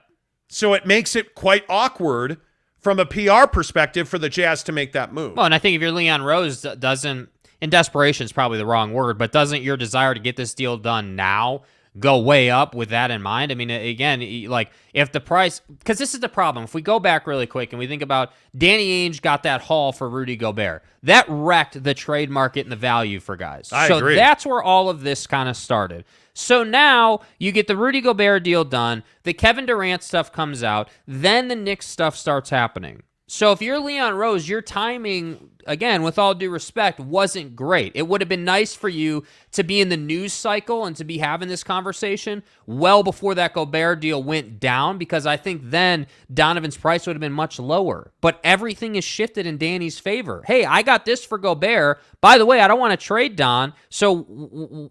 So it makes it quite awkward from a PR perspective for the Jazz to make that move. Well, and I think if you're Leon Rose, doesn't, and desperation is probably the wrong word, but doesn't your desire to get this deal done now go way up with that in mind? I mean, again, like if the price, because this is the problem. If we go back really quick and we think about Danny Ainge got that haul for Rudy Gobert, that wrecked the trade market and the value for guys. I agree. That's where all of this kind of started. So now you get the Rudy Gobert deal done, the Kevin Durant stuff comes out, then the Knicks stuff starts happening. So if you're Leon Rose, your timing, again, with all due respect, wasn't great. It would have been nice for you to be in the news cycle and to be having this conversation well before that Gobert deal went down, because I think then Donovan's price would have been much lower. But everything is shifted in Danny's favor. Hey, I got this for Gobert. By the way, I don't want to trade Don, so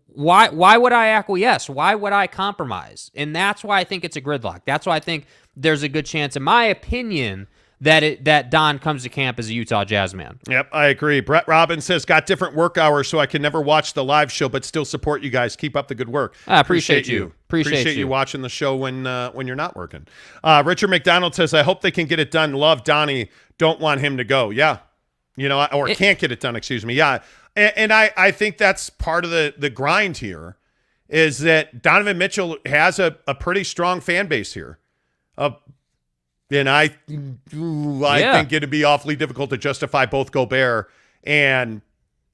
why would I acquiesce? Why would I compromise? And that's why I think it's a gridlock. That's why I think there's a good chance, in my opinion, that Don comes to camp as a Utah Jazz man. Yep, I agree. Brett Robbins says, got different work hours, so I can never watch the live show, but still support you guys. Keep up the good work. I appreciate you. Appreciate you watching the show when you're not working. Richard McDonald says, I hope they can get it done. Love Donnie. Don't want him to go. Yeah. Can't get it done, excuse me. Yeah. And I think that's part of the grind here is that Donovan Mitchell has a pretty strong fan base here. And I think it'd be awfully difficult to justify both Gobert and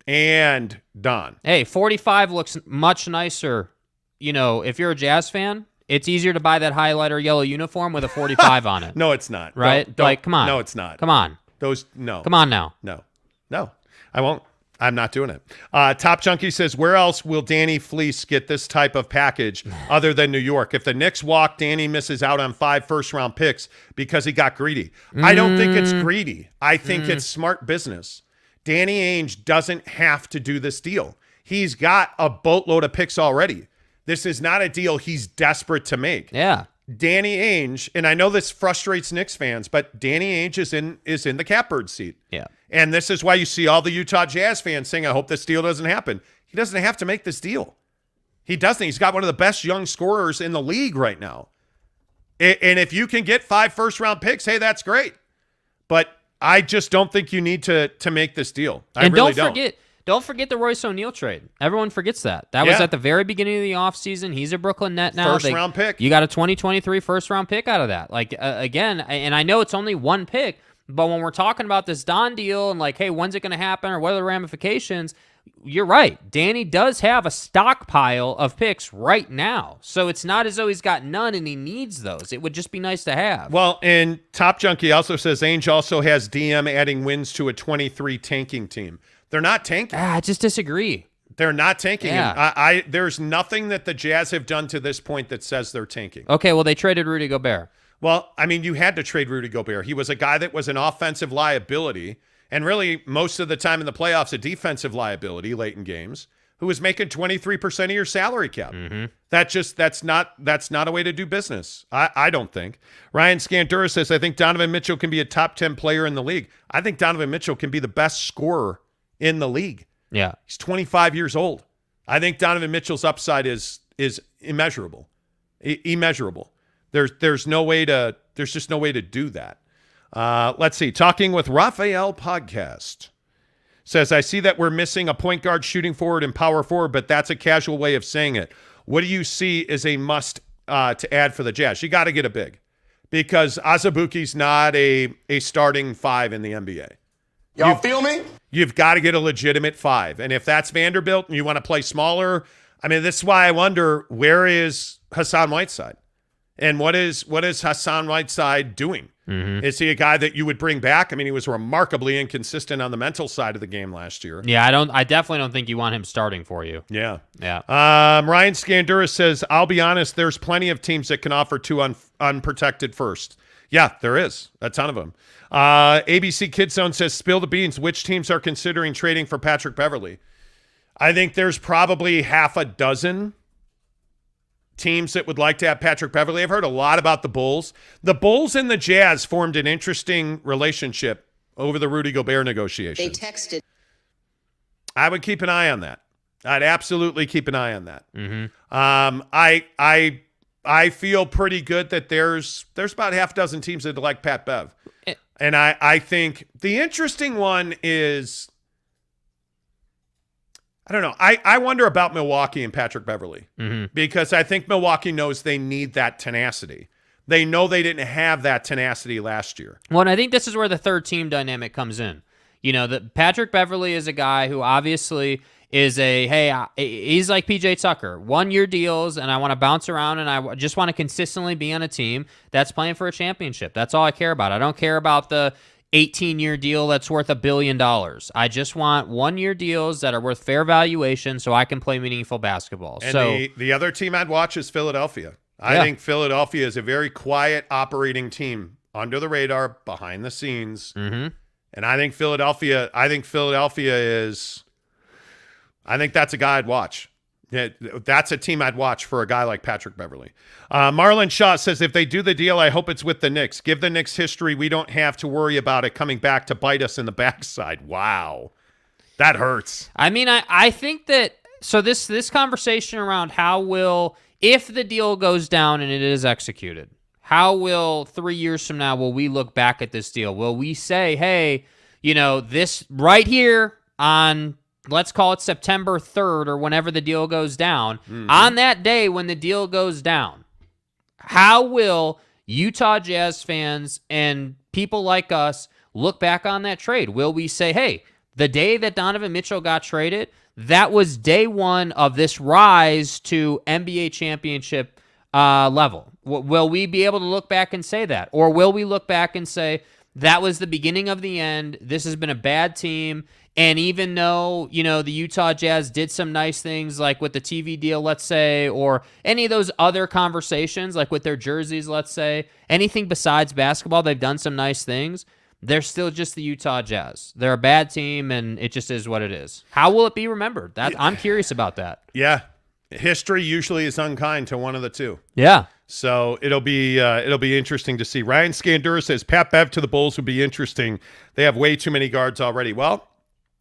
Don. Hey, 45 looks much nicer. If you're a Jazz fan, it's easier to buy that highlighter yellow uniform with a 45 on it. No, it's not. Right? Come on. No, it's not. Come on. Come on now. No, I won't. I'm not doing it. Top Junkie says, where else will Danny Fleece get this type of package other than New York? If the Knicks walk, Danny misses out on 5 first-round picks because he got greedy. I don't think it's greedy. I think it's smart business. Danny Ainge doesn't have to do this deal. He's got a boatload of picks already. This is not a deal he's desperate to make. Yeah. Danny Ainge, and I know this frustrates Knicks fans, but Danny Ainge is in the catbird seat. Yeah. And this is why you see all the Utah Jazz fans saying, I hope this deal doesn't happen. He doesn't have to make this deal. He doesn't. He's got one of the best young scorers in the league right now. And if you can get 5 first-round picks, hey, that's great. But I just don't think you need to make this deal. I really don't. Don't forget the Royce O'Neal trade. Everyone forgets that. That was at the very beginning of the offseason. He's a Brooklyn Net now. First-round pick. You got a 2023 first-round pick out of that. Again, and I know it's only one pick, but when we're talking about this Don deal and hey, when's it going to happen or what are the ramifications, you're right. Danny does have a stockpile of picks right now. So it's not as though he's got none and he needs those. It would just be nice to have. Well, and Top Junkie also says Ainge also has DM adding wins to a 23 tanking team. They're not tanking. I just disagree. They're not tanking. Yeah. There's nothing that the Jazz have done to this point that says they're tanking. Okay, well, they traded Rudy Gobert. Well, I mean, you had to trade Rudy Gobert. He was a guy that was an offensive liability, and really most of the time in the playoffs, a defensive liability late in games, who was making 23% of your salary cap. Mm-hmm. That's not a way to do business. I don't think. Ryan Scandura says, I think Donovan Mitchell can be a top 10 player in the league. I think Donovan Mitchell can be the best scorer in the league. Yeah. He's 25 years old. I think Donovan Mitchell's upside is immeasurable. Immeasurable. There's just no way to do that. Let's see. Talking with Raphael podcast says, I see that we're missing a point guard, shooting forward, and power forward, but that's a casual way of saying it. What do you see as a must to add for the Jazz? You got to get a big, because Azubuike's not a starting 5 in the NBA. Y'all feel me? You've got to get a legitimate 5. And if that's Vanderbilt and you want to play smaller, I mean, this is why I wonder, where is Hassan Whiteside? And what is Hassan Whiteside doing? Mm-hmm. Is he a guy that you would bring back? I mean, he was remarkably inconsistent on the mental side of the game last year. Yeah, I definitely don't think you want him starting for you. Yeah. Ryan Scandura says, I'll be honest, there's plenty of teams that can offer 2 unprotected first. Yeah, there is. A ton of them. ABC Kid Zone says, spill the beans. Which teams are considering trading for Patrick Beverley? I think there's probably half a dozen teams that would like to have Patrick Beverley. I've heard a lot about the Bulls. The Bulls and the Jazz formed an interesting relationship over the Rudy Gobert negotiations. They texted. I would keep an eye on that. I'd absolutely keep an eye on that. Mm-hmm. I feel pretty good that there's about half a dozen teams that like Pat Bev. And I think the interesting one is, I don't know. I wonder about Milwaukee and Patrick Beverley, because I think Milwaukee knows they need that tenacity. They know they didn't have that tenacity last year. Well, and I think this is where the third team dynamic comes in. You know, that Patrick Beverley is a guy who obviously is he's like PJ Tucker, 1-year deals, and I want to bounce around, and I just want to consistently be on a team that's playing for a championship. That's all I care about. I don't care about the 18-year deal that's worth $1 billion. I just want 1-year deals that are worth fair valuation so I can play meaningful basketball. And the other team I'd watch is Philadelphia. I think Philadelphia is a very quiet operating team, under the radar, behind the scenes. Mm-hmm. And I think Philadelphia is, I think that's a guy I'd watch. Yeah, that's a team I'd watch for a guy like Patrick Beverley. Marlon Shaw says, if they do the deal, I hope it's with the Knicks. Give the Knicks history. We don't have to worry about it coming back to bite us in the backside. Wow. That hurts. I mean, I think that, so this conversation around if the deal goes down and it is executed, how will 3 years from now, will we look back at this deal? Will we say, hey, this right here on, let's call it September 3rd or whenever the deal goes down, on that day when the deal goes down, how will Utah Jazz fans and people like us look back on that trade? Will we say, hey, the day that Donovan Mitchell got traded, that was day one of this rise to NBA championship level? Will we be able to look back and say that? Or will we look back and say, that was the beginning of the end, this has been a bad team, and even though, the Utah Jazz did some nice things, like with the TV deal, let's say, or any of those other conversations, like with their jerseys, let's say, anything besides basketball, they've done some nice things, they're still just the Utah Jazz. They're a bad team, and it just is what it is. How will it be remembered? I'm curious about that. Yeah. History usually is unkind to one of the two. Yeah. So it'll be interesting to see. Ryan Scandura says, Pat Bev to the Bulls would be interesting. They have way too many guards already. Well,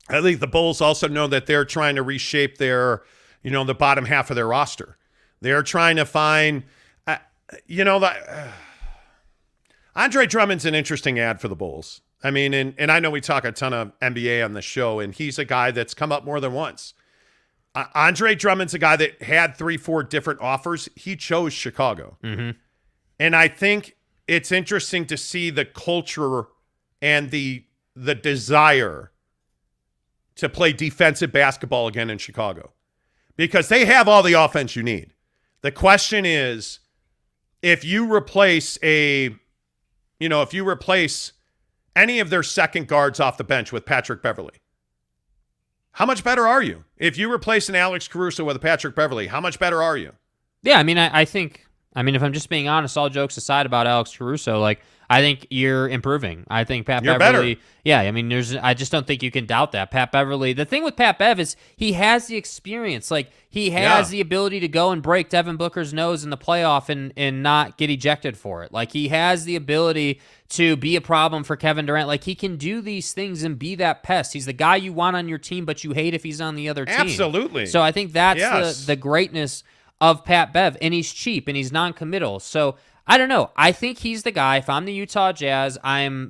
I think the Bulls also know that they're trying to reshape their, the bottom half of their roster. They're trying to find, Andre Drummond's an interesting ad for the Bulls. I mean, and I know we talk a ton of NBA on the show, and he's a guy that's come up more than once. Andre Drummond's a guy that had 3-4 different offers. He chose Chicago. Mm-hmm. And I think it's interesting to see the culture and the desire to play defensive basketball again in Chicago, because they have all the offense you need. The question is, if you replace any of their second guards off the bench with Patrick Beverley, How much better are you? If you replace an Alex Caruso with a Patrick Beverley, how much better are you? Yeah, I mean, I think, if I'm just being honest, all jokes aside about Alex Caruso, like, I think you're improving. I think Pat You're Beverley. better. Yeah, I mean, I just don't think you can doubt that. Pat Beverley. The thing with Pat Bev is he has the experience. Like, he has the ability to go and break Devin Booker's nose in the playoff and not get ejected for it. Like, he has the ability to be a problem for Kevin Durant. Like, he can do these things and be that pest. He's the guy you want on your team, but you hate if he's on the other team. Absolutely. So I think that's the greatness of Pat Bev, and he's cheap and he's non-committal. So I don't know. I think he's the guy. If I'm the Utah Jazz,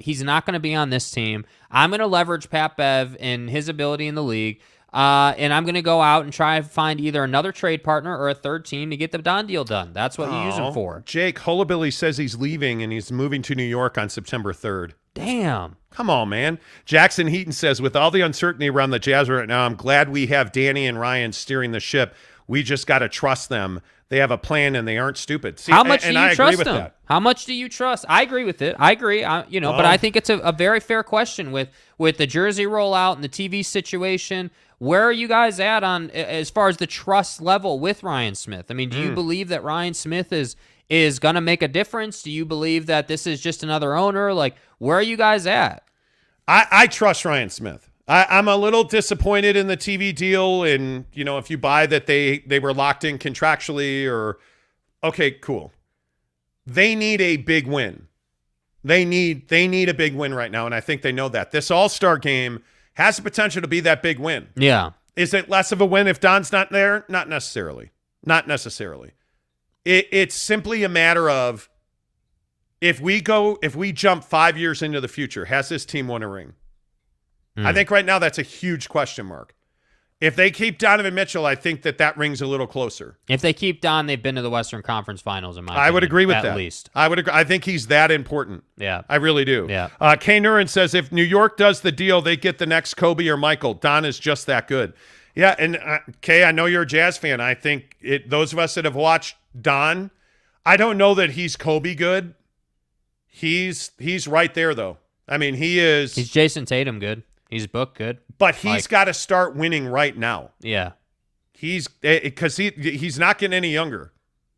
he's not going to be on this team. I'm going to leverage Pat Bev and his ability in the league, and I'm going to go out and try to find either another trade partner or a third team to get the Don deal done. That's what you use him for. Jake, Hullabilly says he's leaving and he's moving to New York on September 3rd. Damn. Come on, man. Jackson Heaton says, with all the uncertainty around the Jazz right now, I'm glad we have Danny and Ryan steering the ship. We just got to trust them. They have a plan, and they aren't stupid. See, how much do you trust them? That. How much do you trust? I agree with it. I agree. But I think it's a very fair question with the jersey rollout and the TV situation. Where are you guys at on as far as the trust level with Ryan Smith? I mean, do you believe that Ryan Smith is going to make a difference? Do you believe that this is just another owner? Like, where are you guys at? I trust Ryan Smith. I'm a little disappointed in the TV deal, and if you buy that they were locked in contractually, or okay, cool. They need a big win. They need a big win right now, and I think they know that. This All-Star game has the potential to be that big win. Yeah. Is it less of a win if Don's not there? Not necessarily. Not necessarily. It's simply a matter of if we jump 5 years into the future, has this team won a ring? I think right now that's a huge question mark. If they keep Donovan Mitchell, I think that rings a little closer. If they keep Don, they've been to the Western Conference Finals, in my opinion. I would agree with that. At least. I would agree. I think he's that important. Yeah. I really do. Yeah. Kay Nurin says, if New York does the deal, they get the next Kobe or Michael. Don is just that good. Yeah, and Kay, I know you're a Jazz fan. I think those of us that have watched Don, I don't know that he's Kobe good. He's right there, though. I mean, he is. He's Jason Tatum good. He's Book good. But he's got to start winning right now. Yeah. Because he's not getting any younger.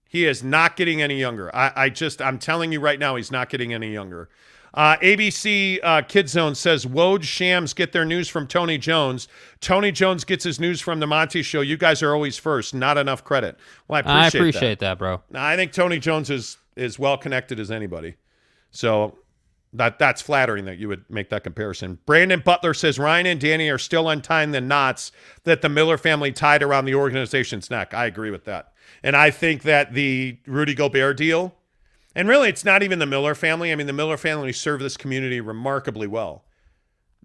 He is not getting any younger. I'm telling you right now, he's not getting any younger. ABC Kid Zone says, Woj Shams get their news from Tony Jones. Tony Jones gets his news from the Monty Show. You guys are always first. Not enough credit. Well, I appreciate that, bro. I think Tony Jones is well connected as anybody. So that's flattering that you would make that comparison. Brandon Butler says Ryan and Danny are still untying the knots that the Miller family tied around the organization's neck. I agree with that. And I think that the Rudy Gobert deal, and really it's not even the Miller family. I mean, the Miller family served this community remarkably well.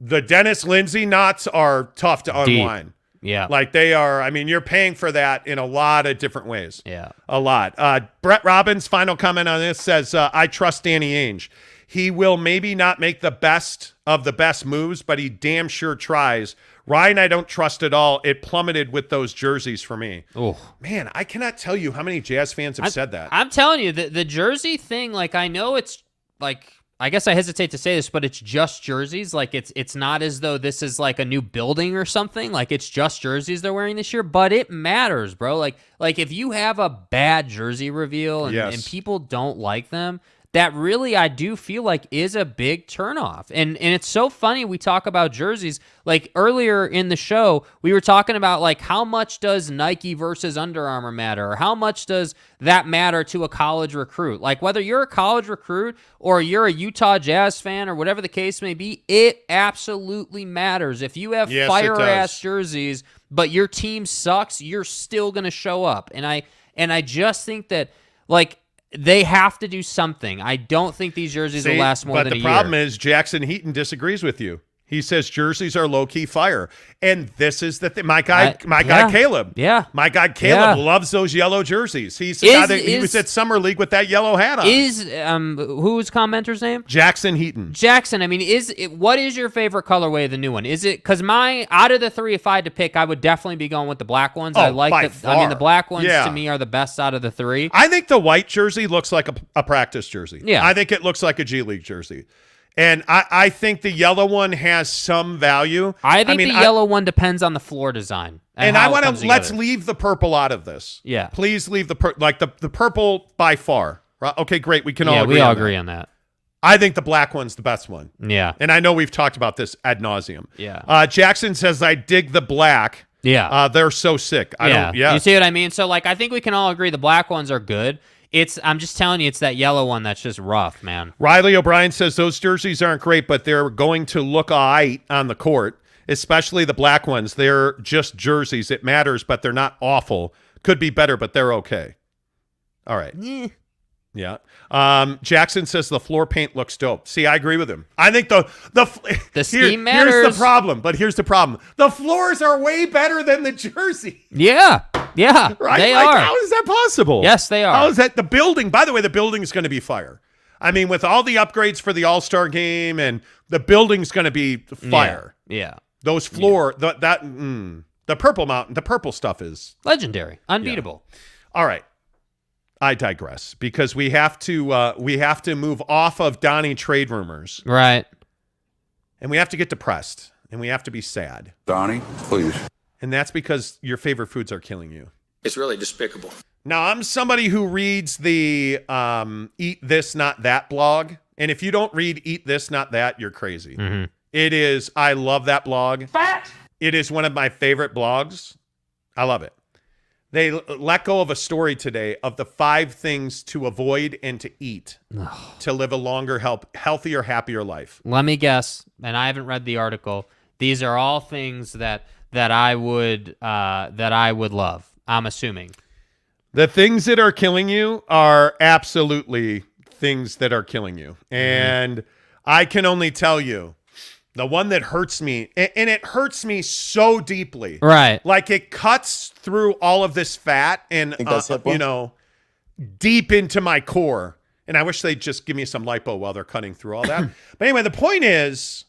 The Dennis Lindsay knots are tough to unwind. Deep. Yeah. Like they are, I mean, you're paying for that in a lot of different ways. Yeah. A lot. Brett Robbins' final comment on this says, I trust Danny Ainge. He will maybe not make the best of the best moves, but he damn sure tries. Ryan, I don't trust at all. It plummeted with those jerseys for me. Oh man, I cannot tell you how many Jazz fans have said that. I'm telling you, the jersey thing, like, I know it's like, I guess I hesitate to say this, but it's just jerseys. Like, it's not as though this is like a new building or something. Like, it's just jerseys they're wearing this year, but it matters, bro. Like if you have a bad jersey reveal and people don't like them, that really, I do feel like, is a big turnoff. And it's so funny we talk about jerseys. Like, earlier in the show, we were talking about, like, how much does Nike versus Under Armour matter? Or how much does that matter to a college recruit? Like, whether you're a college recruit or you're a Utah Jazz fan or whatever the case may be, it absolutely matters. If you have fire-ass jerseys, but your team sucks, you're still going to show up. And I just think that, like, they have to do something. I don't think these jerseys will last more than a year. But the problem is Jackson Heaton disagrees with you. He says jerseys are low-key fire. And this is the thing. My guy Caleb. Yeah. My guy Caleb loves those yellow jerseys. He's the guy that he was at Summer League with that yellow hat on. Who's commenter's name? Jackson Heaton. Jackson, I mean, what is your favorite colorway of the new one? Is it, because out of the three, if I had to pick, I would definitely be going with the black ones. Oh, I like the black ones to me are the best out of the three. I think the white jersey looks like a practice jersey. Yeah. I think it looks like a G League jersey. And I think the yellow one has some value. I think the yellow one depends on the floor design. And I want to let's leave the purple out of this. Yeah. Please leave the purple by far. Right? Okay, great. We can all agree. We all on agree that. on that. I think the black one's the best one. Yeah. And I know we've talked about this ad nauseum. Yeah. Jackson says, I dig the black. Yeah. They're so sick. You see what I mean? So, like, I think we can all agree the black ones are good. I'm just telling you, it's that yellow one that's just rough, man. Riley O'Brien says those jerseys aren't great, but they're going to look all right on the court, especially the black ones. They're just jerseys. It matters, but they're not awful. Could be better, but they're okay. All right. Yeah. Jackson says the floor paint looks dope. See, I agree with him. I think the scheme matters. Here's the problem, but here's the problem. The floors are way better than the jersey. Yeah. Yeah. Right? They are. How is that possible? Yes, they are. How is that? The building, by the way, the building's going to be fire. I mean, with all the upgrades for the All-Star game, and the building's going to be fire. Yeah. Those floor, the Purple Mountain, the purple stuff is legendary, unbeatable. Yeah. All right. I digress because we have to move off of Donnie trade rumors. Right. And we have to get depressed and we have to be sad. Donnie, please. And that's because your favorite foods are killing you. It's really despicable. Now, I'm somebody who reads the Eat This, Not That blog. And if you don't read Eat This, Not That, you're crazy. Mm-hmm. It is, I love that blog. Fat. It is one of my favorite blogs. I love it. They let go of a story today of the 5 things to avoid and to eat to live a longer, healthier, happier life. Let me guess, and I haven't read the article. These are all things that I would love. I'm assuming. The things that are killing you are absolutely things that are killing you. And I can only tell you, the one that hurts me, and it hurts me so deeply. Right. Like it cuts through all of this fat and, deep into my core. And I wish they'd just give me some lipo while they're cutting through all that. But anyway, the point is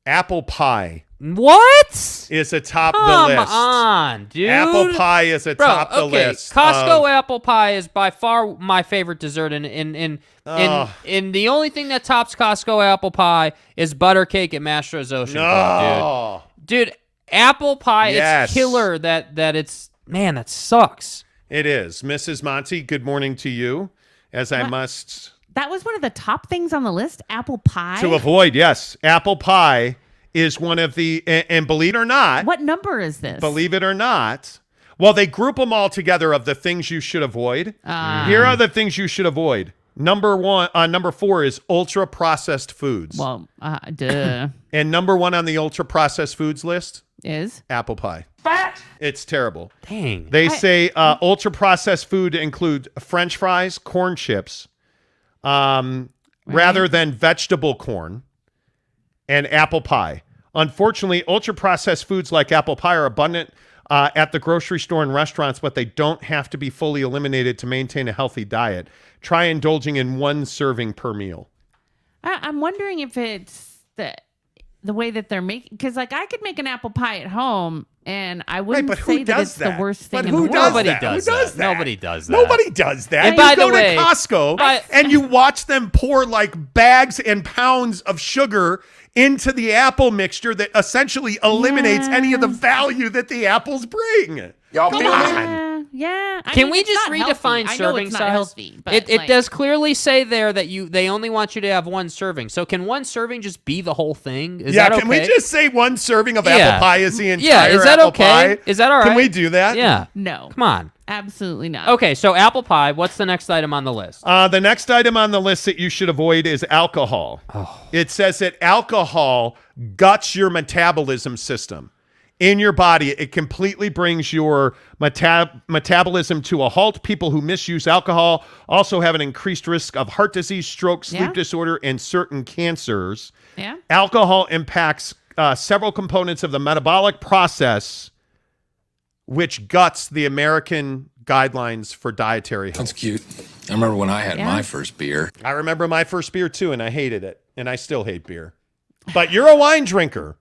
apple pie. What? Is atop the list. Come on, dude. Apple pie is atop the list. Costco apple pie is by far my favorite dessert, and the only thing that tops Costco apple pie is butter cake at Mastro's Ocean Club, dude. Apple pie, it's killer. That sucks. It is. Mrs. Monty, good morning to you. I must. That was one of the top things on the list. Apple pie to avoid. Yes, apple pie is one of the, and believe it or not. What number is this? Believe it or not. Well, they group them all together of the things you should avoid. Here are the things you should avoid. Number 4 is ultra processed foods. Well, duh. And number 1 on the ultra processed foods list is apple pie. Fat. It's terrible. Dang. They say ultra processed food include French fries, corn chips, rather than vegetable corn. And apple pie. Unfortunately, ultra-processed foods like apple pie are abundant at the grocery store and restaurants, but they don't have to be fully eliminated to maintain a healthy diet. Try indulging in 1 serving per meal. I'm wondering if it's the way that they're making, because like I could make an apple pie at home and I wouldn't say that it's the worst thing in the world. Nobody does that. Nobody does that. Nobody does that. And by you the go way, to Costco and you watch them pour like bags and pounds of sugar into the apple mixture that essentially eliminates any of the value that the apples bring. Y'all Come feel on. Yeah. Can we just redefine serving size? Healthy, but it does clearly say there that they only want you to have 1 serving. So can 1 serving just be the whole thing? Is that okay? Can we just say 1 serving of apple pie is the entire is that apple okay? pie? Is that all right? Can we do that? Yeah. No. Come on. Absolutely not. Okay, so apple pie. What's the next item on the list? The next item on the list that you should avoid is alcohol. It says that alcohol guts your metabolism system. In your body, it completely brings your metabolism to a halt. People who misuse alcohol also have an increased risk of heart disease, stroke, sleep disorder, and certain cancers. Yeah. Alcohol impacts several components of the metabolic process, which guts the American guidelines for dietary health. That's cute. I remember when I had my first beer. I remember my first beer too, and I hated it, and I still hate beer. But you're a wine drinker.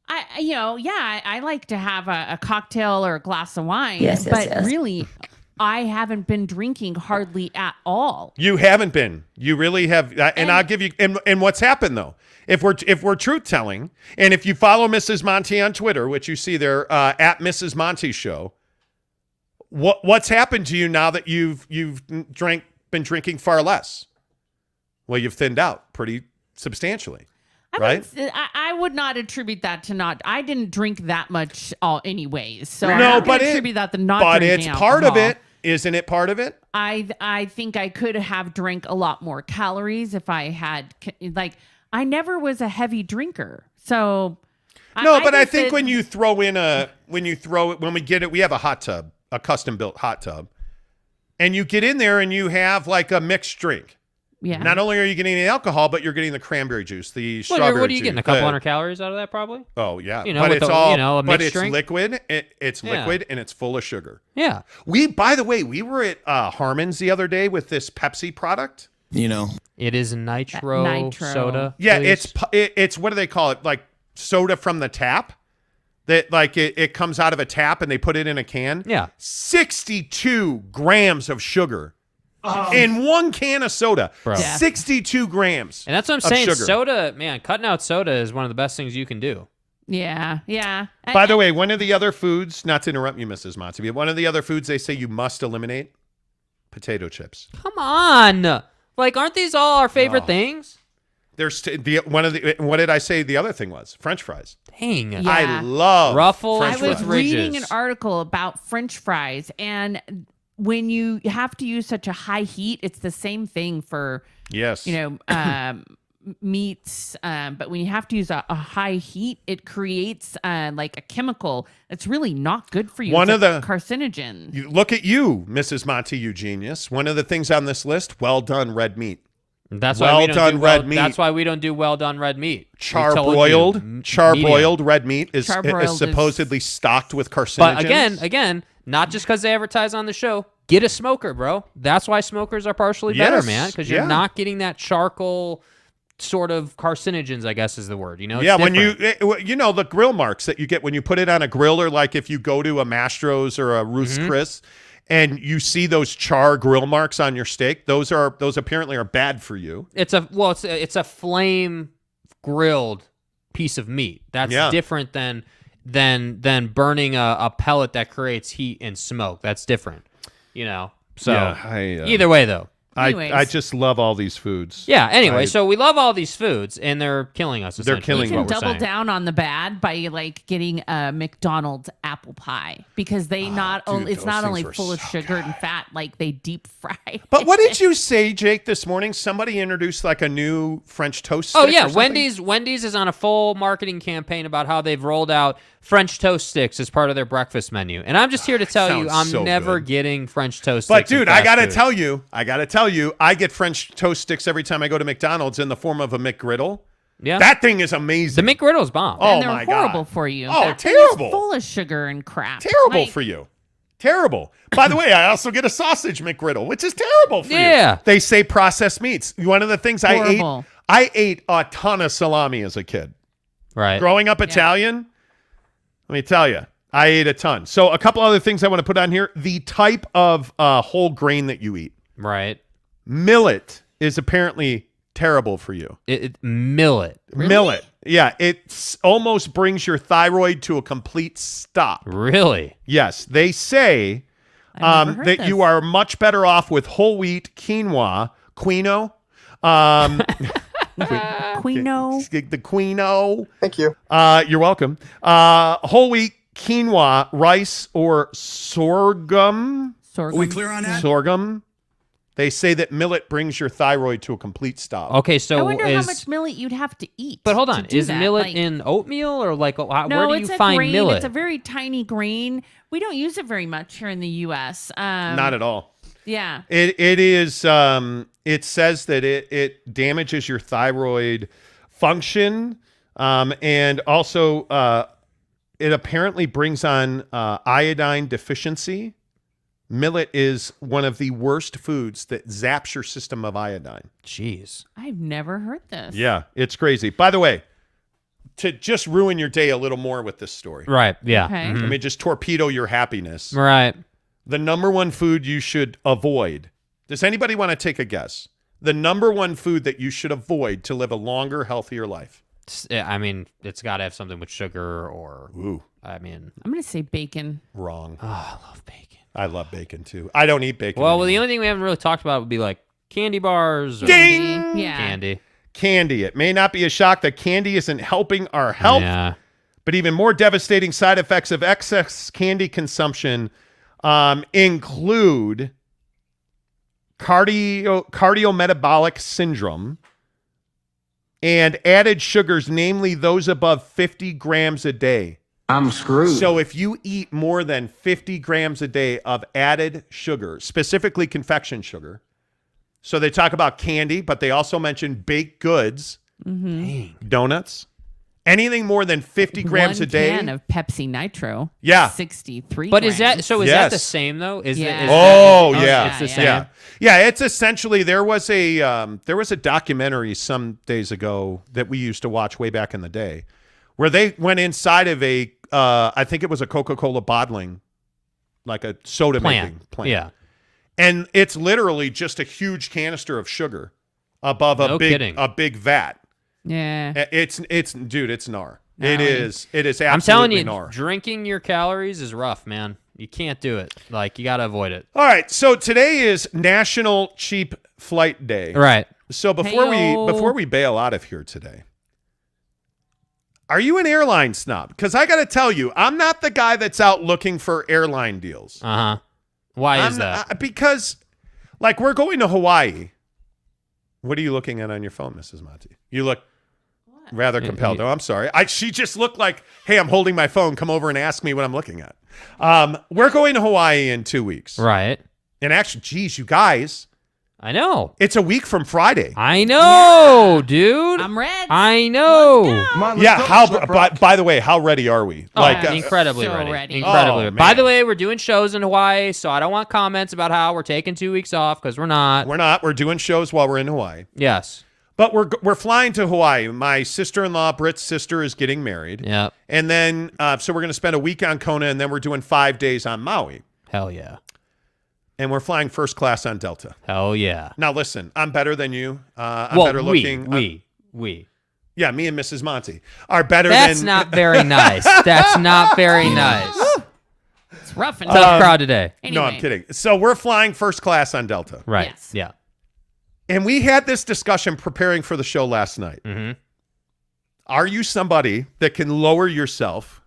I like to have a cocktail or a glass of wine. Yes, but really, I haven't been drinking hardly at all. You haven't been. You really have. And I'll give you. And what's happened though? If we're truth telling, and if you follow Mrs. Monty on Twitter, which you see there at Mrs. Monty Show, what's happened to you now that you've been drinking far less? Well, you've thinned out pretty substantially. Right? I would not attribute that to not. I didn't drink that much anyways. So no, but attribute that to not but drinking it's part alcohol. of it. Isn't it part of it? I think I could have drank a lot more calories if I had, like, I never was a heavy drinker. So no, but I think when we get it, we have a hot tub, a custom built hot tub, and you get in there and you have like a mixed drink. Yeah. Not only are you getting the alcohol, but you're getting the cranberry juice, the strawberry juice. What are you getting? A couple hundred calories out of that, probably. Oh yeah, but it's all, a mixed but it's drink? liquid. It's liquid and it's full of sugar. Yeah. By the way, we were at Harmon's the other day with this Pepsi product. It is nitro soda. Yeah, please. it's what do they call it? Like soda from the tap. That like it comes out of a tap and they put it in a can. Yeah. 62 grams of sugar. In one can of soda, Bro. Yeah. 62 grams. And that's what I'm saying. Sugar. Soda, man, cutting out soda is one of the best things you can do. Yeah. By the way, one of the other foods, not to interrupt you, Mrs. Monty, but one of the other foods they say you must eliminate, potato chips. Come on. Like, aren't these all our favorite things? There's what did I say the other thing was? French fries. Dang. Yeah. I love Ruffles French I was fries. reading an article about French fries, and when you have to use such a high heat, it's the same thing for Yes. meats. But when you have to use a high heat, it creates like a chemical that's really not good for you. One of the carcinogen. Look at you, Mrs. Monty, you genius. One of the things on this list: well done red meat. That's why we don't do red meat. That's why we don't do well done red meat. Charbroiled red meat is Charbroiled supposedly stocked with carcinogens. But again, not just because they advertise on the show. Get a smoker, bro. That's why smokers are partially better, man, because you're not getting that charcoal sort of carcinogens, I guess is the word. It's when different. the grill marks that you get when you put it on a grill, or like if you go to a Mastro's or a Ruth's Chris and you see those char grill marks on your steak, those apparently are bad for you. It's a flame grilled piece of meat. That's different than burning a pellet that creates heat and smoke. That's different. So either way though. I just love all these foods. Yeah. Anyway, so we love all these foods, and they're killing us. They're killing. You can what we're double saying. down on the bad by like getting a McDonald's apple pie, because they it's not only full of sugar and fat, like they deep fry. But what did you say, Jake, this morning? Somebody introduced like a new French toast stick. Oh yeah, or something? Wendy's is on a full marketing campaign about how they've rolled out French toast sticks as part of their breakfast menu. And I'm just here to tell you, I'm never getting French toast sticks. But dude, I gotta tell you, I get French toast sticks every time I go to McDonald's in the form of a McGriddle. Yeah, that thing is amazing. The McGriddle's bomb. And they're horrible for you. Oh, that terrible! Thing is full of sugar and crap. Terrible for you. Terrible. By the way, I also get a sausage McGriddle, which is terrible for you. Yeah. They say processed meats. One of the things I ate a ton of salami as a kid. Right. Growing up Italian, let me tell you, I ate a ton. So a couple other things I want to put on here. The type of whole grain that you eat. Right. Millet is apparently terrible for you. Millet. Really? Millet. Yeah, it almost brings your thyroid to a complete stop. Really? Yes. They say that you are much better off with whole wheat, quinoa. Quinoa. The quinoa. Thank you. You're welcome. Whole wheat, quinoa, rice, or sorghum. Are we clear on that? Sorghum. They say that millet brings your thyroid to a complete stop. Okay, so I wonder how much millet you'd have to eat. But hold on, is that. millet in oatmeal, or like no, where do you find grain. millet? It's a very tiny grain. We don't use it very much here in the U.S. Not at all. Yeah. It is. It says that it damages your thyroid function, and also it apparently brings on iodine deficiency. Millet is one of the worst foods that zaps your system of iodine. Jeez. I've never heard this. Yeah, it's crazy. By the way, to just ruin your day a little more with this story. Right, yeah. Okay. Let me just torpedo your happiness. Right. The number one food you should avoid. Does anybody want to take a guess? The number one food that you should avoid to live a longer, healthier life. I mean, it's got to have something with sugar or. Ooh. I'm going to say bacon. Wrong. Oh, I love bacon. I love bacon too. I don't eat bacon. Well, the only thing we haven't really talked about would be like candy bars. Or Ding! Yeah. Candy. It may not be a shock that candy isn't helping our health, but even more devastating side effects of excess candy consumption include cardiometabolic syndrome and added sugars, namely those above 50 grams a day. I'm screwed. So if you eat more than 50 grams a day of added sugar, specifically confection sugar, so they talk about candy, but they also mention baked goods, donuts, anything more than 50 grams a day. 1 can of Pepsi Nitro. Yeah. 63 But grams. is that the same though? Yeah. It's the same. Yeah, it's essentially there was a documentary some days ago that we used to watch way back in the day where they went inside of a I think it was a Coca-Cola bottling, like a soda making plant. Yeah. And it's literally just a huge canister of sugar above a big vat. Yeah. It's gnar. It is absolutely I'm telling you, gnar. drinking your calories is rough, man. You can't do it. Like, you got to avoid it. All right, so today is National Cheap Flight Day. Right. So before we bail out of here today, are you an airline snob? Because I got to tell you, I'm not the guy that's out looking for airline deals. Uh-huh. Why is that? Because, like, we're going to Hawaii. What are you looking at on your phone, Mrs. Monty? You look rather compelled. Oh, I'm sorry. She just looked like, hey, I'm holding my phone. Come over and ask me what I'm looking at. We're going to Hawaii in 2 weeks. Right. And actually, geez, you guys. I know. It's a week from Friday. I know, dude. I'm ready. I know. Come on, By the way, how ready are we? Incredibly so ready. ready. Incredibly ready. Man. By the way, we're doing shows in Hawaii, so I don't want comments about how we're taking 2 weeks off, because we're not. We're not. We're doing shows while we're in Hawaii. Yes. But we're flying to Hawaii. My sister-in-law, Britt's sister, is getting married. Yeah. And then, so we're going to spend a week on Kona, and then we're doing 5 days on Maui. Hell yeah. And we're flying first class on Delta. Hell yeah. Now, listen, I'm better than you. I'm better looking. We. Yeah, me and Mrs. Monty are better That's than... not very nice. That's not very nice. It's rough and Tough crowd today. Anyway. No, I'm kidding. So we're flying first class on Delta. Right. Yes. Yeah. And we had this discussion preparing for the show last night. Mm-hmm. Are you somebody that can lower yourself?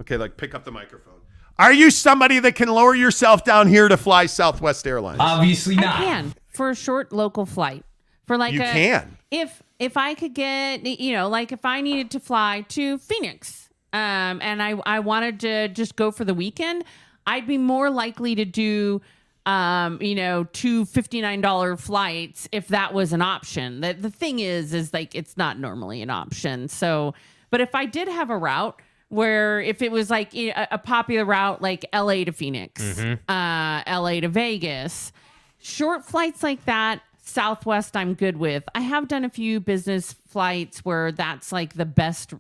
Okay, like pick up the microphone. Are you somebody that can lower yourself down here to fly Southwest Airlines? Obviously not. I can for a short local flight. For like you can. If I could get, like if I needed to fly to Phoenix, and I wanted to just go for the weekend, I'd be more likely to do, two $59 flights if that was an option. The thing is like it's not normally an option. So, but if I did have a route where if it was like a popular route like LA to Phoenix, LA to Vegas, short flights like that, Southwest I'm good with. I have done a few business flights where that's like the best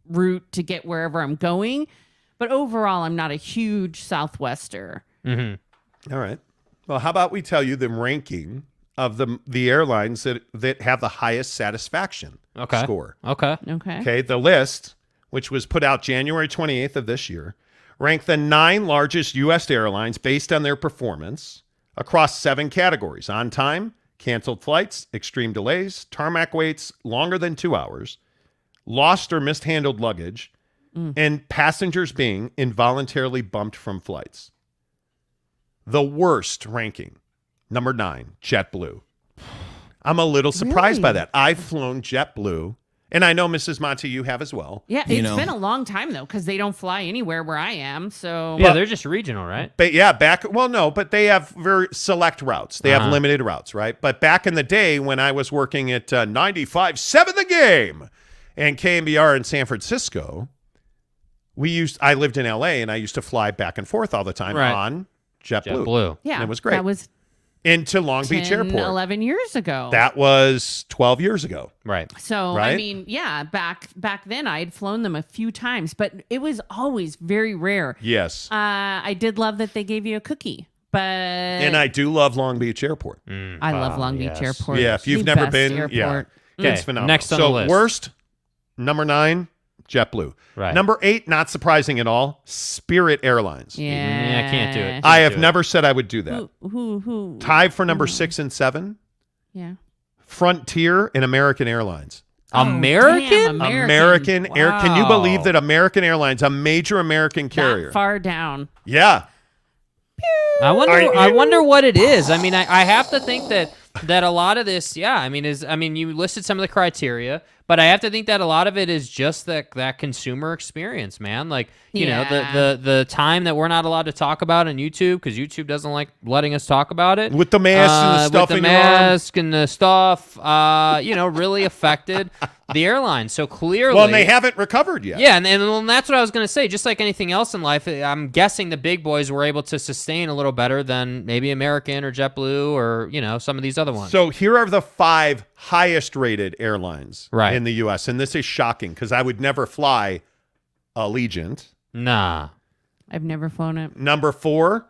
route to get wherever I'm going. But overall, I'm not a huge Southwester. Mm-hmm. All right. Well, how about we tell you the ranking of the airlines that have the highest satisfaction score. Okay. The list, which was put out January 28th of this year, ranked the 9 largest U.S. airlines based on their performance across 7 categories: on time, canceled flights, extreme delays, tarmac waits longer than 2 hours, lost or mishandled luggage, and passengers being involuntarily bumped from flights. The worst ranking, number 9, JetBlue. I'm a little surprised by that. I've flown JetBlue. And I know, Mrs. Monty, you have as well. Yeah, it's been a long time, though, because they don't fly anywhere where I am. So yeah, they're just regional, right? But yeah, but they have very select routes. They have limited routes, right? But back in the day when I was working at 95.7 The Game and KMBR in San Francisco, I lived in LA and I used to fly back and forth all the time on JetBlue. Yeah, and it was great. That was into Long Beach Airport 11 years ago. That was 12 years ago. Right. So, right? I mean, yeah, back then I had flown them a few times, but it was always very rare. Yes. I did love that they gave you a cookie And I do love Long Beach Airport. I love Long Beach Airport. Yeah, if you've The never best been, airport. it's phenomenal. Next on the list. Worst, number 9, JetBlue. Right. Number 8, not surprising at all, Spirit Airlines. Yeah, I can't do it. I have never said I would do that. Who? Tied for number 6 and 7, Yeah. Frontier and American Airlines. American? American Air. Can you Wow. believe that American Airlines, a major American carrier? That far down. Yeah. I wonder what it is. I mean, I have to think that a lot of this, you listed some of the criteria, but I have to think that a lot of it is just that consumer experience, man. Like, you know, the time that we're not allowed to talk about on YouTube because YouTube doesn't like letting us talk about it. With the mask and the stuff with in the your arm. mask and the stuff, really affected the airline. So clearly, Well, and they haven't recovered yet. yeah, and that's what I was going to say. Just like anything else in life, I'm guessing the big boys were able to sustain a little better than maybe American or JetBlue or, some of these other ones. So here are the 5 highest rated airlines Right. in the U.S. And this is shocking because I would never fly Allegiant. Nah. I've never flown it. Number 4,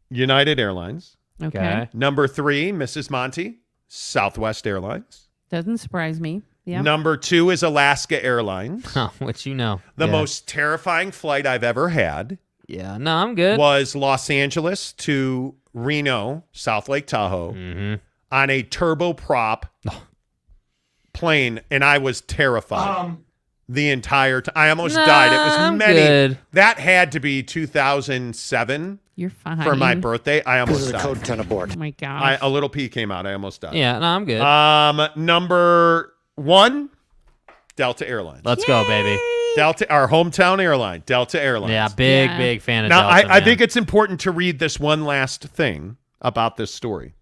United Airlines. Okay. Number 3, Mrs. Monty, Southwest Airlines. Doesn't surprise me. Yeah. Number 2 is Alaska Airlines. Huh, which The Yeah. most terrifying flight I've ever had Yeah, no, I'm good. was Los Angeles to Reno, South Lake Tahoe, on a turboprop plane, and I was terrified the entire time. I almost died. It was I'm many. good. That had to be 2007 You're fine. for my birthday. I almost This is a died. code 10 aboard. Oh my gosh. A little pee came out. I almost died. Yeah, no, I'm good. Number 1, Delta Airlines. Let's go, baby. Delta, our hometown airline, Delta Airlines. Yeah, big fan of Now, Delta. I man. think it's important to read this one last thing about this story.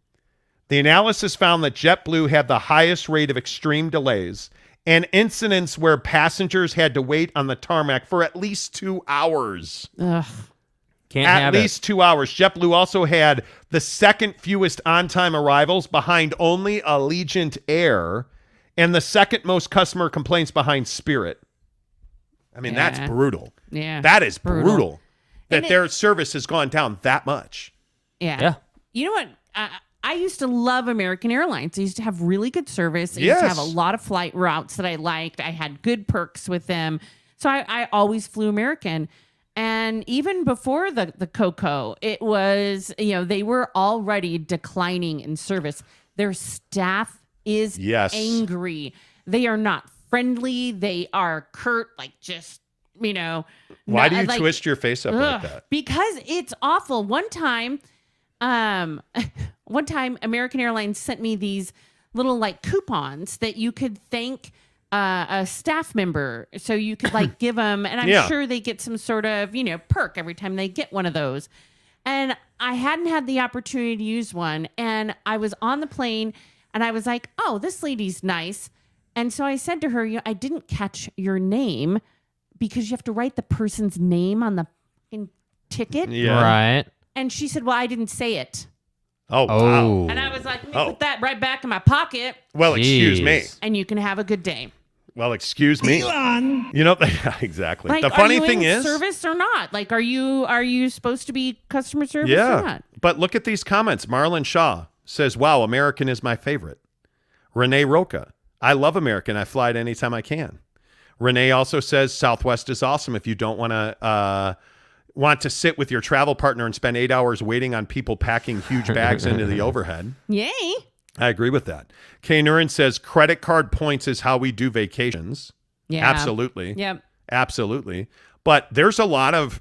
The analysis found that JetBlue had the highest rate of extreme delays and incidents where passengers had to wait on the tarmac for at least 2 hours. Ugh. Can't At have least 2 hours. JetBlue also had the second fewest on-time arrivals behind only Allegiant Air and the second most customer complaints behind Spirit. I mean, that's brutal. Yeah. That is brutal that And their service has gone down that much. Yeah. You know what? I used to love American Airlines. I used to have really good service. I used to have a lot of flight routes that I liked. I had good perks with them. So I always flew American. And even before the Coco, it was, they were already declining in service. Their staff is angry. They are not friendly. They are curt, like just, Why do you twist your face up like that? Because it's awful. One time American Airlines sent me these little like coupons that you could thank a staff member. So you could like give them, and I'm sure they get some sort of, perk every time they get one of those. And I hadn't had the opportunity to use one. And I was on the plane and I was like, oh, this lady's nice. And so I said to her, I didn't catch your name because you have to write the person's name on the fucking ticket. Yeah. Right. And she said, well, I didn't say it. Oh, wow. And I was like, let me put that right back in my pocket. Well, excuse me. And you can have a good day. Well, excuse me. Elon. Exactly. Like, the funny are you thing in is, service or not? Like, are you supposed to be customer service or not? But look at these comments. Marlon Shaw says, wow, American is my favorite. Renee Roca, I love American. I fly it anytime I can. Renee also says Southwest is awesome if you don't want to sit with your travel partner and spend 8 hours waiting on people packing huge bags into the overhead. Yay. I agree with that. Kay Nurin says credit card points is how we do vacations. Yeah. Absolutely. Yep. Absolutely. But there's a lot of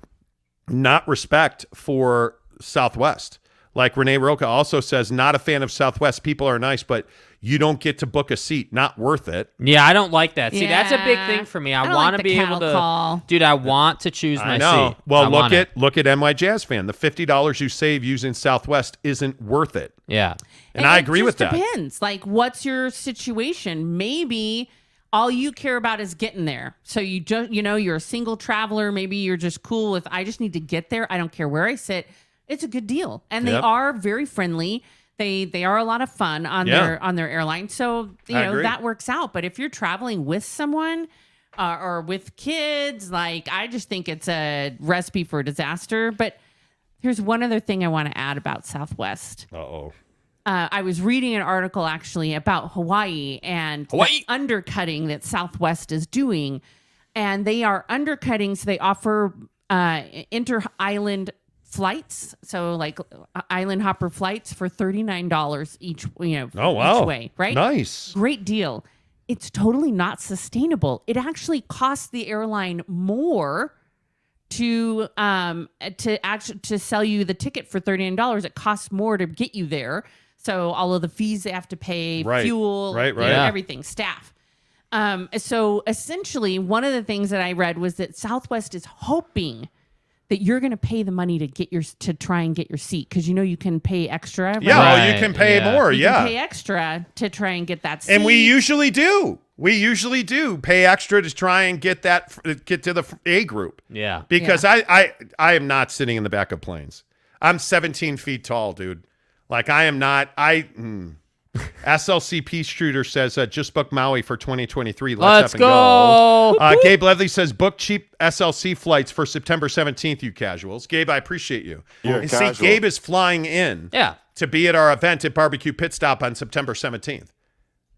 not respect for Southwest. Like Renee Roca also says, not a fan of Southwest. People are nice, but you don't get to book a seat. Not worth it. Yeah, I don't like that. See, that's a big thing for me. I want to be able to, dude. I want to choose my seat. Well, look at NY Jazz Fan. The $50 you save using Southwest isn't worth it. Yeah, and I agree with that. It depends. Like, what's your situation? Maybe all you care about is getting there. So you just, you're a single traveler. Maybe you're just cool with, I just need to get there. I don't care where I sit. It's a good deal, and they are very friendly. They are a lot of fun on their airline. So that works out. But if you're traveling with someone or with kids, like, I just think it's a recipe for disaster. But Here's one other thing I want to add about Southwest. Uh-oh. I was reading an article actually about Hawaii and the undercutting that Southwest is doing. And they are undercutting, so they offer inter-island flights, so like island hopper flights for $39 each, each way, right? Nice. Great deal. It's totally not sustainable. It actually costs the airline more to sell you the ticket for $39. It costs more to get you there. So all of the fees they have to pay, fuel, everything, staff. So essentially, one of the things that I read was that Southwest is hoping that you're going to pay the money to try and get your seat, because you can pay extra. Right? Yeah, you can pay more. You can pay extra to try and get that seat. And we usually do. We usually do pay extra to try and get to the A group. Yeah. Because I am not sitting in the back of planes. I'm 17 feet tall, dude. Like, I am not. SLC Peace Shooter says, just book Maui for 2023. Let's go. Gabe Ledley says, book cheap SLC flights for September 17th, you casuals. Gabe, I appreciate you. See, Gabe is flying in to be at our event at Barbecue Pit Stop on September 17th.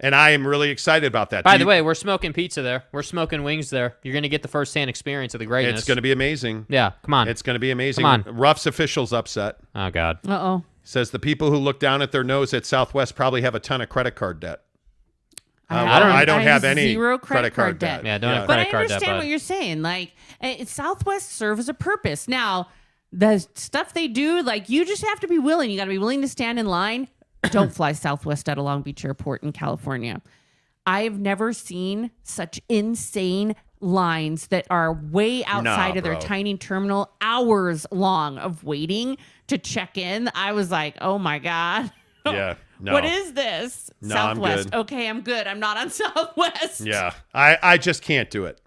And I am really excited about that. By the way, we're smoking pizza there. We're smoking wings there. You're going to get the first-hand experience of the greatness. It's going to be amazing. Yeah, come on. It's going to be amazing. Come on. Ruff's officials upset. Oh, God. Uh-oh. Says the people who look down at their nose at Southwest probably have a ton of credit card debt. I don't have any zero credit card debt. Yeah, don't have but credit I card debt. understand what you're saying. Like, Southwest serves a purpose. Now, the stuff they do, like, you just have to be willing. You got to be willing to stand in line. Don't fly Southwest out of Long Beach Airport in California. I've never seen such insane lines that are way outside of their tiny terminal, hours long of waiting to check in. I was like, oh my God. Yeah. No. What is this? No, Southwest. I'm good. Okay, I'm good. I'm not on Southwest. Yeah. I just can't do it.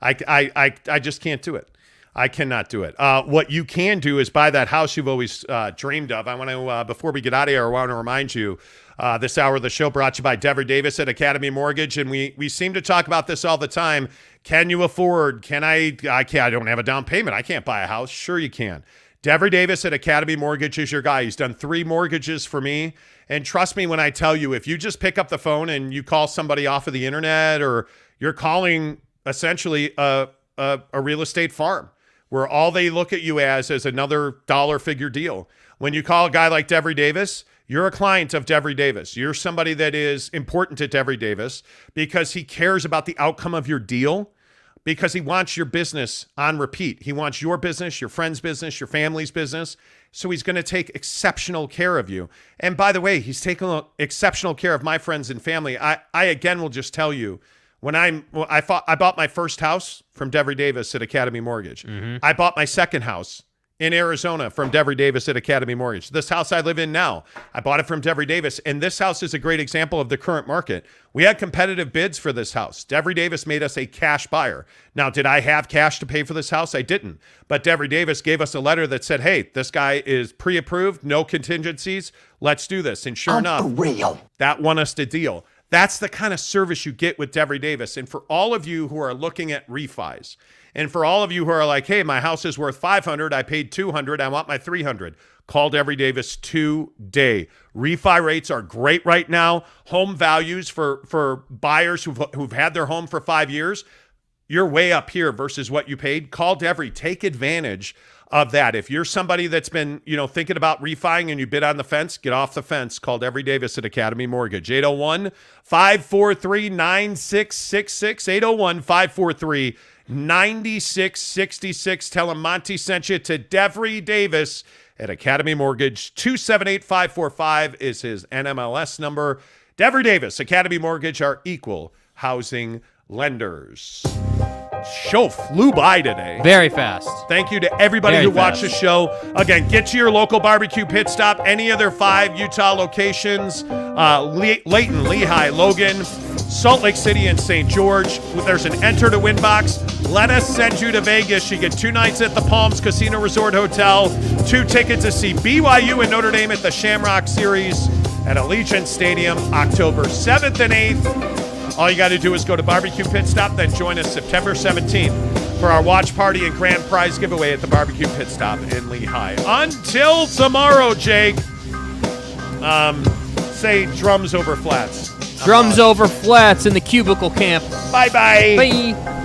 I just can't do it. I cannot do it. What you can do is buy that house you've always dreamed of. I want to, before we get out of here, I want to remind you, this hour of the show brought to you by Dever Davis at Academy Mortgage. And we seem to talk about this all the time. Can you afford? I don't have a down payment. I can't buy a house. Sure you can. Dever Davis at Academy Mortgage is your guy. He's done 3 mortgages for me. And trust me when I tell you, if you just pick up the phone and you call somebody off of the internet, or you're calling essentially a real estate farm, where all they look at you as another dollar figure deal. When you call a guy like Devery Davis, you're a client of Devery Davis. You're somebody that is important to Devery Davis because he cares about the outcome of your deal, because he wants your business on repeat. He wants your business, your friend's business, your family's business. So he's going to take exceptional care of you. And by the way, he's taking exceptional care of my friends and family. I again will just tell you, when I bought my first house from Devery Davis at Academy Mortgage. Mm-hmm. I bought my second house in Arizona from Devery Davis at Academy Mortgage. This house I live in now, I bought it from Devery Davis. And this house is a great example of the current market. We had competitive bids for this house. Devery Davis made us a cash buyer. Now, did I have cash to pay for this house? I didn't. But Devery Davis gave us a letter that said, hey, this guy is pre-approved, no contingencies. Let's do this. And sure enough, that won us the deal. That's the kind of service you get with Devery Davis. And for all of you who are looking at refis, and for all of you who are like, hey, my house is worth $500, I paid $200, I want my $300, call Devery Davis today. Refi rates are great right now. Home values for buyers who've had their home for 5 years, you're way up here versus what you paid. Call Devery. Take advantage of that. If you're somebody that's been, thinking about refining and you bid on the fence, get off the fence. Call Devery Davis at Academy Mortgage. 801-543-9666. 801-543-9666. Tell him Monty sent you to Devery Davis at Academy Mortgage. 278-545 is his NMLS number. Devery Davis, Academy Mortgage, are equal housing lenders. Show flew by today. Very fast. Thank you to everybody who watched the show. Again, get to your local barbecue pit stop. Any other 5 Utah locations, Layton, Lehigh, Logan, Salt Lake City, and St. George. There's an enter to win box. Let us send you to Vegas. You get 2 nights at the Palms Casino Resort Hotel, 2 tickets to see BYU and Notre Dame at the Shamrock Series at Allegiant Stadium, October 7th and 8th. All you got to do is go to Barbecue Pit Stop, then join us September 17th for our watch party and grand prize giveaway at the Barbecue Pit Stop in Lehigh. Until tomorrow, Jake. Say drums over flats. Drums over flats in the cubicle camp. Bye-bye. Bye.